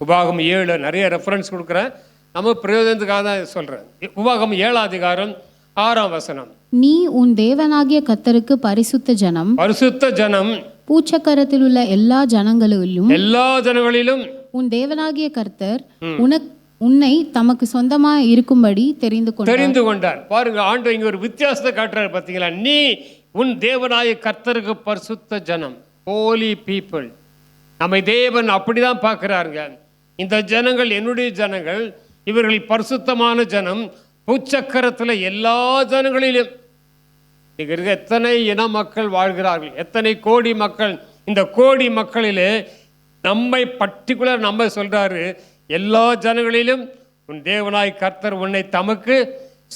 உபாகம் 7 நிறைய ரெஃபரன்ஸ் கொடுக்குறேன், நம்ம பிரயோஜனத்துக்காக தான் சொல்கிறேன். உபாகம் 7ஆம் அதிகாரம் 6ஆம் வசனம். நீ உன் தேவனாகிய கர்த்தருக்கு பரிசுத்த ஜனம், பூச்சக்கரத்தில் உள்ள எல்லா ஜனங்களிலும் உன் தேவனாகிய கர்த்தர் உன்னை தமக்கு சொந்தமாக இருக்கும்படி தெரிந்து கொண்டார். பாருங்க, ஆண்டவர் இங்க ஒரு வித்தியாசத்தை காட்டுறாரு. பார்த்தீங்களா? நீ உன் தேவனாகிய கர்த்தருக்கு பரிசுத்த ஜனம், ஹோலி பீப்புள். நம்மை தேவன் அப்படிதான் பார்க்கிறாருங்க. இந்த ஜனங்கள் என்னுடைய ஜனங்கள், இவர்கள் பரிசுத்தமான ஜனம், பூச்சக்கரத்தில் எல்லா ஜனங்களிலும் இங்க இருக்க எத்தனை இன மக்கள் வாழ்கிறார்கள், எத்தனை கோடி மக்கள். இந்த கோடி மக்களிலே நம்மை பர்டிகுலர் நம்ம சொல்றாரு, எல்லா ஜனங்களிலும் உன் தேவனாய் கர்த்தர் உன்னை தமக்கு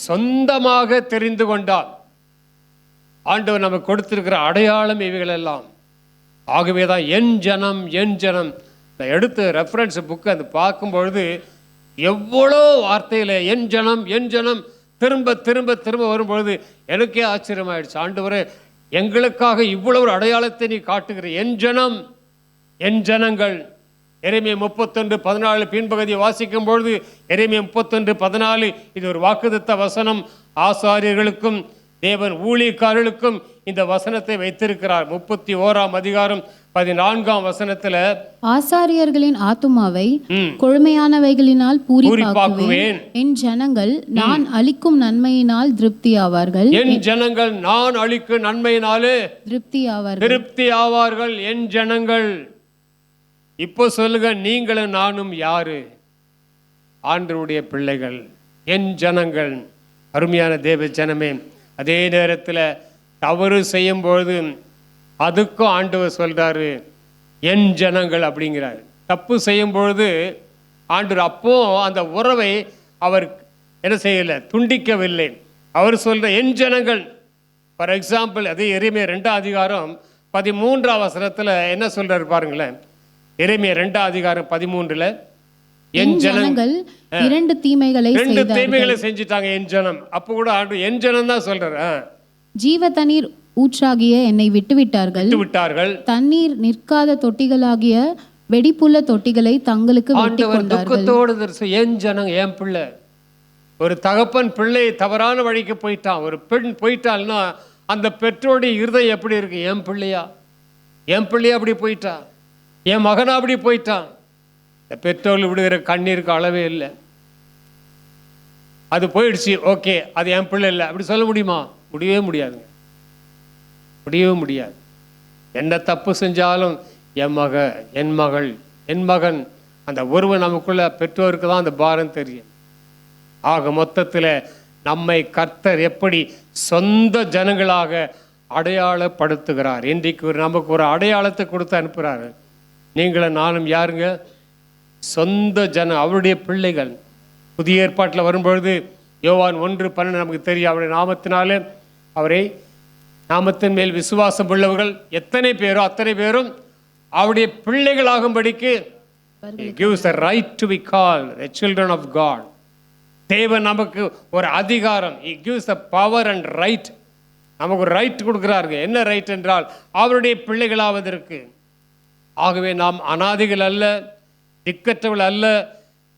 சொந்தமாக தெரிந்து கொண்டார். ஆண்டவர் நமக்கு கொடுத்திருக்கிற அடையாளம் இவைகளெல்லாம். ஆகவே தான் என் ஜனம் என் ஜனம். நான் எடுத்த ரெஃபரன்ஸ் புக்கு அது பார்க்கும்பொழுது எவ்வளோ வார்த்தையில் என் ஜனம் என் ஜனம் திரும்ப திரும்ப திரும்ப வரும்பொழுது எனக்கே ஆச்சரியமாயிடுச்சு. ஆண்டவரே, எங்களுக்காக இவ்வளவு ஒரு அடையாளத்தை நீ காட்டுகிற. என் ஜனம் என் ஜனங்கள். எரேமியா 31:14 பின்பகுதியை வாசிக்கும் பொழுது எரேமியா 31:14 இது ஒரு வாக்குத்தத்த வசனம். ஆசாரியர்களுக்கும் தேவன் ஊழியக்காரர்களுக்கும் இந்த வசனத்தை வைத்திருக்கிறார். 31:14 ஆசாரியர்களின் ஆத்துமாவை கொழுமையானவைகளினால் பூரிப்பாக்குவேன். என் ஜனங்கள் நான் அளிக்கும் நன்மையினால் திருப்தி ஆவார்கள். என் ஜனங்கள் நான் அளிக்கும் நன்மையினாலே திருப்தி ஆவார்கள். என் ஜனங்கள். இப்போ சொல்லுங்க, நீங்களும் நானும் யாரு? ஆண்டவருடைய பிள்ளைகள், என் ஜனங்கள். அருமையான தேவ ஜனமே, அதே நேரத்தில் தவறு செய்யும் பொழுது அதுக்கும் ஆண்டவர் சொல்றாரு என் ஜனங்கள் அப்படிங்கிறார். தப்பு செய்யும் பொழுது ஆண்டவர் அப்போ அந்த உறவை அவர் என்ன செய்யலை, துண்டிக்கவில்லை. அவர் சொல்ற என் ஜனங்கள். ஃபார் எக்ஸாம்பிள், அதே எரேமியா 2:13 என்ன சொல்றாரு பாருங்களேன். எரேமியா 2:13 என் ஜனங்கள் இரண்டு தீமைகளை செஞ்சுட்டாங்க. என் ஜனம். அப்போ கூட ஆண்டு என் ஜனம் தான் சொல்றாரு. ஜீவ தண்ணீர் ஊற்றாகிய என்னை விட்டுவிட்டார்கள். தண்ணீர் நிற்காத தொட்டிகளாகிய வெடிப்புள்ள தொட்டிகளை தங்களுக்கு துக்கத்தோடு என் ஜனம், என் பிள்ளை. ஒரு தகப்பன் பிள்ளை தவறான வழிக்கு போயிட்டான், ஒரு பெண் போயிட்டாள்னா அந்த பெற்றோடைய இருதயம் எப்படி இருக்கு? என் பிள்ளையா அப்படி போயிட்டா, என் மகனா அப்படி போயிட்டான். இந்த பெற்றோர்கள் விடுகிற கண்ணீருக்கு அளவே இல்லை. அது போயிடுச்சு, ஓகே, அது என் பிள்ளை இல்லை அப்படி சொல்ல முடியுமா? முடியவே முடியாதுங்க, முடியவே முடியாது. என்ன தப்பு செஞ்சாலும் என் மக, என் மகள், என் மகன், அந்த ஒருவன் நமக்குள்ள பெற்றோருக்கு தான் அந்த பாரம் தெரியும். ஆக மொத்தத்தில் நம்மை கர்த்தர் எப்படி சொந்த ஜனங்களாக அடையாளப்படுத்துகிறார். இன்றைக்கு நமக்கு ஒரு அடையாளத்தை கொடுத்து அனுப்புகிறாரு. நீங்களும் நானும் யாருங்க? சொந்த ஜனம், அவருடைய பிள்ளைகள். புதிய ஏற்பாட்டில் வரும்பொழுது யோவான் 1:12 நமக்கு தெரியும். அவருடைய நாமத்தினாலே, அவரை நாமத்தின் மேல் விசுவாசம் உள்ளவர்கள் எத்தனை பேரோ அத்தனை பேரும் அவருடைய பிள்ளைகளாகும்படிக்கு gives the right to be called the children of God. தேவன் நமக்கு ஒரு அதிகாரம், he gives the power and right. நமக்கு ஒரு ரைட் கொடுக்கிறார்கள். என்ன ரைட் என்றால் அவருடைய பிள்ளைகளாவதற்கு. ஆகவே நாம் அனாதிகள் அல்ல, திக்கற்றவள் அல்ல.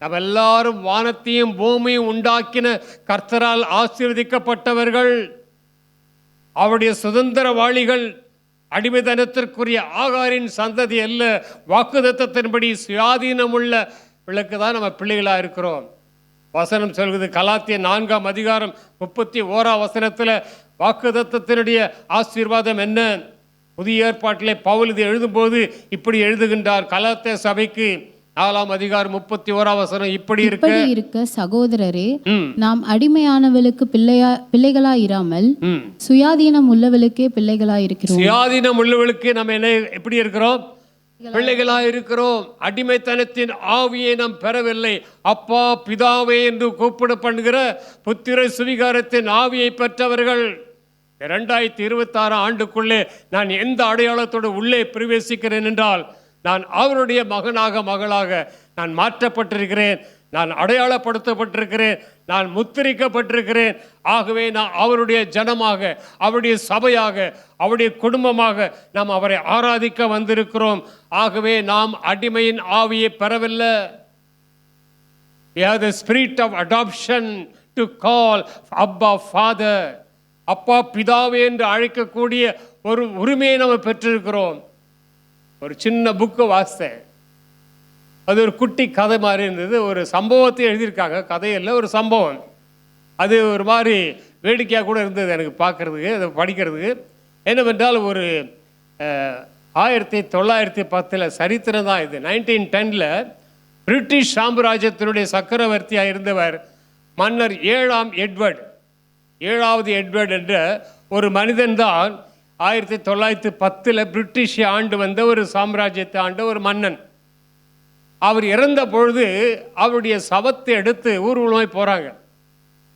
நம்ம எல்லாரும் வானத்தையும் பூமியும் உண்டாக்கின கர்த்தரால் ஆசீர்வதிக்கப்பட்டவர்கள், அவருடைய சுதந்திரவாளிகள். அடிமைத்தனத்திற்குரிய ஆகாரின் சந்ததி அல்ல, வாக்குத்தத்தத்தின்படி சுயாதீனம் உள்ள பிள்ளைக்கு தான் நம்ம பிள்ளைகளாக இருக்கிறோம். வசனம் சொல்கிறது கலாத்தியர் 4:31 வாக்குத்தத்தத்தினுடைய ஆசீர்வாதம் என்ன? புதிய ஏற்பாட்டிலே பவுல் இது எழுதும்போது இப்படி எழுதுகின்றார். கலாத்திய சபைக்கு 4:31 இப்படி இருக்க சகோதரரே, நாம் அடிமையானவளுக்கு பிள்ளைகளாயிராமல் சுயாதீனம் உள்ளவளுக்கே பிள்ளைகளாயிருக்கிறோம். சுயாதீனம் உள்ளவளுக்கு நம்ம என்ன எப்படி இருக்கிறோம்? பிள்ளைகளாக இருக்கிறோம். அடிமைத்தனத்தின் ஆவியை நாம் பெறவில்லை. அப்பா பிதாவே என்று கூப்பிட பண்ணுகிற புத்திர சுவிகாரத்தின் ஆவியை பெற்றவர்கள். 2026 ஆண்டுக்குள்ளே நான் எந்த அடையாளத்தோடு உள்ளே பிரவேசிக்கிறேன் என்றால், நான் அவருடைய மகனாக மகளாக நான் மாற்றப்பட்டிருக்கிறேன், நான் அடையாளப்படுத்தப்பட்டிருக்கிறேன், நான் முத்திரிக்கப்பட்டிருக்கிறேன். ஆகவே நான் அவருடைய ஜனமாக, அவருடைய சபையாக, அவருடைய குடும்பமாக நாம் அவரை ஆராதிக்க வந்திருக்கிறோம். ஆகவே நாம் அடிமையின் ஆவியை பெறவில்லை. We have the spirit of adoption to call Abba Father. அப்பா பிதாவே என்று அழைக்கக்கூடிய ஒரு உரிமையை நம்ம பெற்றிருக்கிறோம். ஒரு சின்ன புக்கு வாசித்தேன். அது ஒரு குட்டி கதை மாதிரி இருந்தது. ஒரு சம்பவத்தை எழுதியிருக்காங்க, கதையில் ஒரு சம்பவம். அது ஒரு மாதிரி வேடிக்கையாக கூட இருந்தது எனக்கு பார்க்குறதுக்கு, அதை படிக்கிறதுக்கு. என்னவென்றால் ஒரு 1910 சரித்திரம் தான் இது. 1910 பிரிட்டிஷ் சாம்ராஜ்யத்தினுடைய சக்கரவர்த்தியாக இருந்தவர் மன்னர் 7ஆம் எட்வர்ட். 7வது எட்வர்ட் என்ற ஒரு மனிதன்தான் 1910 பிரிட்டிஷ் ஆண்டு வந்த ஒரு சாம்ராஜ்யத்தை ஆண்ட ஒரு மன்னன். அவர் இறந்த பொழுது அவருடைய சவத்தை எடுத்து ஊர்வலமாய் போகிறாங்க.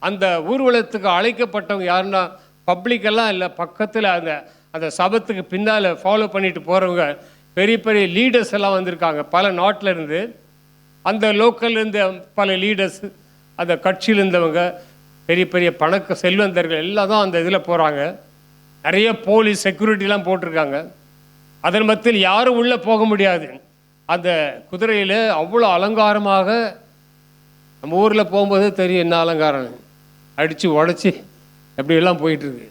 அந்த ஊர்வலத்துக்கு அழைக்கப்பட்டவங்க யாருன்னா பப்ளிக்கெல்லாம் இல்லை, பக்கத்தில் அந்த சபத்துக்கு பின்னால் ஃபாலோ பண்ணிட்டு போகிறவங்க பெரிய பெரிய லீடர்ஸ் எல்லாம் வந்திருக்காங்க பல நாட்டில் இருந்து. அந்த லோக்கல் இருந்த பல லீடர்ஸ், அந்த கட்சியில் இருந்தவங்க, பெரிய பெரிய செல்வந்தர்கள் எல்லாம் தான் அந்த இதில் போகிறாங்க. நிறைய போலீஸ் செக்யூரிட்டிலாம் போட்டிருக்காங்க. அதன் மத்தியில் யாரும் உள்ளே போக முடியாது. அந்த குதிரையில் அவ்வளோ அலங்காரமாக, நம்ம ஊரில் போகும்போது தெரியும் என்ன அலங்காரம், அடித்து உடச்சி எப்படியெல்லாம் போயிட்டுருக்கு.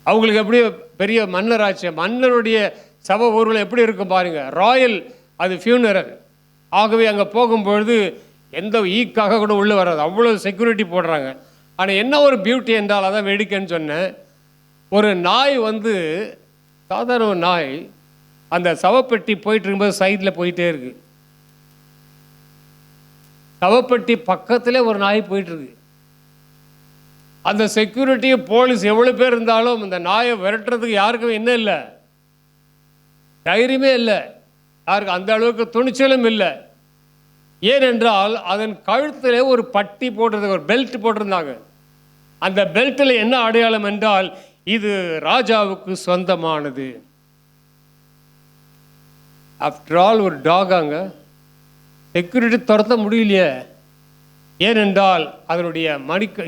அவங்களுக்கு எப்படியோ பெரிய மன்னராட்சி, மன்னருடைய சபை ஊர்வலம் எப்படி இருக்கும் பாருங்கள், ராயல், அது ஃபியூனரல். ஆகவே அங்கே போகும்பொழுது எந்த ஈக்காக கூட உள்ளே வராது, அவ்வளோ செக்யூரிட்டி போடுறாங்க. ஆனால் என்ன ஒரு பியூட்டி என்றால், அதான் வேடிக்கைன்னு சொன்னேன், ஒரு நாய் சாதாரண ஒரு நாய் அந்த சவப்பெட்டி போயிட்டு இருக்கும்போது சைடில் போயிட்டே இருக்கு. சவப்பெட்டி பக்கத்தில் ஒரு நாய் போயிட்டுருக்கு. அந்த செக்யூரிட்டி போலீஸ் எவ்வளோ பேர் இருந்தாலும் இந்த நாயை விரட்டுறதுக்கு யாருக்கும் என்ன இல்லை, தைரியமே இல்லை, யாருக்கு அந்த அளவுக்கு துணிச்சலும் இல்லை. ஏனென்றால் அதன் கழுத்தில் ஒரு பட்டி போட்டிருந்தாங்க, ஒரு பெல்ட் போட்டிருந்தாங்க. அந்த பெல்ட்டில் என்ன அடையாளம் என்றால், இது ராஜாவுக்கு சொந்தமானது. ஆஃப்டர் ஆல் ஒரு டாகாங்க, செக்யூரிட்டி துரத்த முடியலையே. ஏனென்றால் அதனுடைய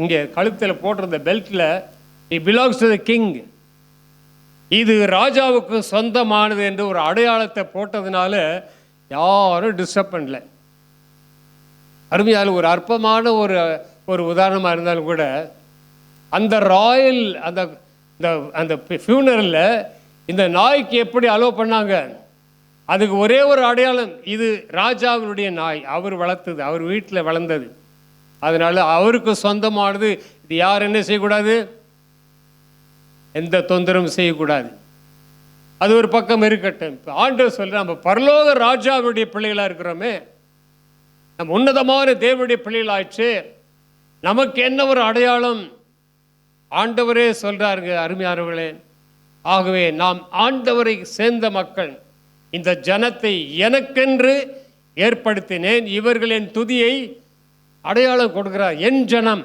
இங்கே கழுத்தில் போட்டிருந்த பெல்ட்டில் it belongs to the king, இது ராஜாவுக்கு சொந்தமானது என்று ஒரு அடையாளத்தை போட்டதுனால யாரும் டிஸ்டர்ப் பண்ணல. அருமையால் ஒரு அற்பமான ஒரு உதாரணமாக இருந்தாலும் கூட, அந்த ராயல் அந்த ஃபியூனரலில் இந்த நாய்க்கு எப்படி அலோவ் பண்ணாங்க, அதுக்கு ஒரே ஒரு அடையாளம், இது ராஜாவினுடைய நாய், அவர் வளர்த்தது, அவர் வீட்டில் வளர்ந்தது, அதனால் அவருக்கு சொந்தமானது. இது யார் என்ன செய்யக்கூடாது, எந்த தொந்தரவும் செய்யக்கூடாது. அது ஒரு பக்கம் இருக்கட்டும். இப்போ ஆண்டவர் சொல்ற, நம்ம பரலோக ராஜாவுடைய பிள்ளைகளாக இருக்கிறோமே, நம்ம உன்னதமான தேவனுடைய பிள்ளைகளாச்சு, நமக்கு என்ன ஒரு அடையாளம் ஆண்டவரே சொல்றாருங்க அருமையானவர்களே. ஆகவே நாம் ஆண்டவரை சேர்ந்த மக்கள், இந்த ஜனத்தை எனக்கென்று ஏற்படுத்தினேன், இவர்கள் என் துதியை அடையாளம் கொடுக்கிறார், என் ஜனம்,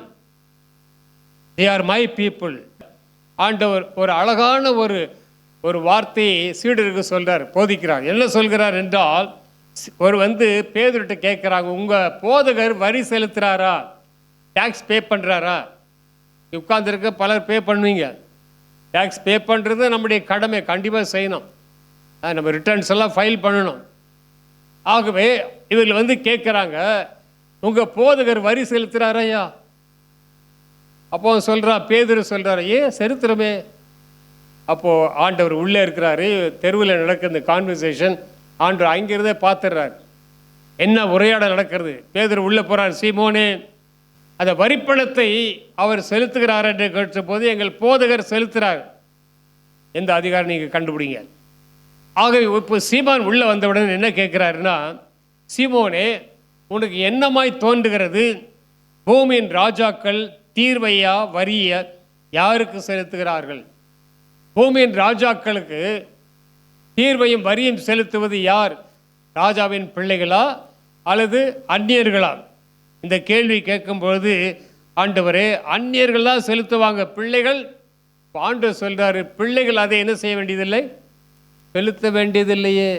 they are my people. ஆண்டவர் ஒரு அழகான ஒரு வார்த்தையை சீடருக்கு சொல்றார், போதிக்கிறார். என்ன சொல்கிறார் என்றால், ஒரு பேதுருட்ட கேட்குறாங்க, உங்கள் போதகர் வரி செலுத்துகிறாரா, டேக்ஸ் பே பண்ணுறாரா? உட்கார்ந்துருக்க பலர் பே பண்ணுவீங்க. டேக்ஸ் பே பண்ணுறது நம்முடைய கடமை, கண்டிப்பாக செய்யணும், நம்ம ரிட்டர்ன்ஸ் எல்லாம் ஃபைல் பண்ணணும். ஆகவே இவர்கள் கேட்குறாங்க, உங்கள் போதகர் வரி செலுத்துகிறாரையா? அப்போ பேதுரு சொல்கிறார், செலுத்துறமே. அப்போது ஆண்டவர் உள்ளே இருக்கிறாரு, தெருவில் நடக்கிற இந்த கான்வர்சேஷன் ஆண்டவர் அங்கிருந்தே பார்த்துடுறார், என்ன உரையாடல் நடக்கிறது. பேதுரு உள்ளே போகிறார், சீமோனே அந்த வரிப்பணத்தை அவர் செலுத்துகிறார் என்று கேட்ட போது, எங்கள் போதகர் செலுத்துகிறார். எந்த அதிகாரம் நீங்கள் கண்டுபிடிங்க. ஆகவே இப்போ சீமான் உள்ளே வந்தவுடன் என்ன கேட்குறாருன்னா, சீமோனே உனக்கு என்னமாய் தோன்றுகிறது, பூமியின் ராஜாக்கள் தீர்வையா வரிய யாருக்கு செலுத்துகிறார்கள்? பூமியின் ராஜாக்களுக்கு தீர்வையும் வரியும் செலுத்துவது யார்? ராஜாவின் பிள்ளைகளா அல்லது அந்நியர்களா? இந்த கேள்வி கேட்கும்பொழுது, ஆண்டவரே அந்நியர்கள் தான் செலுத்துவாங்க, பிள்ளைகள். ஆண்டவர் சொல்றாரு, பிள்ளைகள் அதை என்ன செய்ய வேண்டியதில்லை, செலுத்த வேண்டியதில்லையே.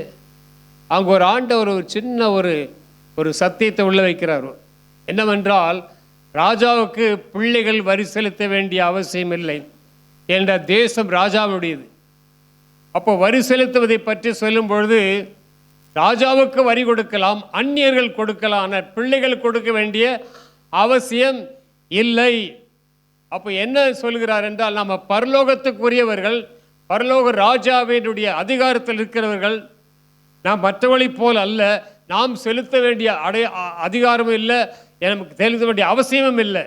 அங்கே ஒரு ஆண்டவர் ஒரு சின்ன ஒரு சத்தியத்தை உள்ள வைக்கிறார். என்னவென்றால், ராஜாவுக்கு பிள்ளைகள் வரி செலுத்த வேண்டிய அவசியம் இல்லை என்ற தேசம் ராஜாவுடையது. அப்போ வரி செலுத்துவதை பற்றி சொல்லும் பொழுது, ராஜாவுக்கு வரி கொடுக்கலாம், அந்நியர்கள் கொடுக்கலாம், ஆனால் பிள்ளைகள் கொடுக்க வேண்டிய அவசியம் இல்லை. அப்போ என்ன சொல்கிறார் என்றால், நம்ம பரலோகத்துக்குரியவர்கள், பரலோக ராஜாவினுடைய அதிகாரத்தில் இருக்கிறவர்கள், நாம் மற்றவழி போல் அல்ல, நாம் செலுத்த வேண்டிய அதிகாரமும் இல்லை, எனக்கு செலுத்த வேண்டிய அவசியமும் இல்லை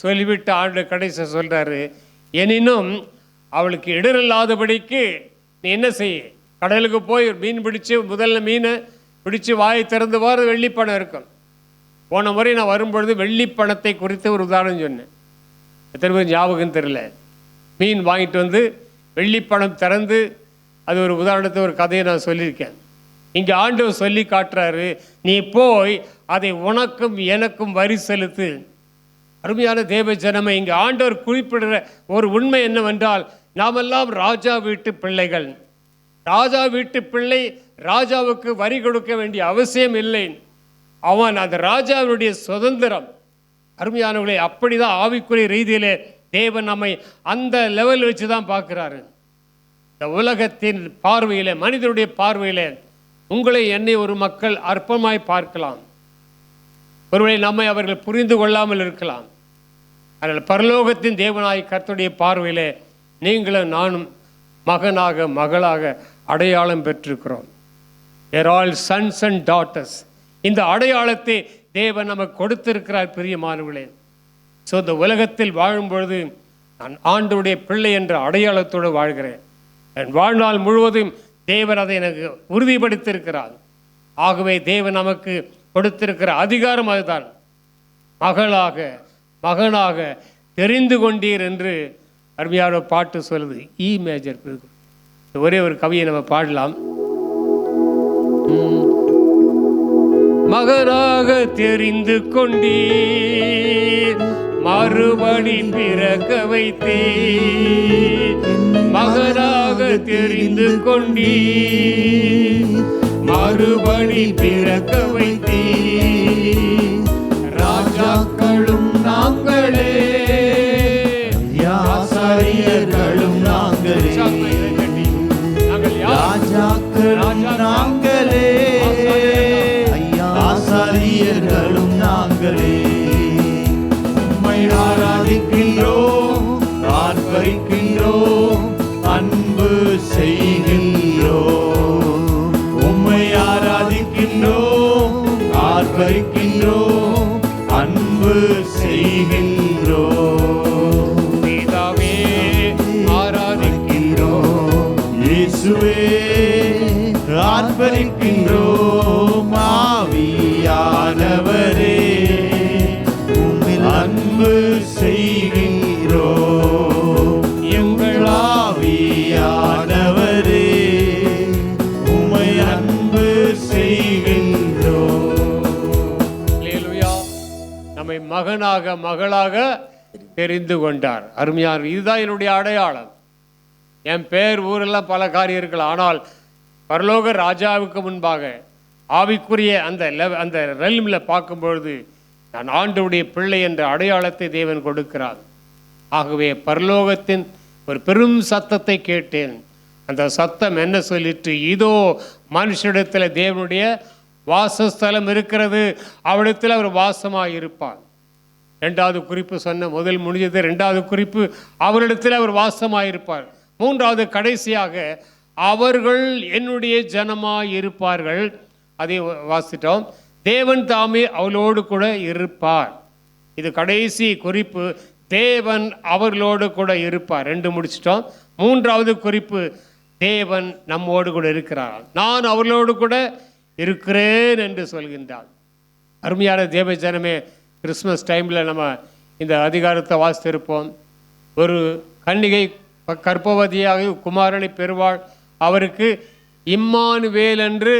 சொல்லிவிட்டு ஆண்டு கடைசி சொல்கிறாரு, எனினும் அவளுக்கு இடரில்லாதபடிக்கு நீ என்ன செய்ய, கடலுக்கு போய் மீன் பிடிச்சி முதல்ல மீனை பிடிச்சி வாயை திறந்து போகிறது வெள்ளிப்பணம் இருக்கும். போன முறை நான் வரும்பொழுது வெள்ளிப்பணத்தை குறித்து ஒரு உதாரணம் சொன்னேன். எத்தனை பேர் ஞாபகம் தெரியல. மீன் வாங்கிட்டு வந்து வெள்ளிப்பணம் திறந்து அது ஒரு உதாரணத்தை ஒரு கதையை நான் சொல்லியிருக்கேன். இங்கே ஆண்டவர் சொல்லி காட்டுறாரு, நீ போய் அதை உனக்கும் எனக்கும் வரி செலுத்து. அருமையான தேவ ஜனமே, இங்கே ஆண்டவர் குறிப்பிடுற ஒரு உண்மை என்னவென்றால், நாமெல்லாம் ராஜா வீட்டு பிள்ளைகள். ராஜா வீட்டு பிள்ளை ராஜாவுக்கு வரி கொடுக்க வேண்டிய அவசியம் இல்லை. அவன் அந்த ராஜாவுடைய சுதந்திரம். அருமையானவர்களே, அப்படிதான் ஆவிக்குரிய ரீதியிலே தேவன் நம்மை அந்த லெவல் வச்சு தான் பார்க்குறாரு. இந்த உலகத்தின் பார்வையிலே, மனிதனுடைய பார்வையிலே உங்களை என்னை ஒரு மக்கள் அற்பமாய் பார்க்கலாம். ஒருவேளை நம்மை அவர்கள் புரிந்து கொள்ளாமல் இருக்கலாம். அதனால் பரலோகத்தின் தேவனாய் கர்த்தருடைய பார்வையிலே நீங்களும் நானும் மகனாக மகளாக அடையாளம் பெற்றிருக்கிறோம். They're all sons and daughters. இந்த அடையாளத்தை தேவன் நமக்கு கொடுத்திருக்கிறார் பிரியமானவர்களே. ஸோ இந்த உலகத்தில் வாழும் பொழுது நான் ஆண்டவருடைய பிள்ளை என்ற அடையாளத்தோடு வாழ்கிறேன். என் வாழ்நாள் முழுவதும் தேவன் அதை எனக்கு உறுதிப்படுத்தியிருக்கிறார். ஆகவே தேவன் நமக்கு கொடுத்திருக்கிற அதிகாரம் அதுதான். மகளாக மகனாக தெரிந்து கொண்டீர் என்று அருமையான பாட்டு சொல்லுது. இ மேஜர். ஒரே ஒரு கவியை நம்ம பாடலாம். மகனாக தெரிந்து கொண்டீர், மறுபடி பிறக்க வைத்தீர். மகனாக தெரிந்து கொண்டீர், மறுபடி பிறக்க வைத்தீர். ராஜாக்களும் நாங்களே, ஆசாரியர்களும் நாங்களே. ராஜாக்களும் நாங்களே, ஆசாரியர்களும் நாங்களே. உம்மை ஆராதிக்கின்றோம், ஆர்ப்பரிக்கின்றோம், அன்பு செய்கின்றோம். உம்மை ஆராதிக்கின்றோம், ஆர்ப்பரிக்கின்றோம், அன்பு செய்கின்றோம். பிதாவே ஆராதிக்கின்றோம், இயேசுவே ஆர்ப்பரிக்கின்றோம். ஆவியானவரே உம்மில் அன்பு செய்கின்றோம். எங்கள் ஆவியானவரே உம்மை அன்பு செய்கின்றோம். அல்லேலூயா. நம்மை மகனாக மகளாக தெரிந்து கொண்டார். அருமையான, இதுதான் என்னுடைய அடையாளம். என் பேர் ஊரெல்லாம் பல காரியம் இருக்கலாம், ஆனால் பரலோக ராஜாவுக்கு முன்பாக ஆவிக்குரிய அந்த ரெல்மில் பார்க்கும்பொழுது நான் ஆண்டவருடைய பிள்ளை என்ற அடையாளத்தை தேவன் கொடுக்கிறார். ஆகவே பரலோகத்தின் ஒரு பெரும் சத்தத்தை கேட்டேன். அந்த சத்தம் என்ன சொல்லிட்டு, இதோ மனுஷனிடத்தில் தேவனுடைய வாசஸ்தலம் இருக்கிறது, அவரிடத்தில் அவர் வாசமாக இருப்பார். ரெண்டாவது குறிப்பு சொன்ன முதல் முடிஞ்சது. ரெண்டாவது குறிப்பு, அவரிடத்தில் அவர் வாசமாக இருப்பார். மூன்றாவது கடைசியாக, அவர்கள் என்னுடைய ஜனமாய் இருப்பார்கள். அதை வாசிட்டோம். தேவன் தாமே அவளோடு கூட இருப்பார். இது கடைசி குறிப்பு, தேவன் அவர்களோடு கூட இருப்பார். ரெண்டு முடிச்சிட்டோம். மூன்றாவது குறிப்பு, தேவன் நம்மோடு கூட இருக்கிறார். நான் அவர்களோடு கூட இருக்கிறேன் என்று சொல்கின்றார். அருமையான தேவ ஜனமே, கிறிஸ்மஸ் டைமில் நம்ம இந்த அதிகாரத்தை வாசித்திருப்போம். ஒரு கன்னிகை கர்ப்பவதியாக குமாரனை பெறுவாள். அவருக்கு இம்மானுவேல் என்று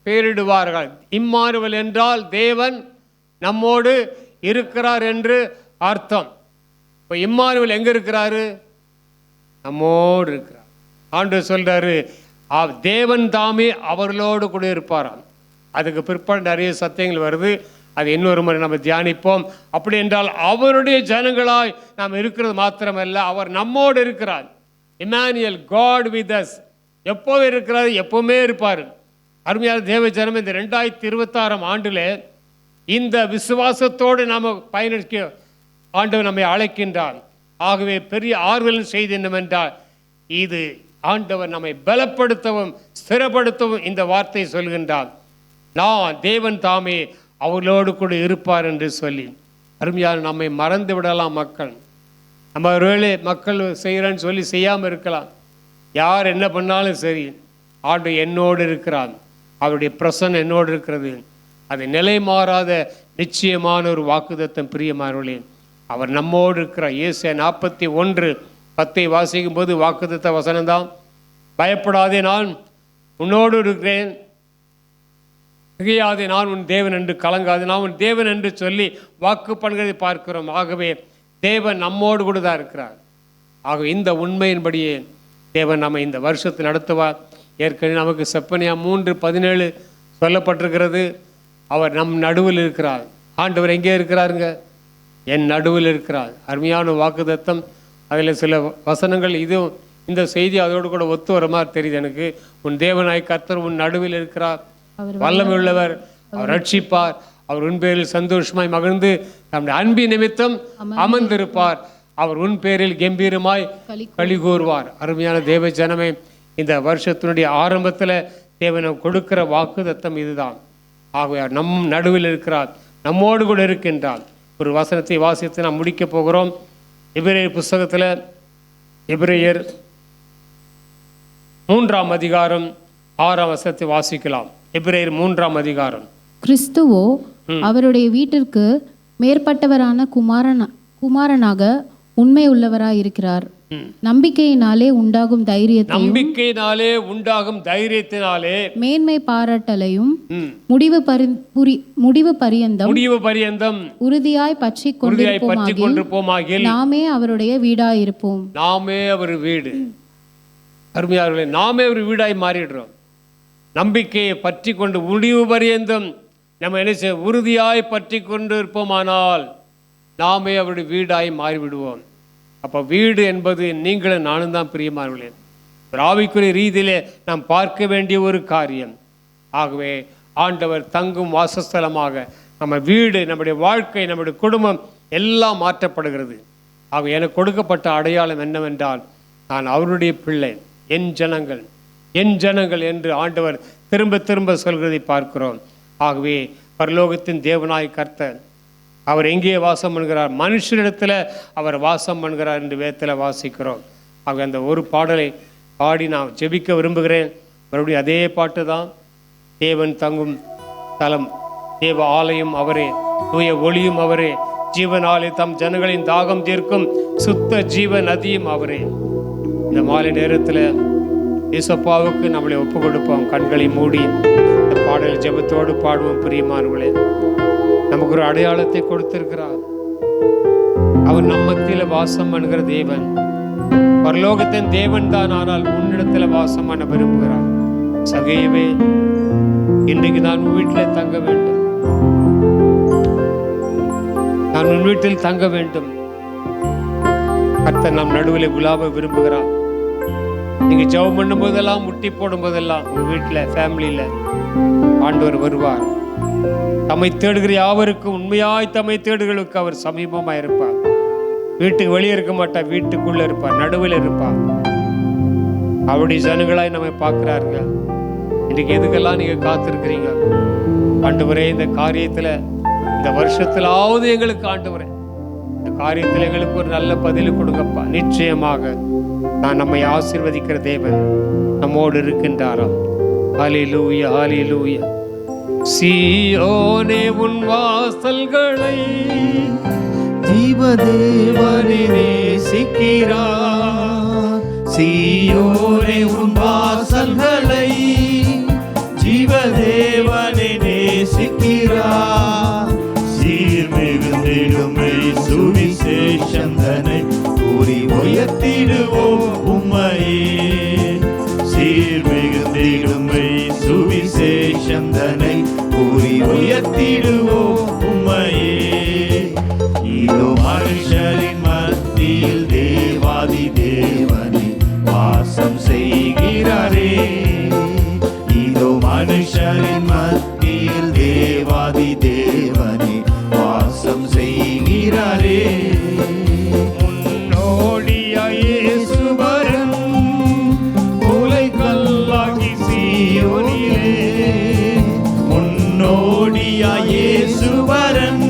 பெயரிடுவார்கள். இம்மானுவேல் என்றால் தேவன் நம்மோடு இருக்கிறார் என்று அர்த்தம். இப்போ இம்மானுவேல் எங்கே இருக்கிறாரு? நம்மோடு இருக்கிறார். ஆண்டவர் சொல்றாரு, தேவன் தாமே அவர்களோடு கூட இருப்பாராம். அதுக்கு பிற்பாடு நிறைய சத்தியங்கள் வருது, அது இன்னொரு முறை நம்ம தியானிப்போம். அப்படி என்றால் அவருடைய ஜனங்களாய் நாம் இருக்கிறது மாத்திரமல்ல, அவர் நம்மோடு இருக்கிறார். Emmanuel, God with us. எப்போவே இருக்கிறார், எப்பவுமே இருப்பார். அருமையான தேவ ஜனம், இந்த 2026 ஆண்டில் இந்த விசுவாசத்தோடு நாம் பயணிக்க ஆண்டவர் நம்மை அழைக்கின்றார். ஆகவே பெரிய ஆறுதல் செய்தி என்னவென்றால், இது ஆண்டவர் நம்மை பலப்படுத்தவும் ஸ்திரப்படுத்தவும் இந்த வார்த்தை சொல்கின்றார். நான் தேவன் தாமே அவர்களோடு கூட இருப்பார் என்று சொல்லி. அருமையான, நம்மை மறந்து விடலாம் மக்கள். நம்ம ஒருவேளை மக்கள் செய்கிறேன்னு சொல்லி செய்யாமல் இருக்கலாம். யார் என்ன பண்ணாலும் சரி, ஆண்டு என்னோடு இருக்கிறார், அவருடைய பிரசன்னம் என்னோடு இருக்கிறது. அது நிலை மாறாத நிச்சயமான ஒரு வாக்குத்தத்தம். பிரியமானவர்களே, அவர் நம்மோடு இருக்கிறார். ஏசாயா 41:10 வாசிக்கும் போது வாக்குத்தத்த வசனம்தான். பயப்படாதே, நான் உன்னோடு இருக்கிறேன், திகையாதே, நான் உன் தேவன் என்று, கலங்காது, நான் உன் தேவன் என்று சொல்லி வாக்கு பண்ணுறதை பார்க்கிறோம். ஆகவே தேவன் நம்மோடு கூட தான் இருக்கிறார். ஆகவே இந்த உண்மையின்படியே தேவன் நம்ம இந்த வருஷத்தில் நடத்துவார். ஏற்கனவே நமக்கு செப்பனியா 3:17 சொல்லப்பட்டிருக்கிறது. அவர் நம் நடுவில் இருக்கிறார். ஆண்டவர் எங்கே இருக்கிறாருங்க? என் நடுவில் இருக்கிறார். அருமையான வாக்குத்தத்தம். அதில் சில வசனங்கள் இதுவும் இந்த செய்தி அதோடு கூட ஒத்து வர மாதிரி தெரியுது எனக்கு. உன் தேவனாய் கர்த்தர் உன் நடுவில் இருக்கிறார், வல்லமை உள்ளவர், அவர் ரட்சிப்பார், அவர் உன் பேரில் சந்தோஷமாய் மகிழ்ந்து நம்முடைய அன்பின் நிமித்தம் அமர்ந்திருப்பார், அவர் உன் பேரில் கம்பீரமாய் களி கூறுவார். அருமையான தேவ ஜனமே, இந்த வருஷத்தினுடைய ஆரம்பத்தில் தேவன் கொடுக்கிற வாக்குத்தத்தம் இதுதான். ஆகவே நம் நடுவில் இருக்கிறார், நம்மோடு கூட இருக்கின்றார். ஒரு வசனத்தை வாசித்து நாம் முடிக்க போகிறோம். எபிரேயர் புஸ்தகத்தில் எபிரேயர் 3:6 வசனத்தை வாசிக்கலாம். எபிரேயர் 3:6. கிறிஸ்துவோ அவருடைய வீட்டிற்கு மேற்பட்டவரான குமாரனாக உண்மை உள்ளவராயிருக்கிறார். நம்பிக்கையினாலே உண்டாகும் தைரியத்தினாலே மேன்மை பாராட்டலையும் முடிவு பரியந்தம் உறுதியாய் பற்றி கொண்டிருப்போமாகில் நாமே அவருடைய வீடாயிருப்போம். நாமே அவர் வீடு. அருமையாளர்களே, நாமே ஒரு வீடாய் மாறிடுறோம். நம்பிக்கையை பற்றி கொண்டு முடிவு பரியந்தம் நம்ம என்ன செய்ய உறுதியாய் பற்றி கொண்டு இருப்போமானால் நாமே அவருடைய வீடாய் மாறிவிடுவோம். அப்போ வீடு என்பது நீங்களும் நானும் தான். பிரியமானவர்களே, ஒரு ஆவிக்குரிய ரீதியிலே நாம் பார்க்க வேண்டிய ஒரு காரியம். ஆகவே ஆண்டவர் தங்கும் வாசஸ்தலமாக நம்ம வீடு, நம்முடைய வாழ்க்கை, நம்முடைய குடும்பம் எல்லாம் மாற்றப்படுகிறது. ஆக எனக்கு கொடுக்கப்பட்ட அடையாளம் என்னவென்றால், நான் அவருடைய பிள்ளை, என் ஜனங்கள் என்று ஆண்டவர் திரும்ப திரும்ப சொல்கிறதை பார்க்கிறோம். ஆகவே பரலோகத்தின் தேவனாய் கர்த்தர் அவர் எங்கே வாசம் பண்ணுகிறார்? மனுஷனிடத்தில் அவர் வாசம் பண்ணுகிறார் என்று வேதத்தில் வாசிக்கிறோம். ஆக அந்த ஒரு பாடலை பாடி நான் ஜெபிக்க விரும்புகிறேன். மறுபடியும் அதே பாட்டு தான். தேவன் தங்கும் தலம், தேவ ஆலயம் அவரே, தூய ஒளியும் அவரே, ஜீவனாலே தம் ஜனங்களின் தாகம் தீர்க்கும் சுத்த ஜீவ நதியும் அவரே. இந்த மாலை நேரத்தில் இயேசப்பாவுக்கு நம்மளை ஒப்பு கொடுப்போம். கண்களை மூடி இந்த பாடல் ஜெபத்தோடு பாடுவோம். பிரியமானவர்களே, நமக்கு ஒரு அடையாளத்தை கொடுத்திருக்கிறார். அவர் நம்மத்தில வாசம் பண்ணுகிற தேவன், பரலோகத்தின் தேவன் தான். ஆனால் உன்னிடத்தில் வாசம் பண்ண விரும்புகிறார். சகையவே, இன்றைக்கு நான் உன் வீட்டில் தங்க வேண்டும், நான் உன் வீட்டில் தங்க வேண்டும். கர்த்தர் நம் நடுவில் உலாவ விரும்புகிறார். நீங்க ஜெபம் பண்ணும் போதெல்லாம், முட்டி போடும் போதெல்லாம் உங்க வீட்டில், ஃபேமிலியில ஆண்டவர் வருவார். தம்மை தேடுகிற யாவருக்கும், உண்மையாய் தம்மை தேடுகளுக்கு அவர் சமீபமாக இருப்பார். வீட்டுக்கு வெளியே இருக்க மாட்டார், வீட்டுக்குள்ள இருப்பார், நடுவில் இருப்பார். அவருடைய ஜனங்களாய் நம்மை பார்க்கிறார்கள். இன்னைக்கு எதுக்கெல்லாம் நீங்க காத்திருக்கிறீங்க? ஆண்டவரே, இந்த காரியத்துல, இந்த வருஷத்திலாவது எங்களுக்கு ஆண்டவரே, இந்த காரியத்தில் எங்களுக்கு ஒரு நல்ல பதில் கொடுங்கப்பா. நிச்சயமாக நான் நம்மை ஆசீர்வதிக்கிற தேவன் நம்மோடு இருக்கின்றாராம். ஹல்லேலூயா, ஹல்லேலூயா. சீயோனே உன் வாசல்களை ஜீவதேவனே நேசிக்கிறார். சீயோனே உன் வாசல்களை ஜீவதேவனே நேசிக்கிறார். சீர்மிகுந்திடுமே சுவிசேஷம் தன்னை கூறி உயர்த்திடுவோம் உம்மையே. சீர்மிகுந்திடுமே சுவிசேஷம் தன்னை கூறி உயர்த்திடுவோம் உம்மையே. இதோ மனுஷரின் மத்தியில் தேவாதி தேவனே வாசம் செய்கிறாரே. இதோ மனுஷரின் மத்தியில் தேவாதி தேவனே வாசம் செய்கிறாரே. முன்னோடியாய் இயேசுவரன் மூலை கல்லாகி சீயோனிலே. முன்னோடியாய் இயேசுவரன்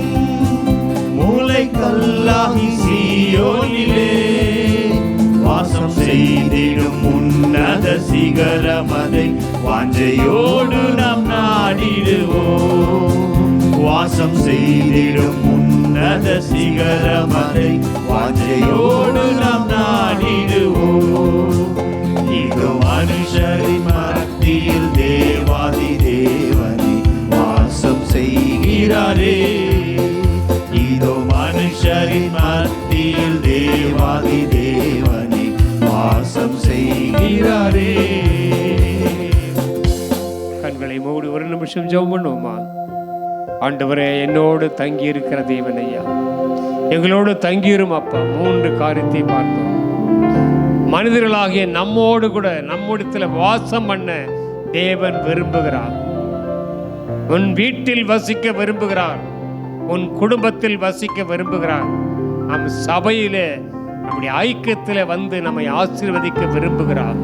வாசம் செய்திடும் உன்னத சிகரமதை வாஞ்சையோடு நாம் நாடிடுவோம். வாசம் செய்திடும் உன்னத சிகரமதை வாஞ்சையோடு நாம் நாடிடுவோம். இதோ மனுஷரின் மத்தியில் தேவாதி தேவனே வாசம் செய்கிறாரே. இதோ மனுஷரின் மத்தியில் தேவாதி தேவனே வாசம் செய்கிறாரே. கண்களை மூடி ஒரு நிமிஷம் ஜெபம் பண்ணுவோமா? ஆண்டவரே, என்னோடு தங்கி இருக்கிற தேவன் ஐயா, எங்களோடு தங்கியிரும் அப்பா. 3 காரியத்தை பார்த்தோம். மனிதர்களாகிய நம்மோடு கூட நம்மிடத்துல வாசம் பண்ண தேவன் விரும்புகிறார். உன் வீட்டில் வசிக்க விரும்புகிறார், உன் குடும்பத்தில் வசிக்க விரும்புகிறார், நம் சபையிலே நம்முடைய ஐக்கியத்தில் வந்து நம்மை ஆசீர்வதிக்க விரும்புகிறார்.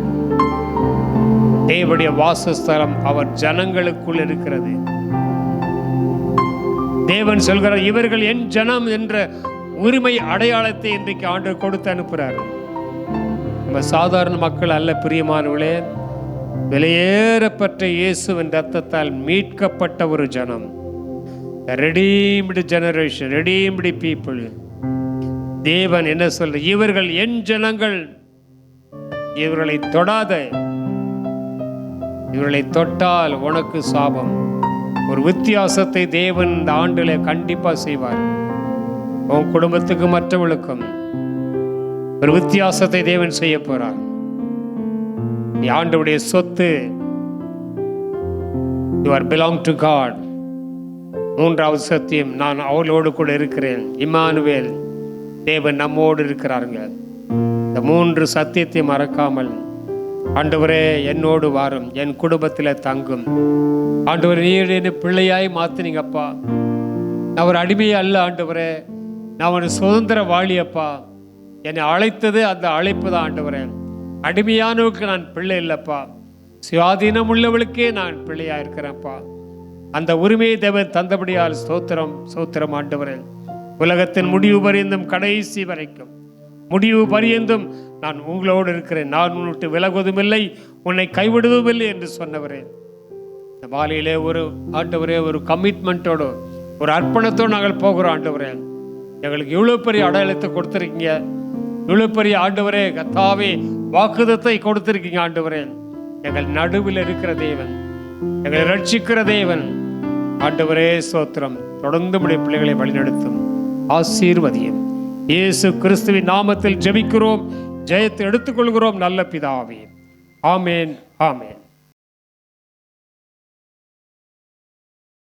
தேவனுடைய வாசஸ்தலம் அவர் ஜனங்களுக்குள் இருக்கிறது. தேவன் சொல்கிறார், இவர்கள் என் ஜனம் என்ற உரிமை அடையாளத்தை இன்றைக்கு ஆண்டவர் கொடுத்து அனுப்புகிறார். நம்ம சாதாரண மக்கள் அல்ல பிரியமானவர்களே, விலையேறப்பட்ட இயேசுவின் ரத்தத்தால் மீட்கப்பட்ட ஒரு ஜனம். redeemed generation, redeemed people. தேவன் என்ன சொல்ற? இவர்கள் என் ஜனங்கள், இவர்களை தொடாத, இவர்களை தொட்டால் உனக்கு சாபம். ஒரு வித்தியாசத்தை தேவன் இந்த ஆண்டுல கண்டிப்பா செய்வார். உன் குடும்பத்துக்கு மற்றவர்களுக்கும் ஒரு வித்தியாசத்தை தேவன் செய்ய போறார். நீ ஆண்டவருடைய சொத்து. You are belong to God. 3வது சத்தியம், நான் அவளோடு கூட இருக்கிறேன். இம்மானுவேல், தேவன் நம்மோடு இருக்கிறாருங்க. இந்த 3 சத்தியத்தை மறக்காமல், ஆண்டவரே என்னோடு வாரும், என் குடும்பத்தில் தங்கும். ஆண்டவரே, நீர் என்ன பிள்ளையாய் மாத்தினீங்கப்பா. நான் ஒரு அடிமையே அல்ல ஆண்டவரே, நான் ஒரு சுதந்திர வாழியப்பா. என்னை அழைத்தது அந்த அழைப்பு தான் ஆண்டவரே. அடிமையானவருக்கு நான் பிள்ளை இல்லைப்பா, சுயாதீனம் உள்ளவளுக்கே நான் பிள்ளையா இருக்கிறேன்ப்பா. அந்த உரிமையை தேவன் தந்தபடியால் ஸ்தோத்திரம், ஸ்தோத்திரம் ஆண்டவரே. உலகத்தின் முடிவு பரியந்தும், கடைசி வரைக்கும் முடிவு பரியந்தும் நான் உங்களோடு இருக்கிறேன். நான் உன்னை விலகுவதும் இல்லை, உன்னை கைவிடுவதும் இல்லை என்று சொன்னவரே. இந்த மாலையிலே ஒரு ஆண்டவரே, ஒரு கமிட்மெண்ட்டோடு, ஒரு அர்ப்பணத்தோடு நாங்கள் போகிறோம் ஆண்டவரே. எங்களுக்கு இவ்வளோ பெரிய அடையாளத்தை கொடுத்துருக்கீங்க, இவ்வளோ பெரிய ஆண்டவரே கர்த்தாவே வாக்குதத்தை கொடுத்துருக்கீங்க ஆண்டவரே. எங்கள் நடுவில் இருக்கிற தேவன், எங்களை ரட்சிக்கிற தேவன் ஆண்டவரே ஸ்தோத்திரம். தொடர்ந்து உம்முடைய பிள்ளைகளை வழிநடத்தும், ஆசீர்வதியும். இயேசு கிறிஸ்துவின் நாமத்தில் ஜெபிக்கிறோம், ஜெயத்தை எடுத்துக்கொள்கிறோம் நல்ல பிதாவே. ஆமேன், ஆமேன்.